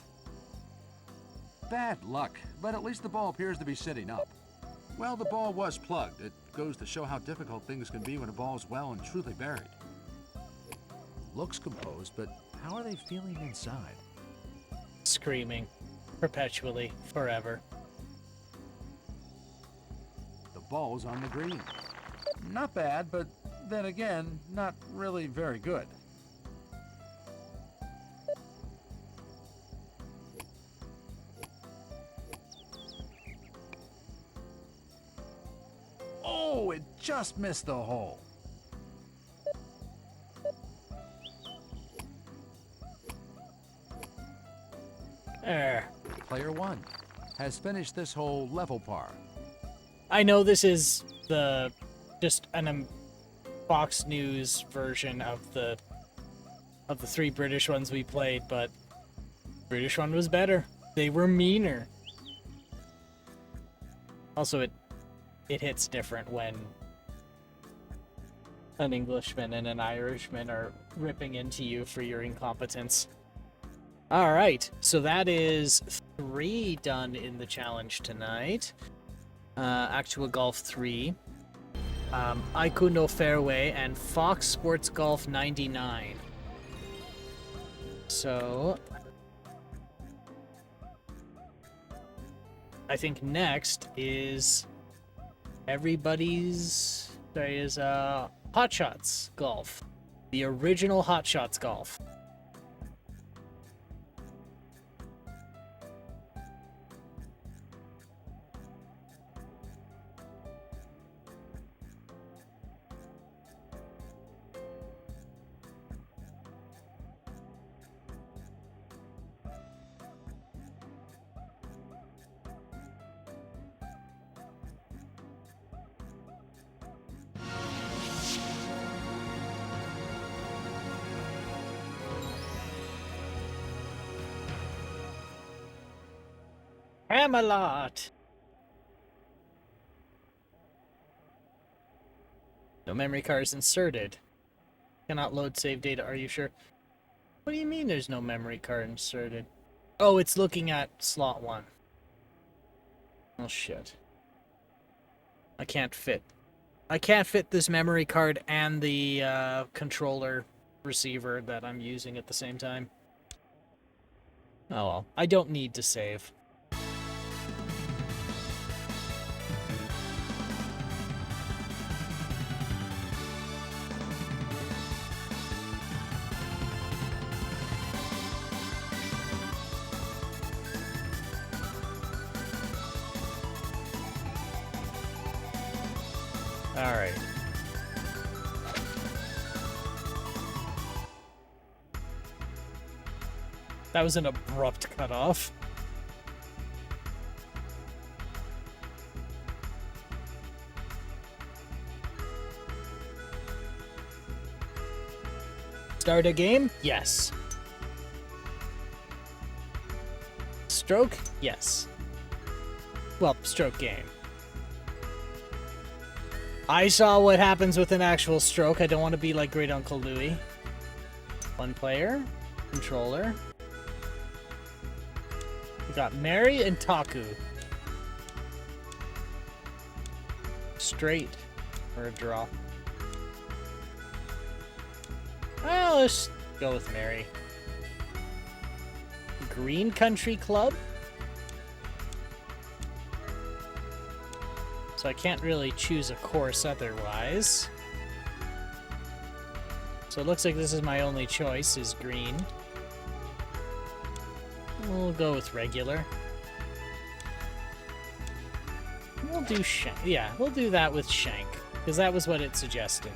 Bad luck, but at least the ball appears to be sitting up. Well, the ball was plugged. It goes to show how difficult things can be when a ball's well and truly buried. Looks composed, but how are they feeling inside? Screaming. Perpetually. Forever. The ball's on the green. Not bad, but then again, not really very good. Oh, it just missed the hole. Player 1 has finished this hole level par. I know this is just an Fox News version of the 3 British ones we played, but British one was better. They were meaner. Also, it hits different when an Englishman and an Irishman are ripping into you for your incompetence. All right, so that is 3 done in the challenge tonight. Actual Golf 3, Aiku no Fairway, and Fox Sports Golf 99. So I think next is Hot Shots Golf, the original Hot Shots Golf. Camelot! No memory cards inserted. Cannot load save data, are you sure? What do you mean there's no memory card inserted? Oh, it's looking at slot 1. Oh shit. I can't fit this memory card and the controller receiver that I'm using at the same time. Oh well, I don't need to save. Alright. That was an abrupt cutoff. Start a game? Yes. Stroke? Yes. Well, stroke game. I saw what happens with an actual stroke. I don't want to be like Great Uncle Louie. 1 player. Controller. We got Mary and Taku. Straight. Or a draw. Well, let's go with Mary. Green Country Club. So I can't really choose a course otherwise. So it looks like this is my only choice, is green. We'll go with regular. We'll do Shank. Yeah, we'll do that with Shank, because that was what it suggested.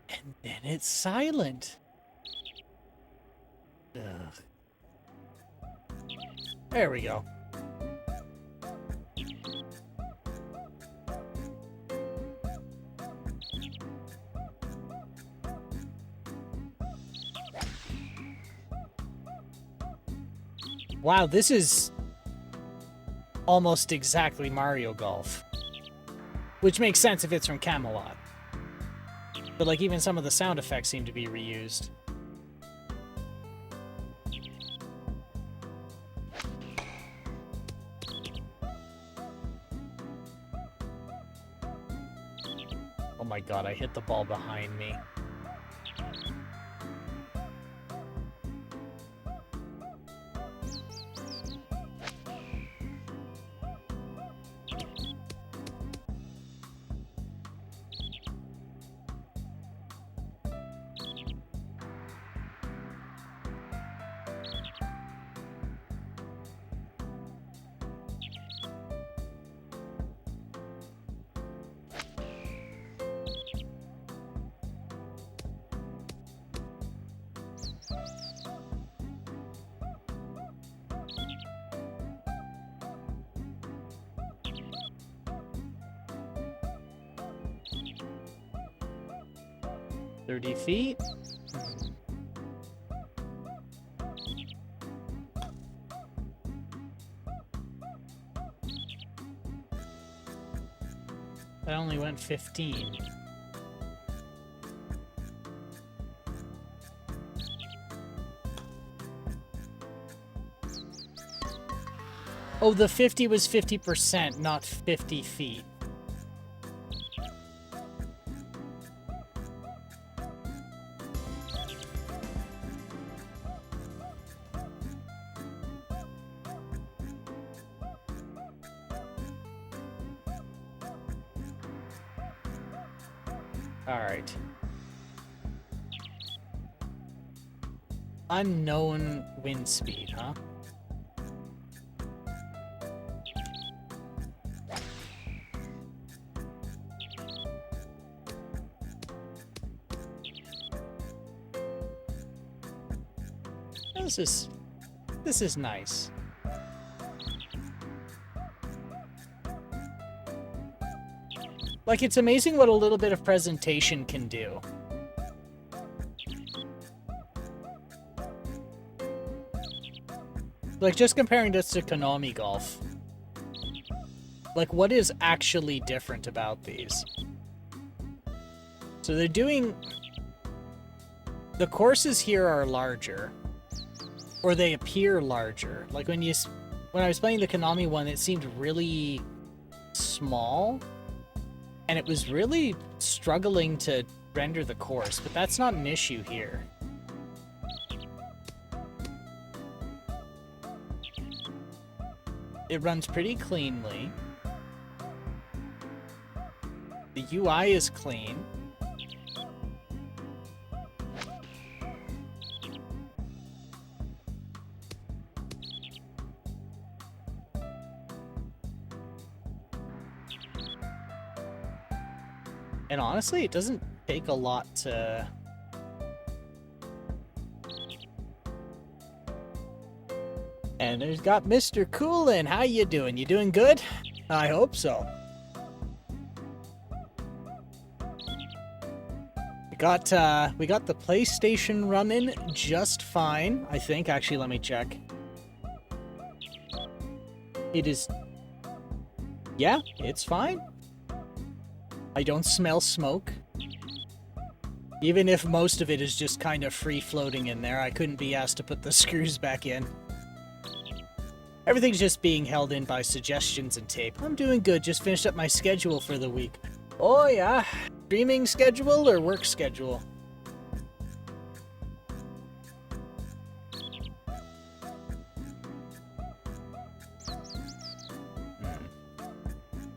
And then it's silent. Ugh. There we go. Wow, this is almost exactly Mario Golf. Which makes sense if it's from Camelot. But like even some of the sound effects seem to be reused. Oh my god, I hit the ball behind me. Feet. I only went 15. Oh, the 50 was 50%, not 50 feet. Alright. Unknown wind speed, huh? This is nice. Like, it's amazing what a little bit of presentation can do. Like, just comparing this to Konami Golf. Like, what is actually different about these? So they're doing... The courses here are larger. Or they appear larger. Like, when I was playing the Konami one, it seemed really small. And it was really struggling to render the course, but that's not an issue here. It runs pretty cleanly. The UI is clean. And honestly, it doesn't take a lot to... And there's got Mr. Coolin. How you doing? You doing good? I hope so. We got the PlayStation running just fine, I think. Actually, let me check. It is... Yeah, it's fine. I don't smell smoke. Even if most of it is just kind of free-floating in there, I couldn't be asked to put the screws back in. Everything's just being held in by suggestions and tape. I'm doing good. Just finished up my schedule for the week. Oh yeah, streaming schedule or work schedule?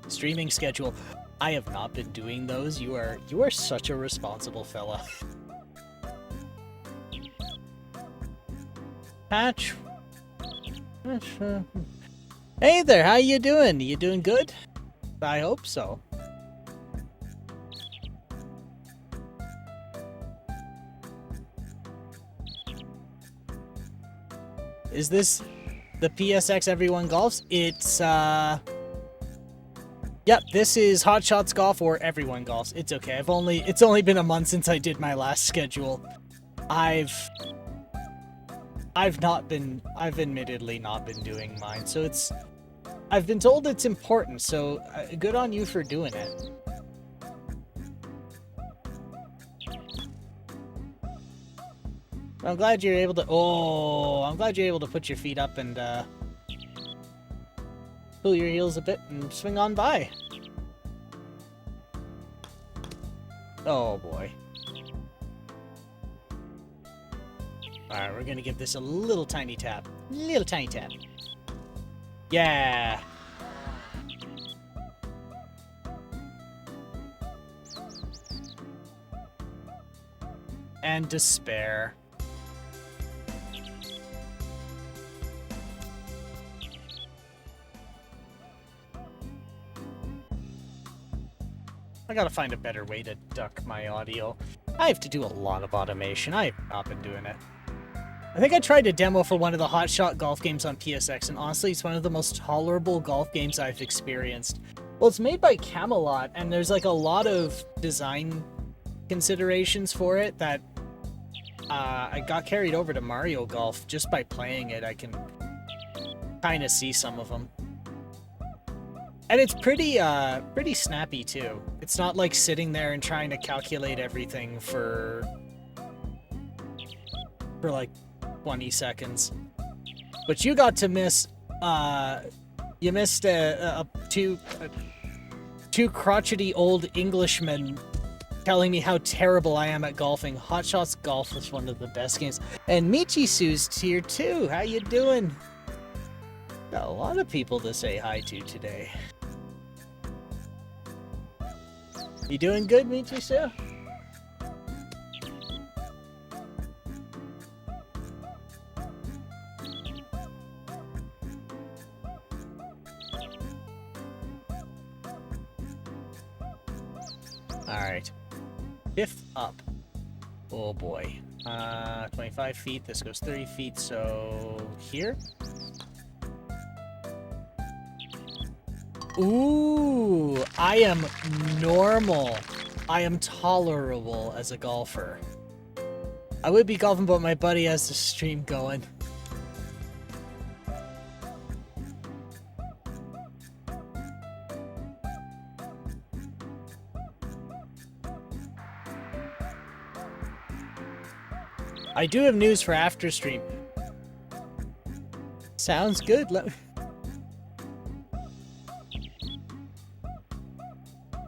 Streaming schedule. I have not been doing those. You are such a responsible fella. Patch. Hey there, how you doing? You doing good? I hope so. Is this the PSX Everyone Golfs? It's yep, this is Hot Shots Golf or Everyone Golfs. It's okay. It's only been a month since I did my last schedule. I've admittedly not been doing mine, so I've been told it's important, so good on you for doing it. I'm glad you're able to, I'm glad you're able to put your feet up and, pull your heels a bit and swing on by. Oh boy. Alright, we're gonna give this a little tiny tap. Little tiny tap. Yeah! And despair. I gotta find a better way to duck my audio. I have to do a lot of automation. I have not been doing it. I think I tried a demo for one of the Hot Shot golf games on PSX, and honestly, it's one of the most tolerable golf games I've experienced. Well, it's made by Camelot, and there's like a lot of design considerations for it that I got carried over to Mario Golf. Just by playing it, I can kind of see some of them. And it's pretty snappy too. It's not like sitting there and trying to calculate everything for like 20 seconds. But you got to miss, you missed two crotchety old Englishmen telling me how terrible I am at golfing. Hot Shots Golf was one of the best games. And Michisu's here too. How you doing? Got a lot of people to say hi to today. You doing good, Michisu? Alright. Fifth up. Oh boy. 25 feet. This goes 30 feet, so here? Ooh, I am normal. I am tolerable as a golfer. I would be golfing, but my buddy has the stream going. I do have news for after stream. Sounds good.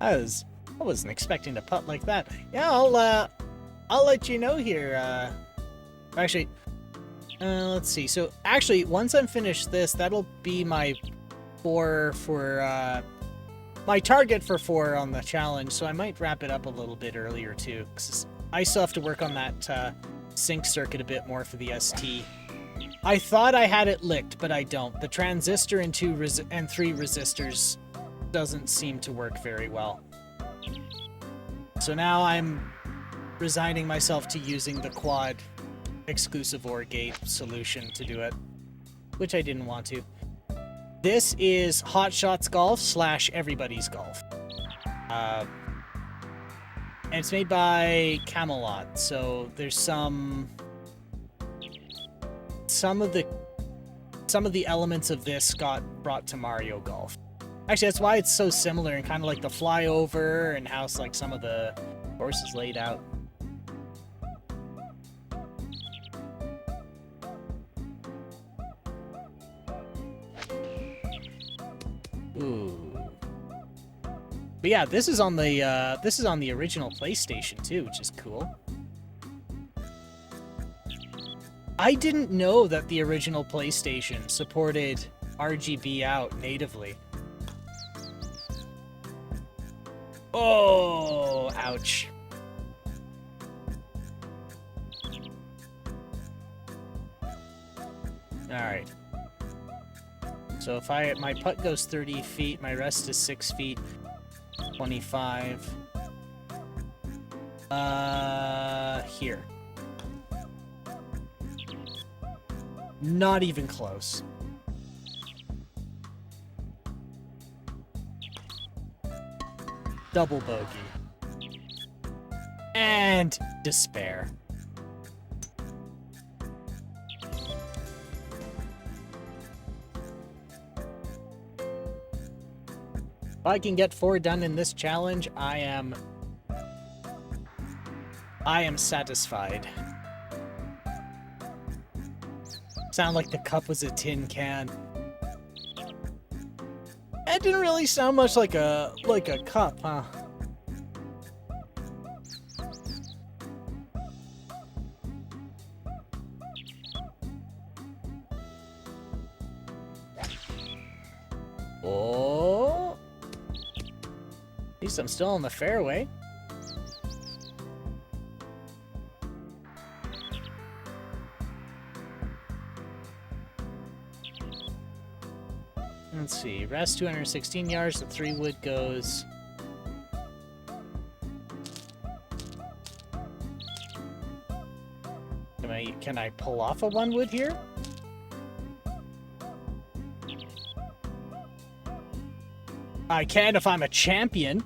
I wasn't expecting to putt like that. Yeah, I'll let you know here. Actually, let's see. So actually, once I'm finished this, that'll be my 4 for my target for 4 on the challenge. So I might wrap it up a little bit earlier too, because I still have to work on that sync circuit a bit more for the ST. I thought I had it licked, but I don't. The transistor and 3 resistors doesn't seem to work very well. So now I'm resigning myself to using the quad exclusive OR gate solution to do it, which I didn't want to. This is Hot Shots Golf / Everybody's Golf. And it's made by Camelot, so there's some of the elements of this got brought to Mario Golf. Actually, that's why it's so similar and kind of like the flyover and how like some of the course is laid out. Ooh. But yeah, this is on the original PlayStation too, which is cool. I didn't know that the original PlayStation supported RGB out natively. Oh, ouch. Alright. So if my putt goes 30 feet, my rest is 6 feet, 25. Here. Not even close. Double bogey. And despair. If I can get 4 done in this challenge, I am satisfied. Sound like the cup was a tin can. It didn't really sound much like a cup, huh? Oh. At least I'm still in the fairway. Let's see. Rest 216 yards. The 3 wood goes. Can I pull off a 1 wood here? I can if I'm a champion.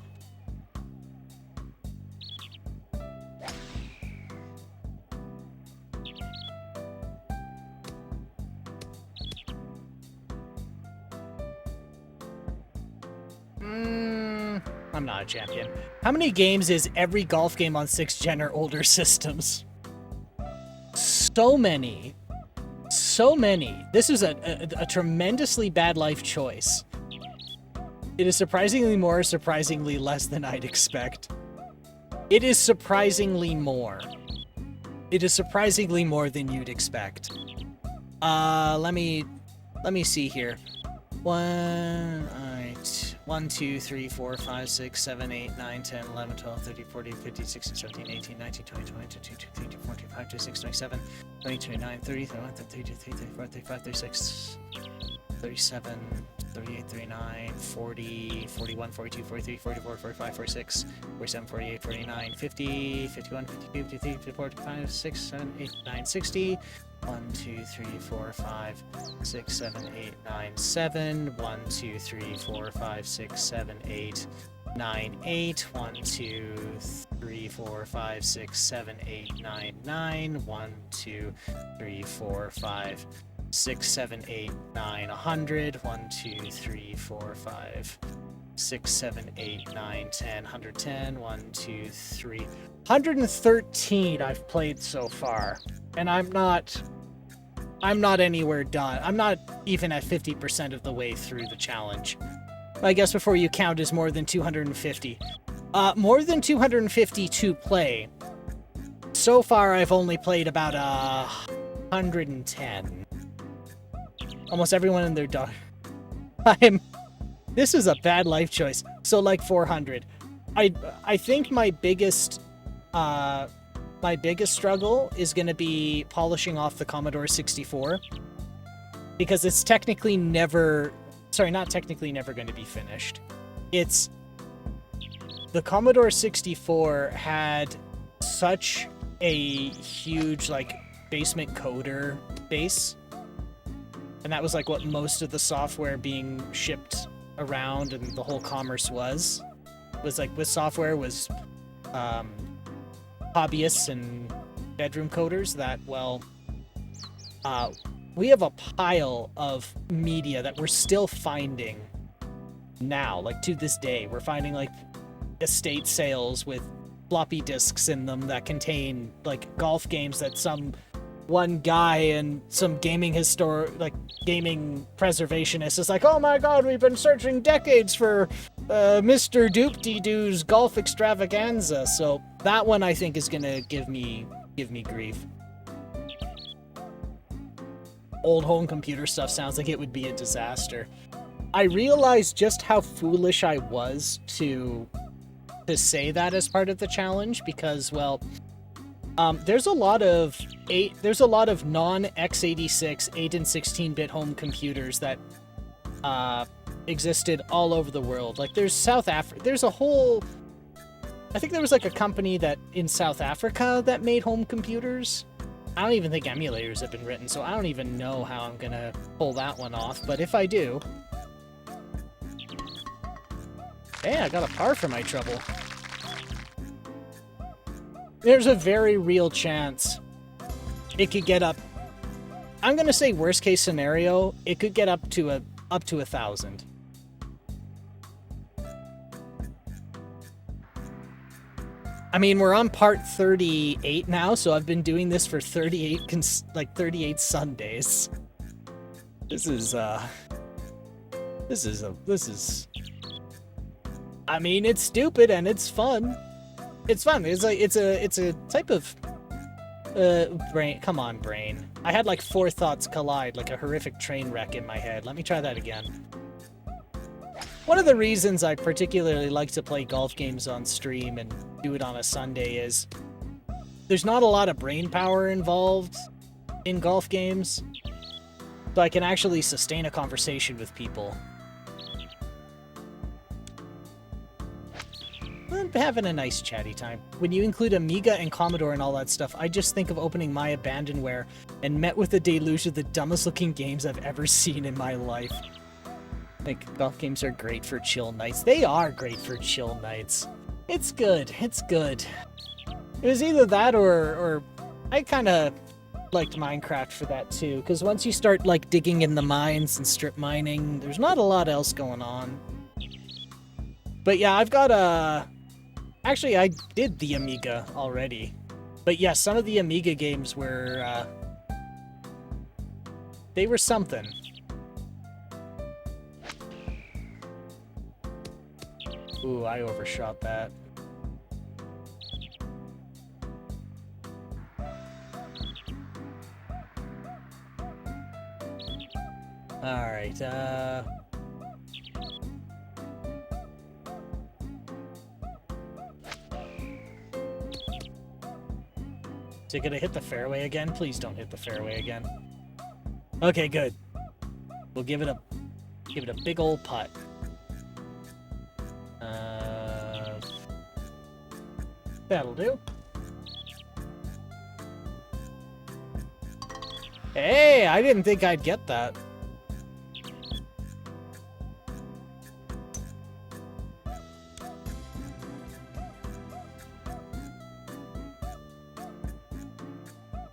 I'm not a champion. How many games is every golf game on 6th gen or older systems? So many. So many. This is a tremendously bad life choice. It is surprisingly more, surprisingly less than I'd expect. It is surprisingly more. It is surprisingly more than you'd expect. Let me see here. 1, 2, 3, 4, 5, 6, 7, 8, 9, 10, 11, 12, 13, 14, 15, 16, 17, 18, 19, 20, 21, 22, 23, 24, 25, 26, 27, 28, 29, 30, 31, 32, 33, 34, 35, 36, 37, 38, 39, 40, 41, 42, 43, 44, 45, 46, 47, 48, 49, 50, 51, 52, 53, 54, 55, 6, 7, 8, 9, 60. 1, 2, 3, 4, 5, 6, 7, 8, 9, 7. 1, 2, 3, 4, 5, 6, 7, 8, 9, 8. 1, 2, 3, 4, 5, 6, 7, 8, 9, 9. 1, 2, 3, 4, 5, 6, 7, 8, 9, 100. 1, 2, 3, 4, 5, 6, 7, 8, 9, 10, 110. 1, 2, 3. 113 I've played so far. And I'm not anywhere done. I'm not even at 50% of the way through the challenge. I guess before you count is more than 250. More than 250 to play. So far, I've only played about 110. Almost everyone in their dog. This is a bad life choice. So like 400. I think my biggest struggle is going to be polishing off the Commodore 64, because it's technically never, not technically never going to be finished. It's, the Commodore 64 had such a huge, like, basement coder base, and that was like what most of the software being shipped around and the whole commerce was like, with software was, hobbyists and bedroom coders that, well, we have a pile of media that we're still finding now, like to this day. We're finding like estate sales with floppy disks in them that contain like golf games that some one guy and some gaming gaming preservationist is like, oh my god, we've been searching decades for Mr. Doop-de-Doo's golf extravaganza. So that one I think is gonna give me grief. Old home computer stuff sounds like it would be a disaster. I realized just how foolish I was to say that as part of the challenge because, well, there's a lot of non-x86 8 and 16-bit home computers that existed all over the world. Like there's South Africa. There's a whole. I think there was like a company that in South Africa that made home computers. I don't even think emulators have been written, so I don't even know how I'm gonna pull that one off. But if I do, hey, I got a par for my trouble. There's a very real chance it could get up. I'm gonna say worst case scenario, it could get up to 1,000. I mean, we're on part 38 now, so I've been doing this for 38 Sundays. This is. I mean, it's stupid and it's fun. It's fun. It's a type of brain. Come on, brain. I had like 4 thoughts collide, like a horrific train wreck in my head. Let me try that again. One of the reasons I particularly like to play golf games on stream and do it on a Sunday is there's not a lot of brain power involved in golf games, so I can actually sustain a conversation with people. I'm having a nice chatty time. When you include Amiga and Commodore and all that stuff, I just think of opening my abandonware and met with a deluge of the dumbest looking games I've ever seen in my life. Like, golf games are great for chill nights. They are great for chill nights. It's good. It's good. It was either that or I kind of liked Minecraft for that too, because once you start like digging in the mines and strip mining, there's not a lot else going on. But yeah, I've got actually, I did the Amiga already. But yeah, some of the Amiga games were they were something. Ooh, I overshot that. Alright, is it gonna hit the fairway again? Please don't hit the fairway again. Okay, good. We'll give it a big old putt. That'll do. Hey, I didn't think I'd get that.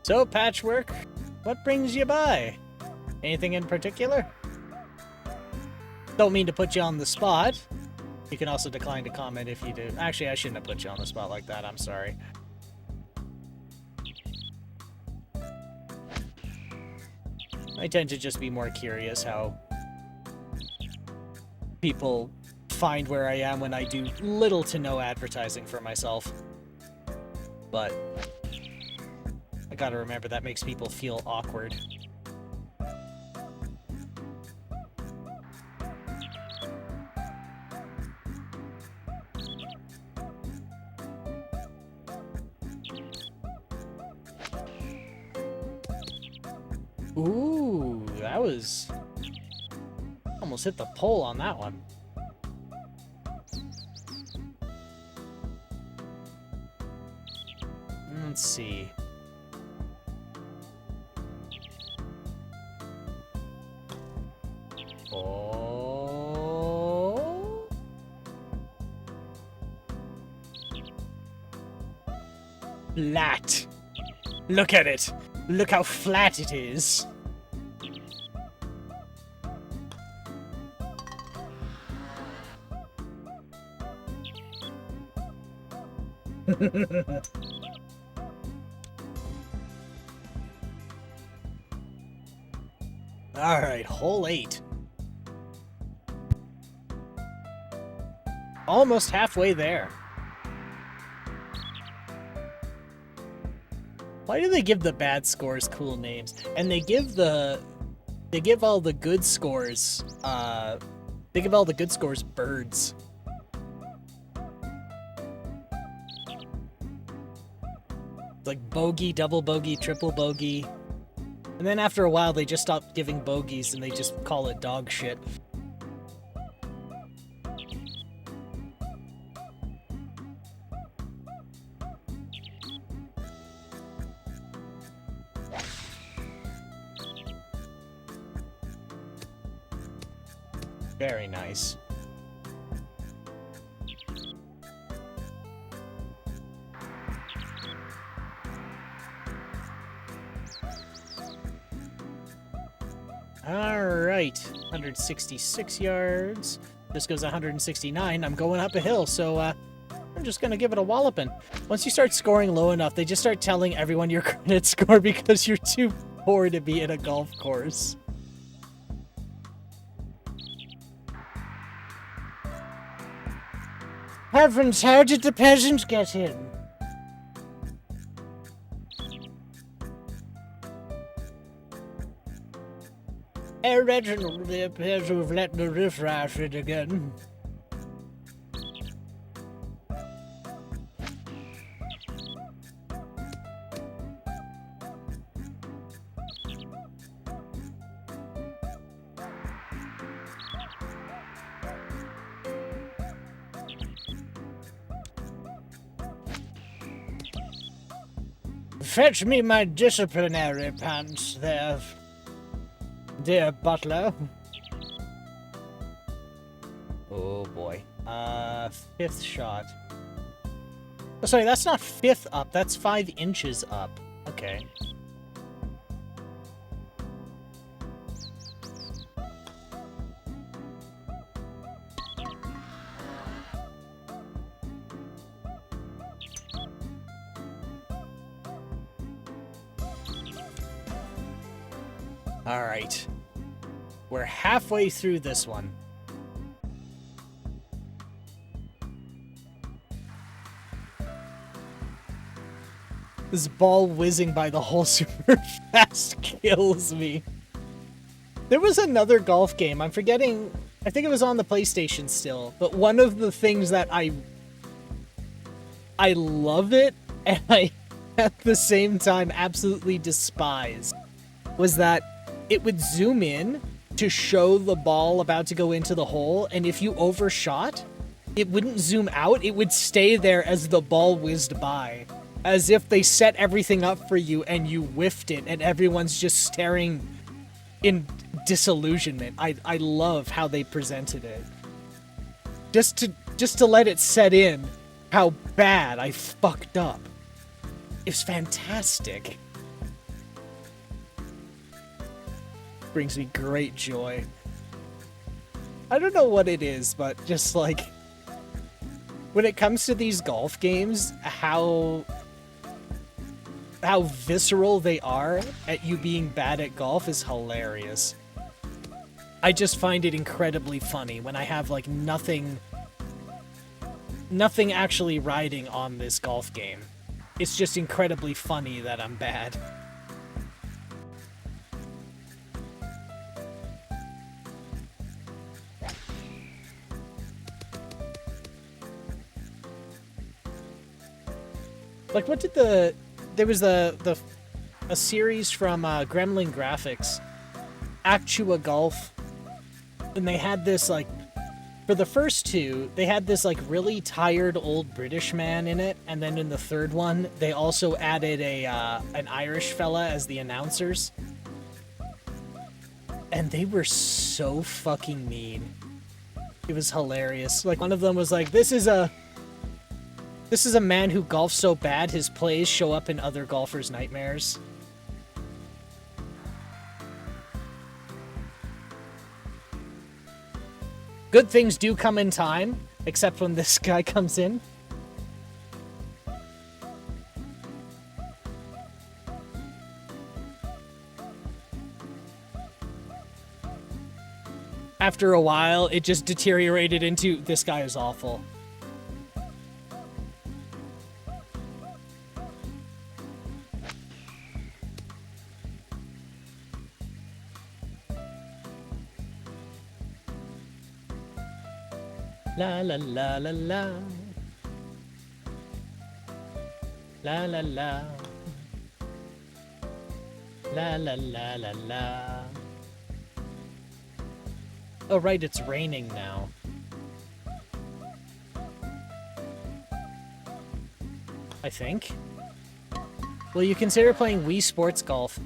So, Patchwork, what brings you by? Anything in particular? Don't mean to put you on the spot. You can also decline to comment if you do. Actually, I shouldn't have put you on the spot like that. I'm sorry. I tend to just be more curious how people find where I am when I do little to no advertising for myself. But I gotta remember that makes people feel awkward. Ooh, that was... almost hit the pole on that one. Let's see. Oh. Flat. Look at it. Look how flat it is. Alright, hole 8. Almost halfway there. Why do they give the bad scores cool names? And they give all the good scores, birds. Like bogey, double bogey, triple bogey. And then after a while they just stop giving bogeys and they just call it dog shit. Very nice. Alright, 166 yards. This goes 169. I'm going up a hill, so I'm just gonna give it a walloping. Once you start scoring low enough, they just start telling everyone your credit score because you're too poor to be in a golf course. Heavens, how did the peasants get in? Hey, Reginald, they appear to have let the riffraff in again. Fetch me my disciplinary pants there, dear butler. Oh boy. 5th shot. Oh, sorry, that's not 5th up, that's 5 inches up. Okay. Alright. We're halfway through this one. This ball whizzing by the hole super fast kills me. There was another golf game, I'm forgetting, I think it was on the PlayStation still, but one of the things that I love it, and I at the same time absolutely despise, was that it would zoom in to show the ball about to go into the hole, and if you overshot, it wouldn't zoom out, it would stay there as the ball whizzed by. As if they set everything up for you and you whiffed it and everyone's just staring in disillusionment. I love how they presented it. Just to let it set in how bad I fucked up. It's fantastic. Brings me great joy. I don't know what it is, but just like when it comes to these golf games, how visceral they are at you being bad at golf is hilarious. I just find it incredibly funny when I have like nothing actually riding on this golf game. It's just incredibly funny that I'm bad. Like, what did there was a series from Gremlin Graphics, Actua Golf, and they had this, like, for the first two, they had this, like, really tired old British man in it, and then in the third one, they also added an Irish fella as the announcers. And they were so fucking mean. It was hilarious. Like, one of them was like, This is a man who golfs so bad his plays show up in other golfers' nightmares. Good things do come in time, except when this guy comes in. after a while, it just deteriorated into, this guy is awful. La la la la la. La la la. La la la la la. Oh right, it's raining now. I think. Will you consider playing Wii Sports Golf?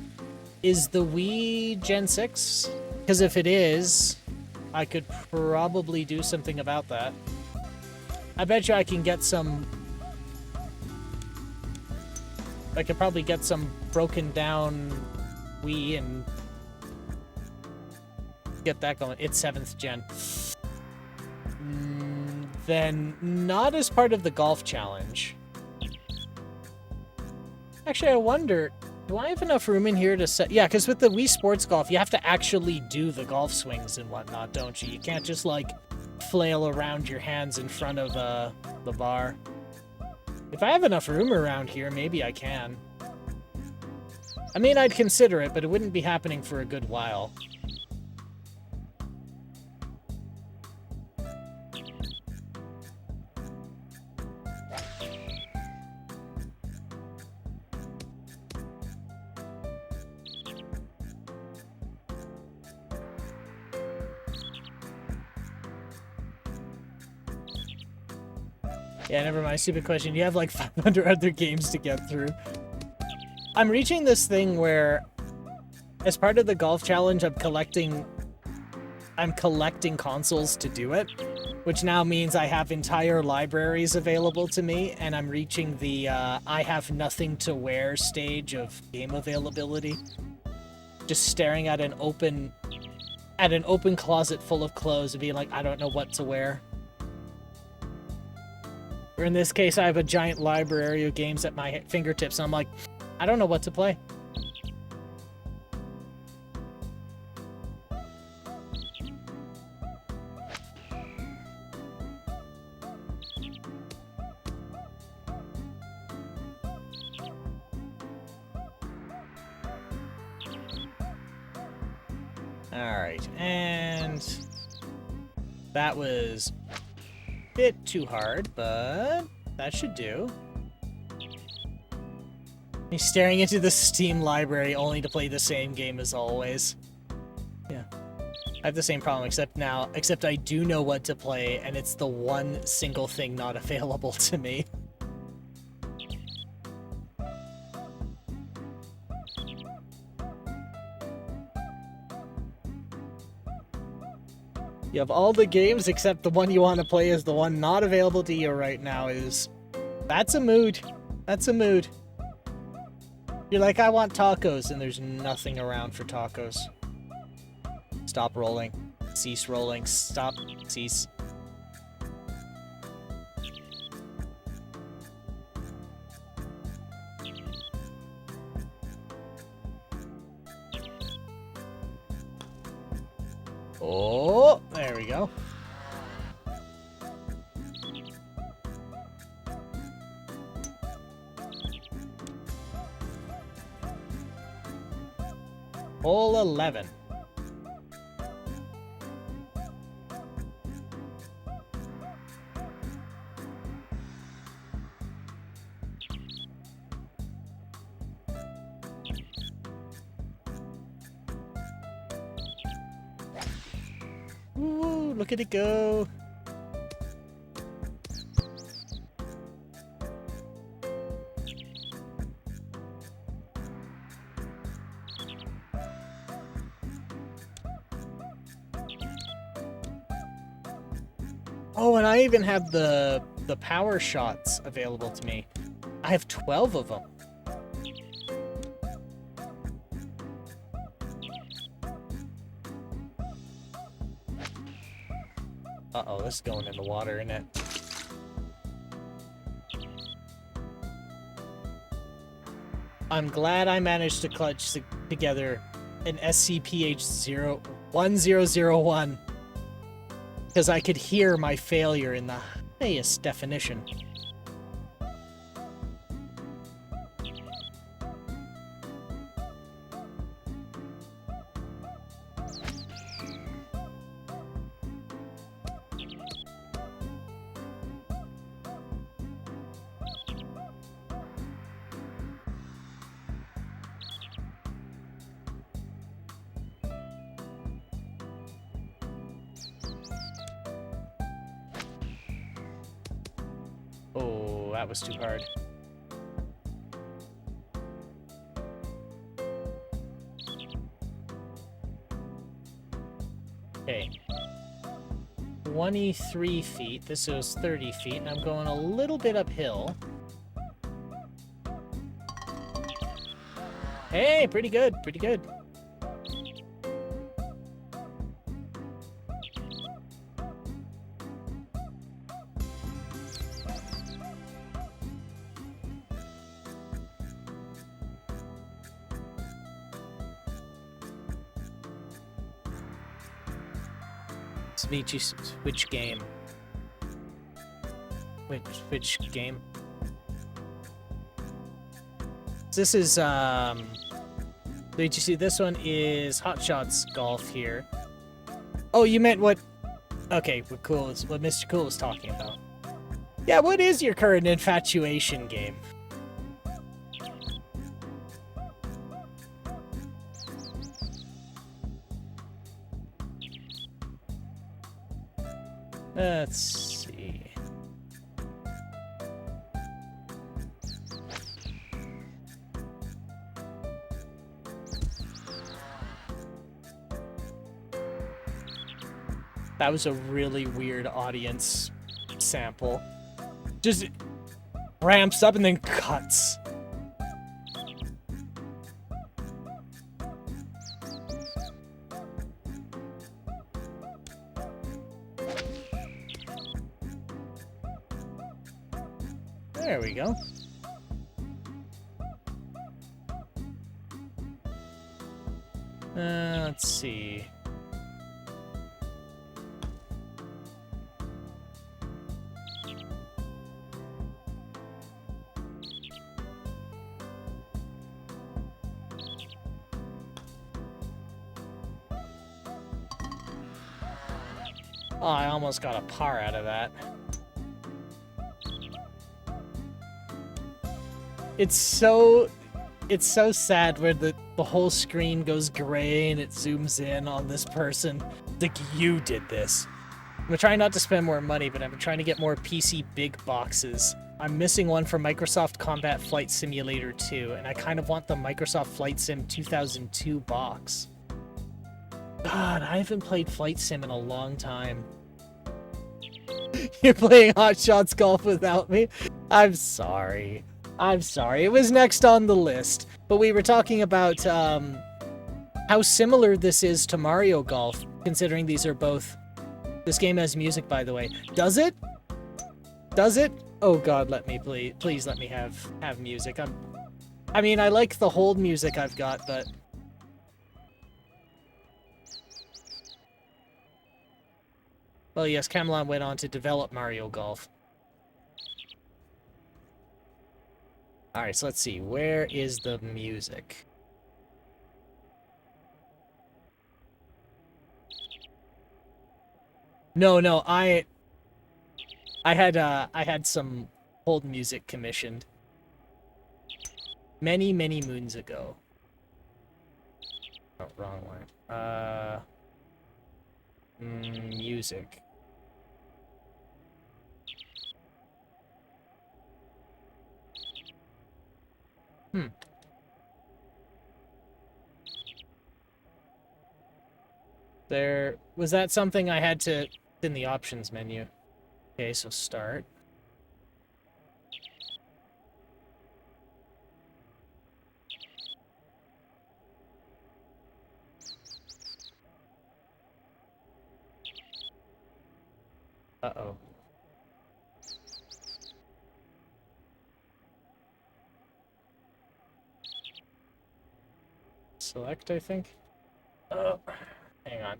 Is the Wii Gen 6? Because if it is, I could probably do something about that. I bet you I can get some... I could probably get some broken down Wii and get that going. It's 7th gen. Then not as part of the golf challenge. Actually, I wonder, do I have enough room in here to set... Yeah, because with the Wii Sports Golf, you have to actually do the golf swings and whatnot, don't you? You can't just, like, flail around your hands in front of the bar. If I have enough room around here, maybe I can. I mean, I'd consider it, but it wouldn't be happening for a good while. Yeah, never mind. Stupid question. You have like 500 other games to get through. I'm reaching this thing where, as part of the golf challenge, I'm collecting consoles to do it, which now means I have entire libraries available to me, and I'm reaching the I have nothing to wear stage of game availability. Just staring at an open closet full of clothes and being like, I don't know what to wear. Or in this case, I have a giant library of games at my fingertips, and I'm like, I don't know what to play. Alright, and that was a bit too hard, but that should do. He's staring into the Steam library only to play the same game as always. Yeah. I have the same problem, except I do know what to play, and it's the one single thing not available to me. You have all the games except the one you want to play is the one not available to you right now. That's a mood. That's a mood. You're like, I want tacos, and there's nothing around for tacos. Stop rolling. Cease rolling. Stop. Cease. Oh, there we go. Hole 11. Ooh, look at it go. Oh, and I even have the power shots available to me. I have 12 of them. Uh-oh, this is going in the water, isn't it? I'm glad I managed to clutch together an SCPH-1001 because I could hear my failure in the highest definition. Oh, that was too hard. Okay. 23 feet. This is 30 feet, and I'm going a little bit uphill. Hey, pretty good, pretty good. Which game? Which game? This is did you see this one is Hot Shots Golf here? Oh, you meant what? Okay, what cool is what Mr. Cool was talking about. Yeah, what is your current infatuation game? Let's see. That was a really weird audience sample. Just ramps up and then cuts. There we go. Let's see. Oh, I almost got a par out of that. It's so sad where the whole screen goes gray and it zooms in on this person. Like, you did this. I'm trying not to spend more money, but I'm trying to get more PC big boxes. I'm missing one for Microsoft Combat Flight Simulator 2, and I kind of want the Microsoft Flight Sim 2002 box. God, I haven't played Flight Sim in a long time. You're playing Hot Shots Golf without me? I'm sorry. I'm sorry. It was next on the list. But we were talking about how similar this is to Mario Golf, considering these are both... This game has music, by the way. Does it? Does it? Oh god, let me please let me have music. I mean, I like the hold music I've got, but... Well, yes, Camelot went on to develop Mario Golf. Alright, so let's see. Where is the music? No, I had some hold music commissioned. Many moons ago. Oh, wrong one. Music. There was that something I had to in the options menu. Okay, so start. Uh-oh. Select, I think. Oh, hang on.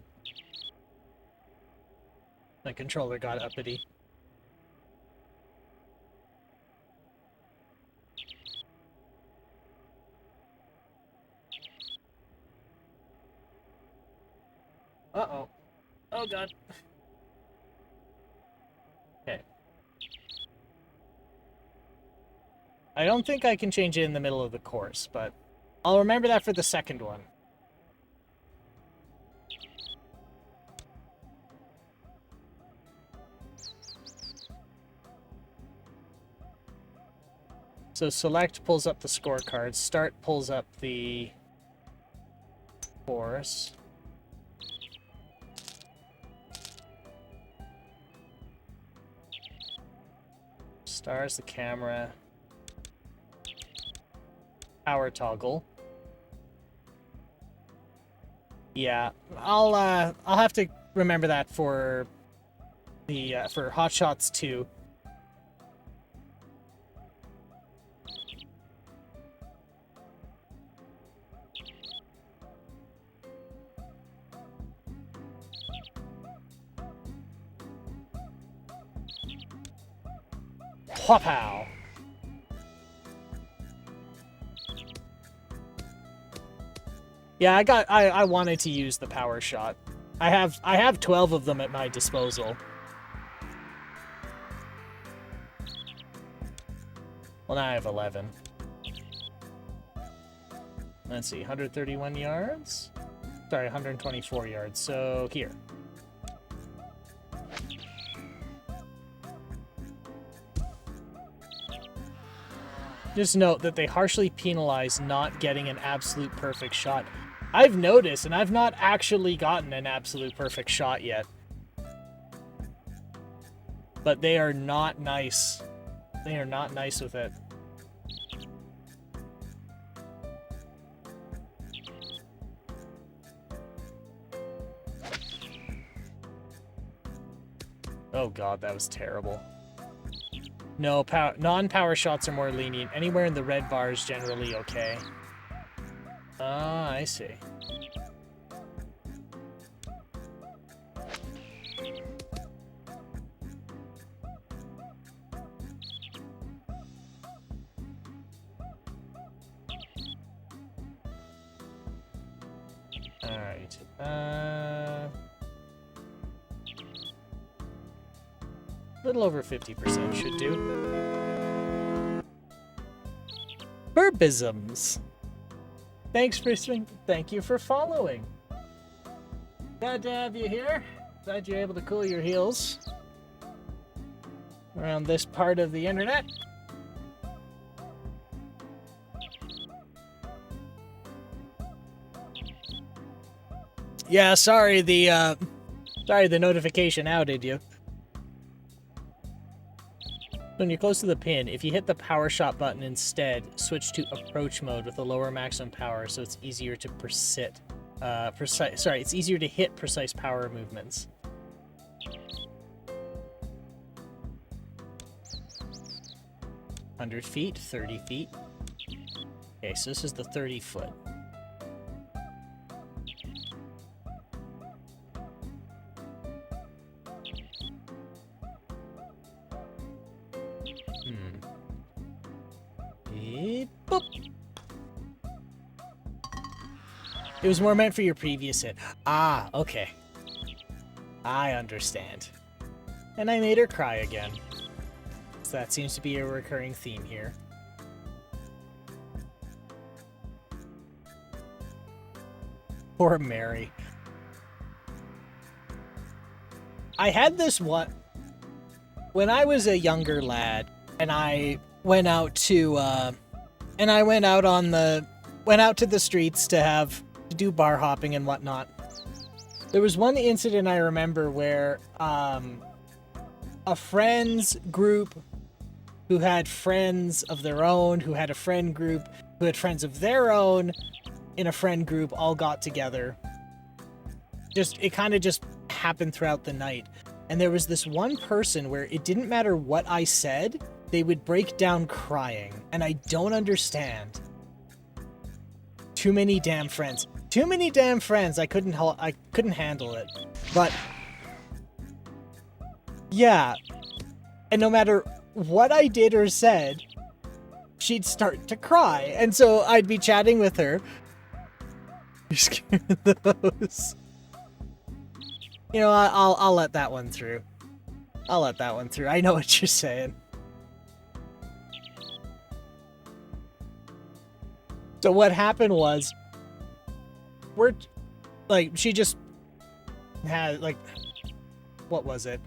My controller got uppity. Uh-oh. Oh, God. Okay. I don't think I can change it in the middle of the course, but I'll remember that for the second one. So select pulls up the scorecard, start pulls up the course. Stars the camera. Power toggle. Yeah, I'll have to remember that for the for Hot Shots 2. Pow! Yeah, I wanted to use the power shot. I have 12 of them at my disposal. Well, now I have 11. Let's see, 131 yards? Sorry, 124 yards. So here. Just note that they harshly penalize not getting an absolute perfect shot. I've noticed, and I've not actually gotten an absolute perfect shot yet. But they are not nice. They are not nice with it. Oh god, that was terrible. No, non-power shots are more lenient. Anywhere in the red bar is generally okay. Ah, I see. Alright. A little over 50% should do. Burbisms. Thank you for following. Glad to have you here. Glad you're able to cool your heels around this part of the internet. Yeah, sorry the notification outed you. When you're close to the pin, if you hit the power shot button instead, switch to approach mode with a lower maximum power, so it's easier to it's easier to hit precise power movements. "100 feet, 30 feet. Okay, so this is the 30-foot. Boop. It was more meant for your previous hit. Ah, okay. I understand. And I made her cry again. So that seems to be a recurring theme here. Poor Mary. I had this one when I was a younger lad, and I went out to the streets to do bar hopping and whatnot. There was one incident I remember where a friends group who had friends of their own, who had a friend group, who had friends of their own in a friend group all got together. It kind of just happened throughout the night. And there was this one person where it didn't matter what I said, they would break down crying. And I don't understand. Too many damn friends. Too many damn friends. I couldn't handle it. But Yeah. And no matter what I did or said, she'd start to cry. And so I'd be chatting with her. You're scared of those. You know, I'll let that one through. I'll let that one through. I know what you're saying. So what happened was, she just had, like, what was it?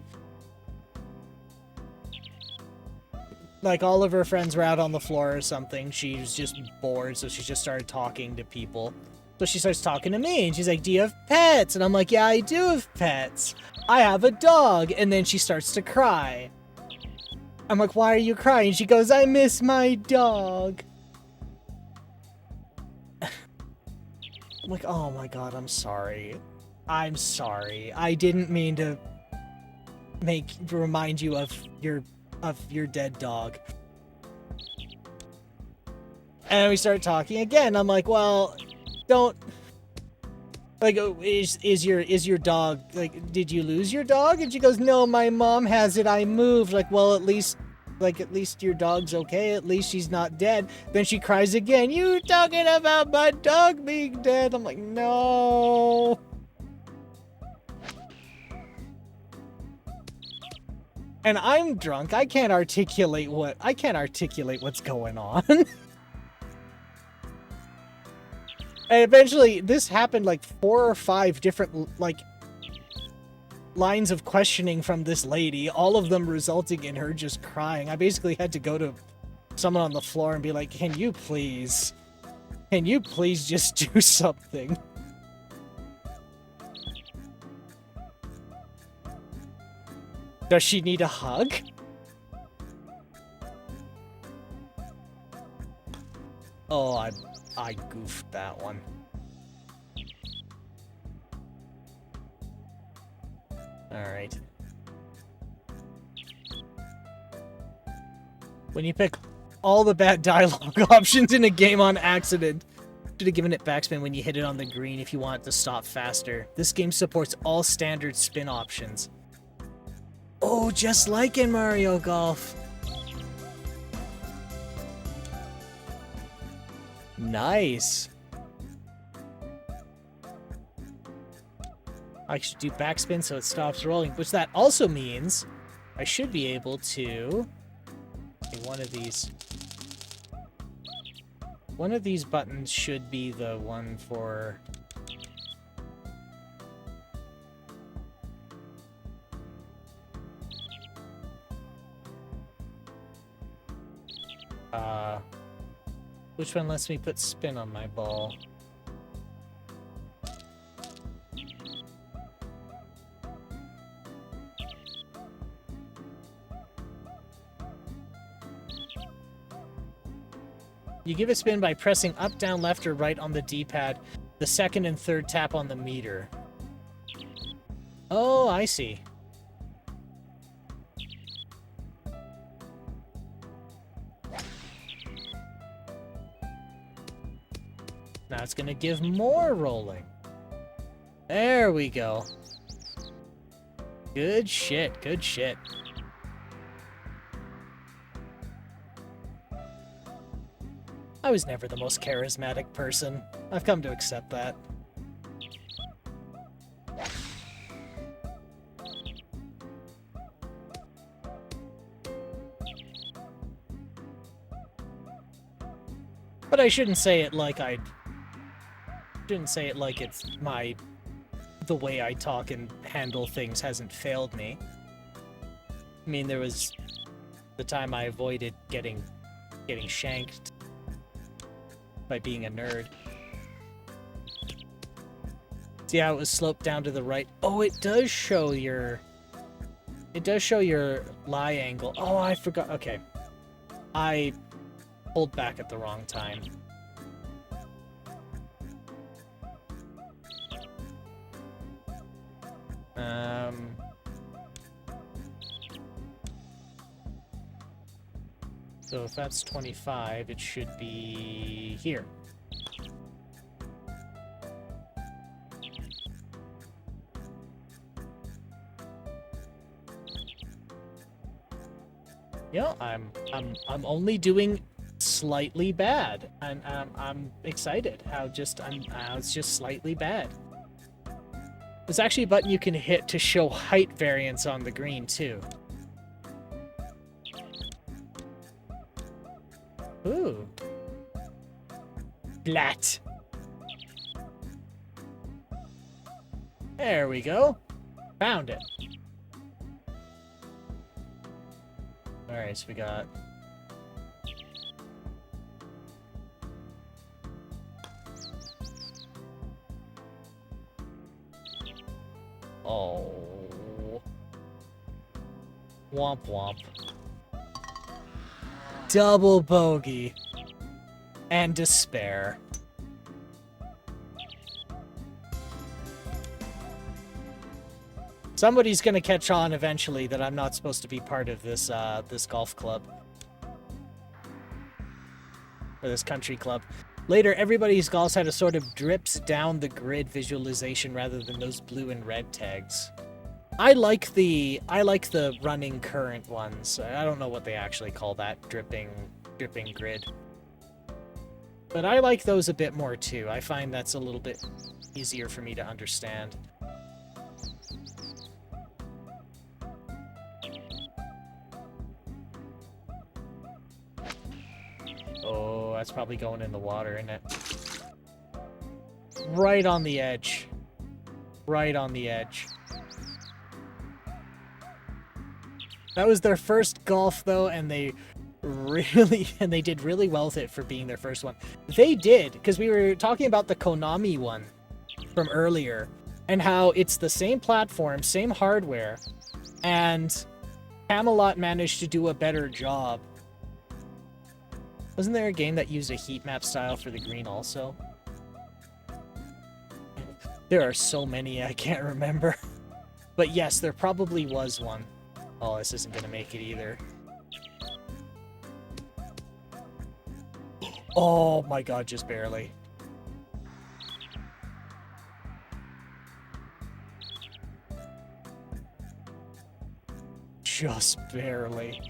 Like, all of her friends were out on the floor or something. She was just bored, so she just started talking to people. So she starts talking to me, and she's like, do you have pets? And I'm like, yeah, I do have pets. I have a dog. And then she starts to cry. I'm like, why are you crying? She goes, I miss my dog. I'm like, oh my god, I'm sorry. I'm sorry. I didn't mean to remind you of your dead dog. And we started talking again. I'm like, well, don't, like, is your dog, like, did you lose your dog? And she goes, no, my mom has it. I moved. Like, well, at least your dog's okay. At least she's not dead. Then she cries again. You talking about my dog being dead? I'm like, no. And I'm drunk. I can't articulate what's going on. And eventually, this happened like 4 or 5 different, like, lines of questioning from this lady, all of them resulting in her just crying. I basically had to go to someone on the floor and be like, can you please just do something? Does she need a hug? Oh, I goofed that one. Alright. When you pick all the bad dialogue options in a game on accident, should have given it backspin when you hit it on the green if you want it to stop faster. This game supports all standard spin options. Oh, just like in Mario Golf. Nice. I should do backspin so it stops rolling, which that also means I should be able to... Okay, one of these buttons should be the one for... which one lets me put spin on my ball? You give a spin by pressing up, down, left, or right on the D-pad. The second and third tap on the meter. Oh, I see. Now it's gonna give more rolling. There we go. Good shit, good shit. I was never the most charismatic person. I've come to accept that. But I shouldn't say it like it's the way I talk and handle things hasn't failed me. I mean, there was the time I avoided getting shanked by being a nerd. See how it was sloped down to the right? Oh, it does show your lie angle. Oh, I forgot. Okay. I pulled back at the wrong time. So if that's 25, it should be here. You know, I'm only doing slightly bad. I'm excited how it's just slightly bad. There's actually a button you can hit to show height variance on the green too. Ooh. Flat. There we go. Found it. Alright, so we got... Oh. Womp womp. Double bogey. And despair. Somebody's gonna catch on eventually that I'm not supposed to be part of this this golf club. Or this country club. Later, everybody's golf had a sort of drips down the grid visualization rather than those blue and red tags. I like the running current ones. I don't know what they actually call that, dripping grid. But I like those a bit more too. I find that's a little bit easier for me to understand. Oh, that's probably going in the water, isn't it? Right on the edge. Right on the edge. That was their first golf, though, and they did really well with it for being their first one. They did, because we were talking about the Konami one from earlier, and how it's the same platform, same hardware, and Camelot managed to do a better job. Wasn't there a game that used a heat map style for the green also? There are so many I can't remember. But yes, there probably was one. Oh, this isn't gonna make it either. Oh my god, just barely. Just barely.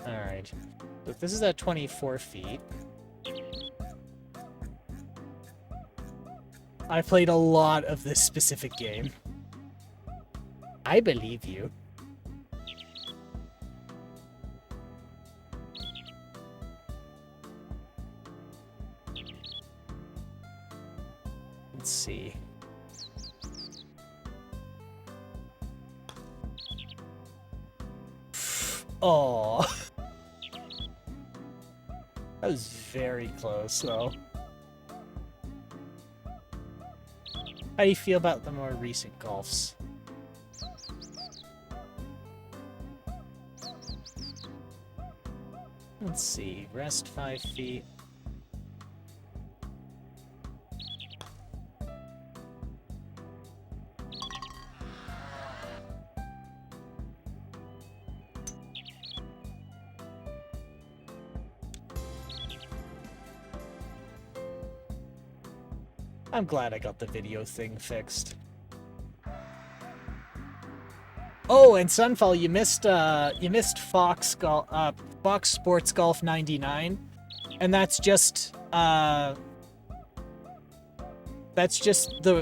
Alright. So if this is at 24 feet... I played a lot of this specific game. I believe you. Let's see. Oh. That was very close, though. How do you feel about the more recent golfs? Let's see. Rest 5 feet. I'm glad I got the video thing fixed. Oh, and Sunfall, you missed Fox Sports Golf 99, and that's just the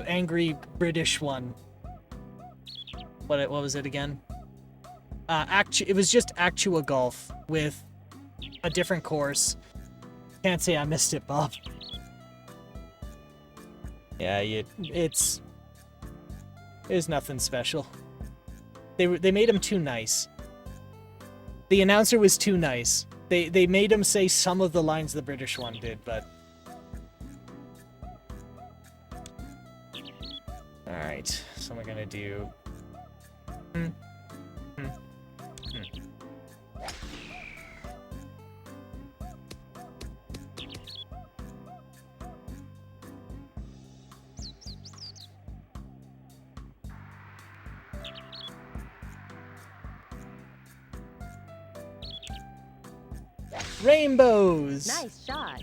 angry British one. What was it again? It was just Actua Golf with a different course. Can't say I missed it, Bob. Yeah, it's nothing special. They made him too nice. The announcer was too nice. They made him say some of the lines the British one did, but... Alright, so we're gonna do... Rainbows! Nice shot.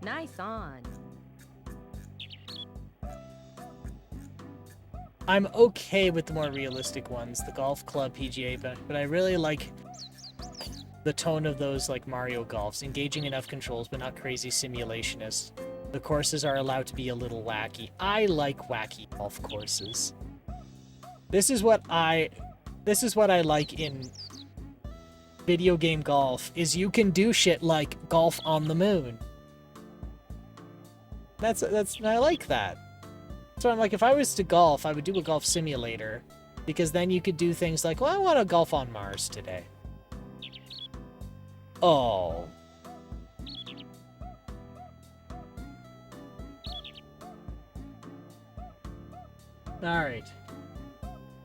Nice on. I'm okay with the more realistic ones, the Golf Club PGA, but I really like the tone of those like Mario Golfs, engaging enough controls but not crazy simulationists. The courses are allowed to be a little wacky. I like wacky golf courses. This is what I like in video game golf, is you can do shit like golf on the moon. I like that. So I'm like, if I was to golf, I would do a golf simulator, because then you could do things like, well, I want to golf on Mars today. Oh. Alright.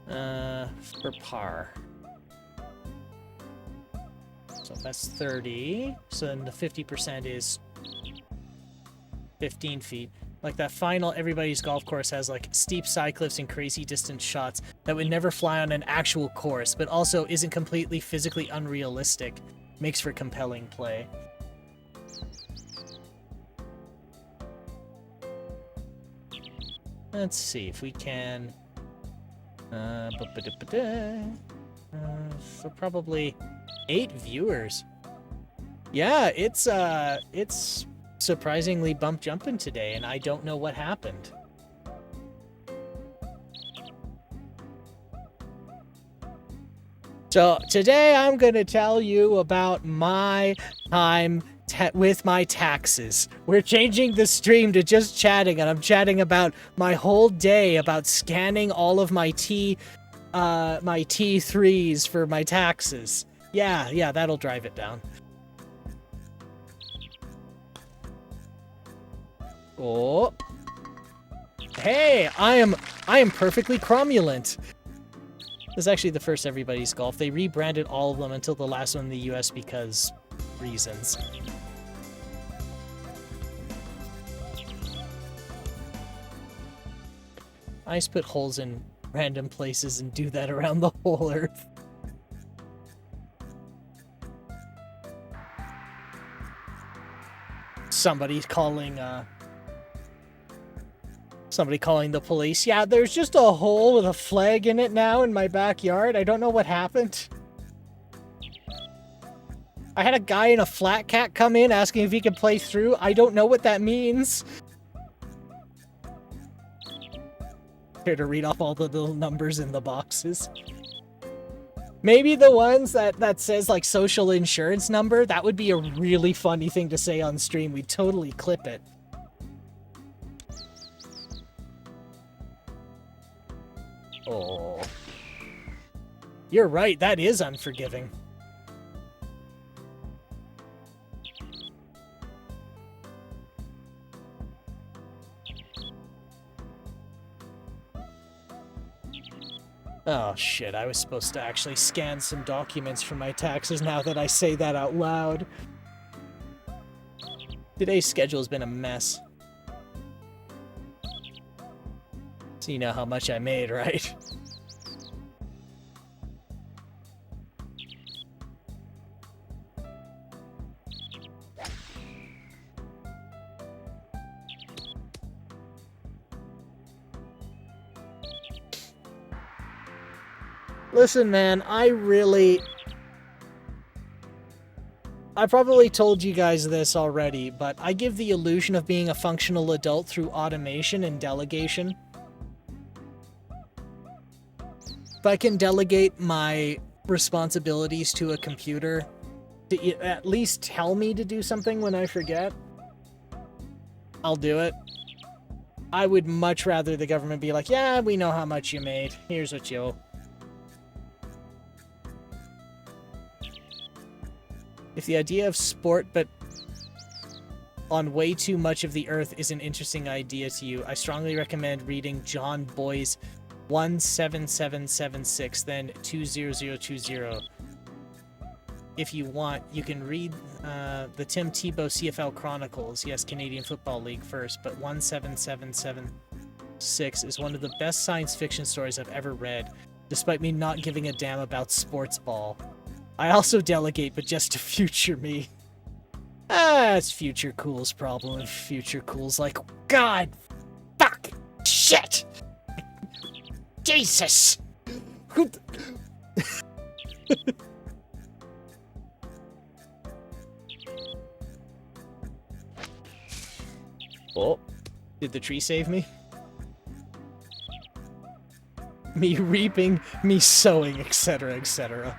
For par. So that's 30. So then the 50% is 15 feet. Like that final everybody's golf course has like steep side cliffs and crazy distance shots that would never fly on an actual course, but also isn't completely physically unrealistic. Makes for compelling play. Let's see if we can... so probably 8 viewers. Yeah, it's surprisingly bump jumping today, and I don't know what happened. So today I'm going to tell you about my time with my taxes. We're changing the stream to just chatting, and I'm chatting about my whole day, about scanning all of my my T3s for my taxes. Yeah, that'll drive it down. Oh. Hey, I am perfectly cromulent. This is actually the first Everybody's Golf. They rebranded all of them until the last one in the US because reasons. I just put holes in random places and do that around the whole earth. Somebody calling the police. Yeah, there's just a hole with a flag in it now in my backyard. I don't know what happened. I had a guy in a flat cat come in asking if he could play through. I don't know what that means. Here to read off all the little numbers in the boxes. Maybe the ones that says like social insurance number. That would be a really funny thing to say on stream. We'd totally clip it. Oh. You're right, that is unforgiving. Oh shit, I was supposed to actually scan some documents for my taxes now that I say that out loud. Today's schedule has been a mess. So you know how much I made, right? Listen, man, I probably told you guys this already, but I give the illusion of being a functional adult through automation and delegation. If I can delegate my responsibilities to a computer to at least tell me to do something when I forget, I'll do it. I would much rather the government be like, yeah, we know how much you made. Here's what you owe. If the idea of sport, but on way too much of the earth is an interesting idea to you, I strongly recommend reading John Boy's 17776, then 20020. If you want, you can read the Tim Tebow CFL Chronicles. Yes, Canadian Football League first, but 17776 6 is one of the best science fiction stories I've ever read, despite me not giving a damn about sports ball. I also delegate, but just to future me. It's Future Cool's problem, and Future Cool's like, God, fuck, shit, Jesus. Oh, did the tree save me? Me reaping, me sowing, etc., etc.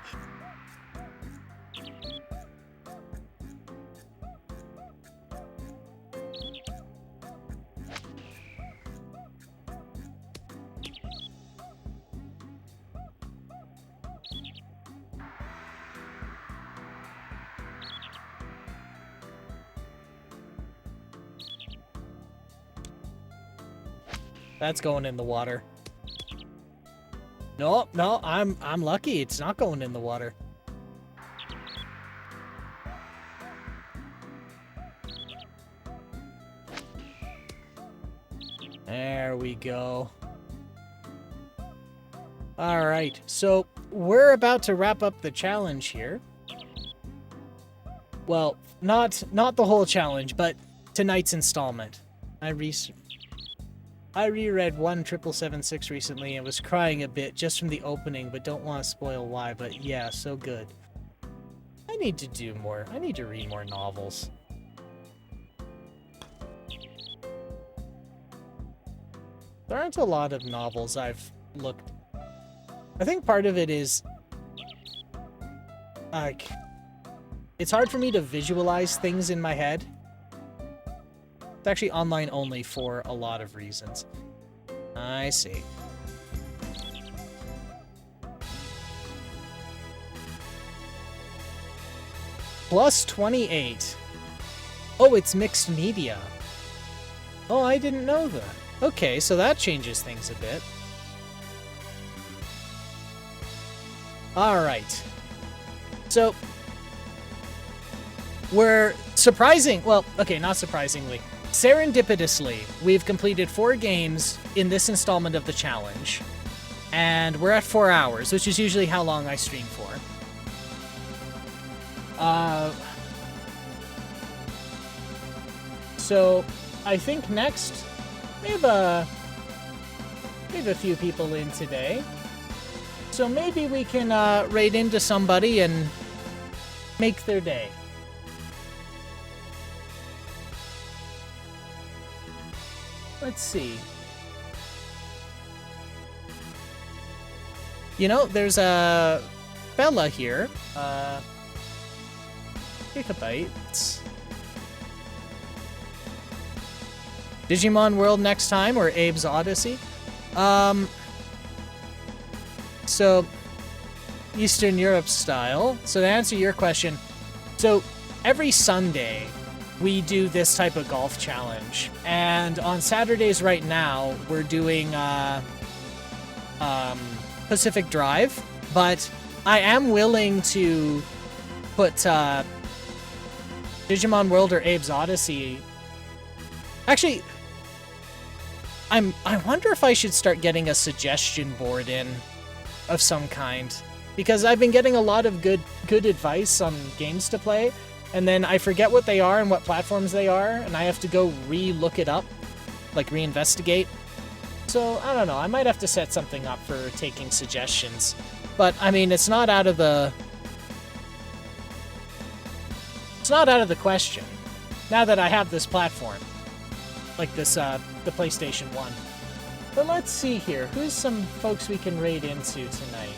That's going in the water. No, no, I'm lucky. It's not going in the water. There we go. All right, so we're about to wrap up the challenge here. Well, not the whole challenge, but tonight's installment. I reread 17776 recently and was crying a bit just from the opening, but don't want to spoil why, but yeah, so good. I need to do more. I need to read more novels. There aren't a lot of novels I've looked. I think part of it is like it's hard for me to visualize things in my head. It's actually online only for a lot of reasons. I see. Plus 28. Oh, it's mixed media. Oh, I didn't know that. Okay, so that changes things a bit. Alright. So, we're well, okay, not surprisingly. Serendipitously, we've completed 4 games in this installment of the challenge. And we're at 4 hours, which is usually how long I stream for. So, I think next, we have a few people in today. So maybe we can raid into somebody and make their day. Let's see. You know, there's a fella here. Gigabytes. Digimon World next time, or Abe's Odyssey? So, Eastern Europe style. So to answer your question, so every Sunday, we do this type of golf challenge. And on Saturdays right now, we're doing Pacific Drive. But I am willing to put Digimon World or Abe's Odyssey. Actually, I wonder if I should start getting a suggestion board in of some kind. Because I've been getting a lot of good advice on games to play. And then I forget what they are and what platforms they are, and I have to go re-look it up, like re-investigate. So, I don't know, I might have to set something up for taking suggestions. But, I mean, it's not out of the question, now that I have this platform. Like this, the PlayStation 1. But let's see here, who's some folks we can raid into tonight?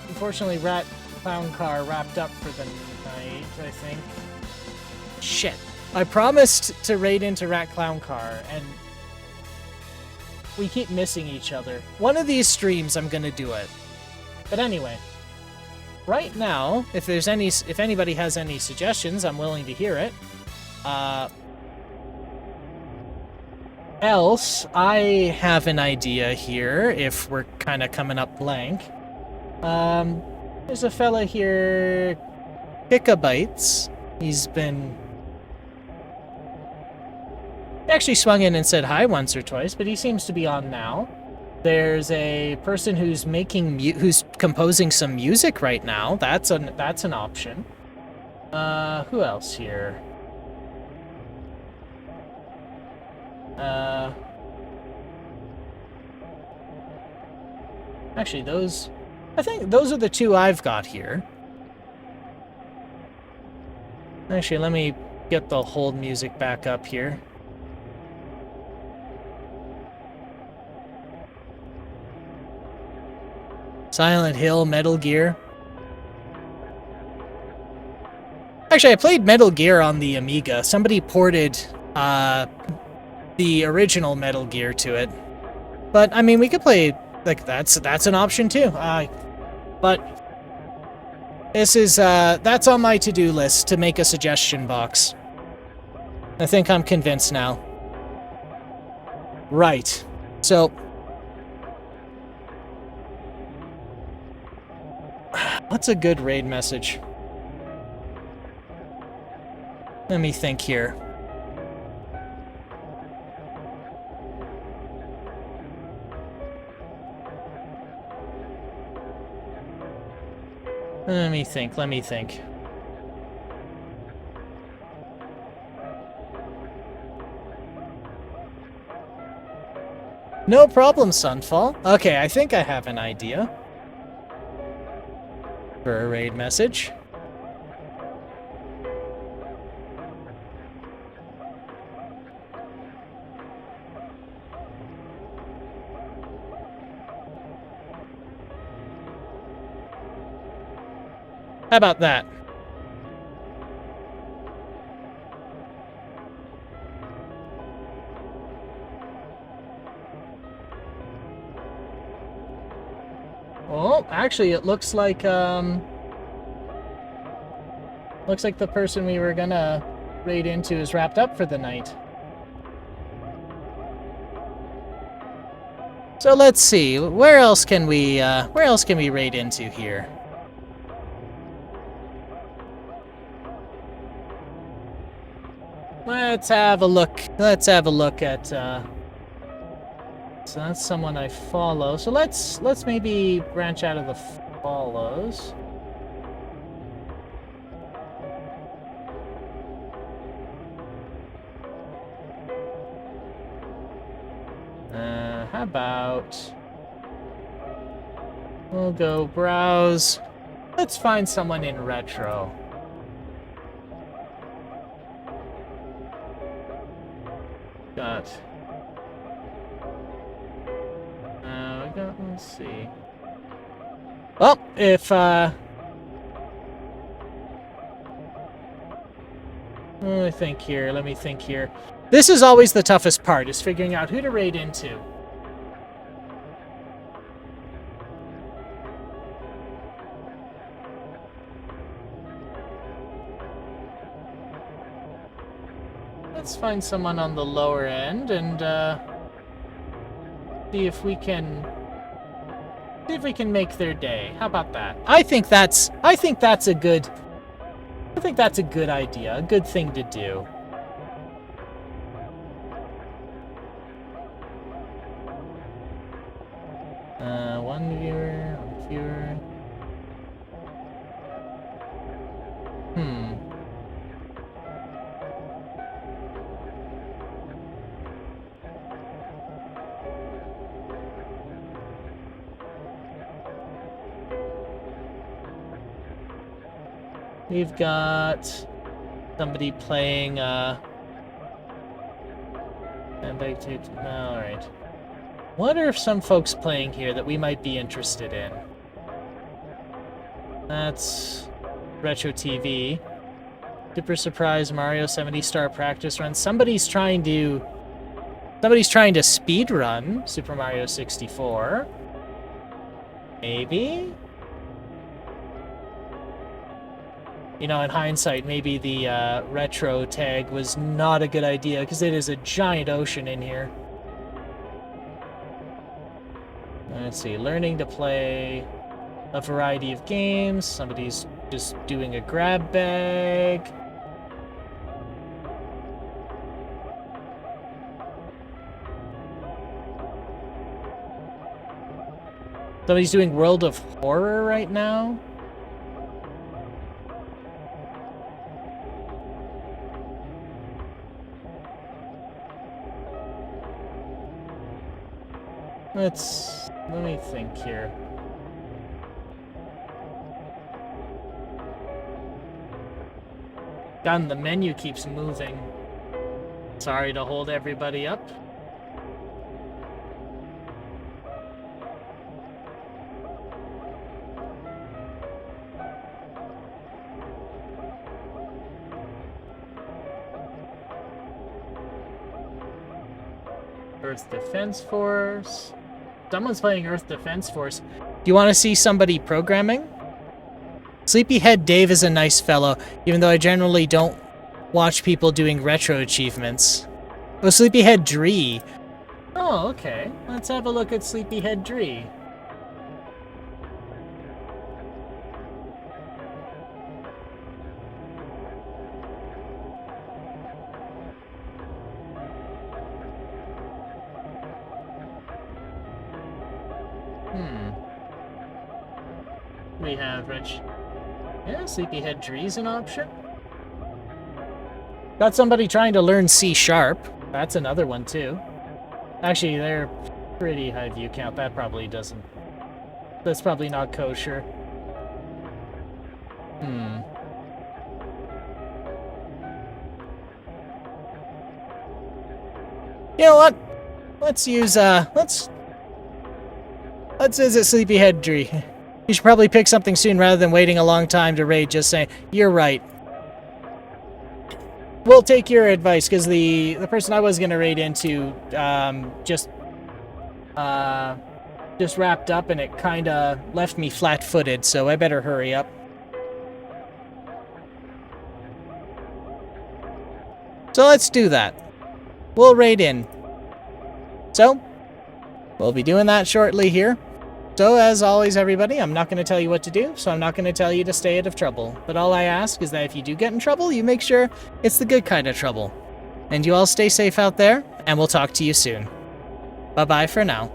Unfortunately, Rat Clown Car wrapped up for the night, I think. Shit. I promised to raid into Rat Clown Car, and we keep missing each other. One of these streams, I'm gonna do it. But anyway, right now, if anybody has any suggestions, I'm willing to hear it. Else, I have an idea here, if we're kind of coming up blank. There's a fella here, Gigabytes. He's been... actually swung in and said hi once or twice, but he seems to be on now. There's a person who's who's composing some music right now. That's an option. Who else here? Actually, I think those are the two I've got here. Actually, let me get the hold music back up here. Silent Hill, Metal Gear. Actually, I played Metal Gear on the Amiga. Somebody ported the original Metal Gear to it. But, I mean, we could play, like, that's an option too. But this is, that's on my to-do list to make a suggestion box. I think I'm convinced now. Right. So, what's a good raid message? Let me think here. Let me think. No problem, Sunfall. Okay, I think I have an idea for a raid message. How about that? Oh, actually, it looks like the person we were gonna raid into is wrapped up for the night. So let's see, where else can we raid into here? Let's have a look at, so that's someone I follow. So let's maybe branch out of the follows. How about, we'll go browse. Let's find someone in retro. Let's see. Well, if, let me think here. This is always the toughest part, is figuring out who to raid into. Let's find someone on the lower end and see if we can make their day. How about that? I think that's a good idea, a good thing to do. One viewer. We've got somebody playing, alright. What are some folks playing here that we might be interested in? That's Retro TV. Super Surprise Mario 70-star practice run. Somebody's trying to speed run Super Mario 64. Maybe? You know, in hindsight, maybe the retro tag was not a good idea, because it is a giant ocean in here. Let's see, learning to play a variety of games. Somebody's just doing a grab bag. Somebody's doing World of Horror right now. Let me think here. God, the menu keeps moving. Sorry to hold everybody up. Earth Defense Force. Someone's playing Earth Defense Force. Do you want to see somebody programming? Sleepyhead Dave is a nice fellow, even though I generally don't watch people doing retro achievements. Oh, Sleepyhead Dree. Oh, okay. Let's have a look at Sleepyhead Dree. We have Rich. Yeah, Sleepyhead Dree's an option. Got somebody trying to learn C#. That's another one, too. Actually, they're pretty high view count. That probably doesn't... That's probably not kosher. You know what? Let's use, let's visit Sleepyhead Dree. You should probably pick something soon rather than waiting a long time to raid. Just saying. You're right. We'll take your advice, because the person I was going to raid into just wrapped up, and it kind of left me flat-footed, so I better hurry up. So let's do that. We'll raid in. So, we'll be doing that shortly here. So, as always, everybody, I'm not going to tell you what to do, so I'm not going to tell you to stay out of trouble. But all I ask is that if you do get in trouble, you make sure it's the good kind of trouble. And you all stay safe out there, and we'll talk to you soon. Bye-bye for now.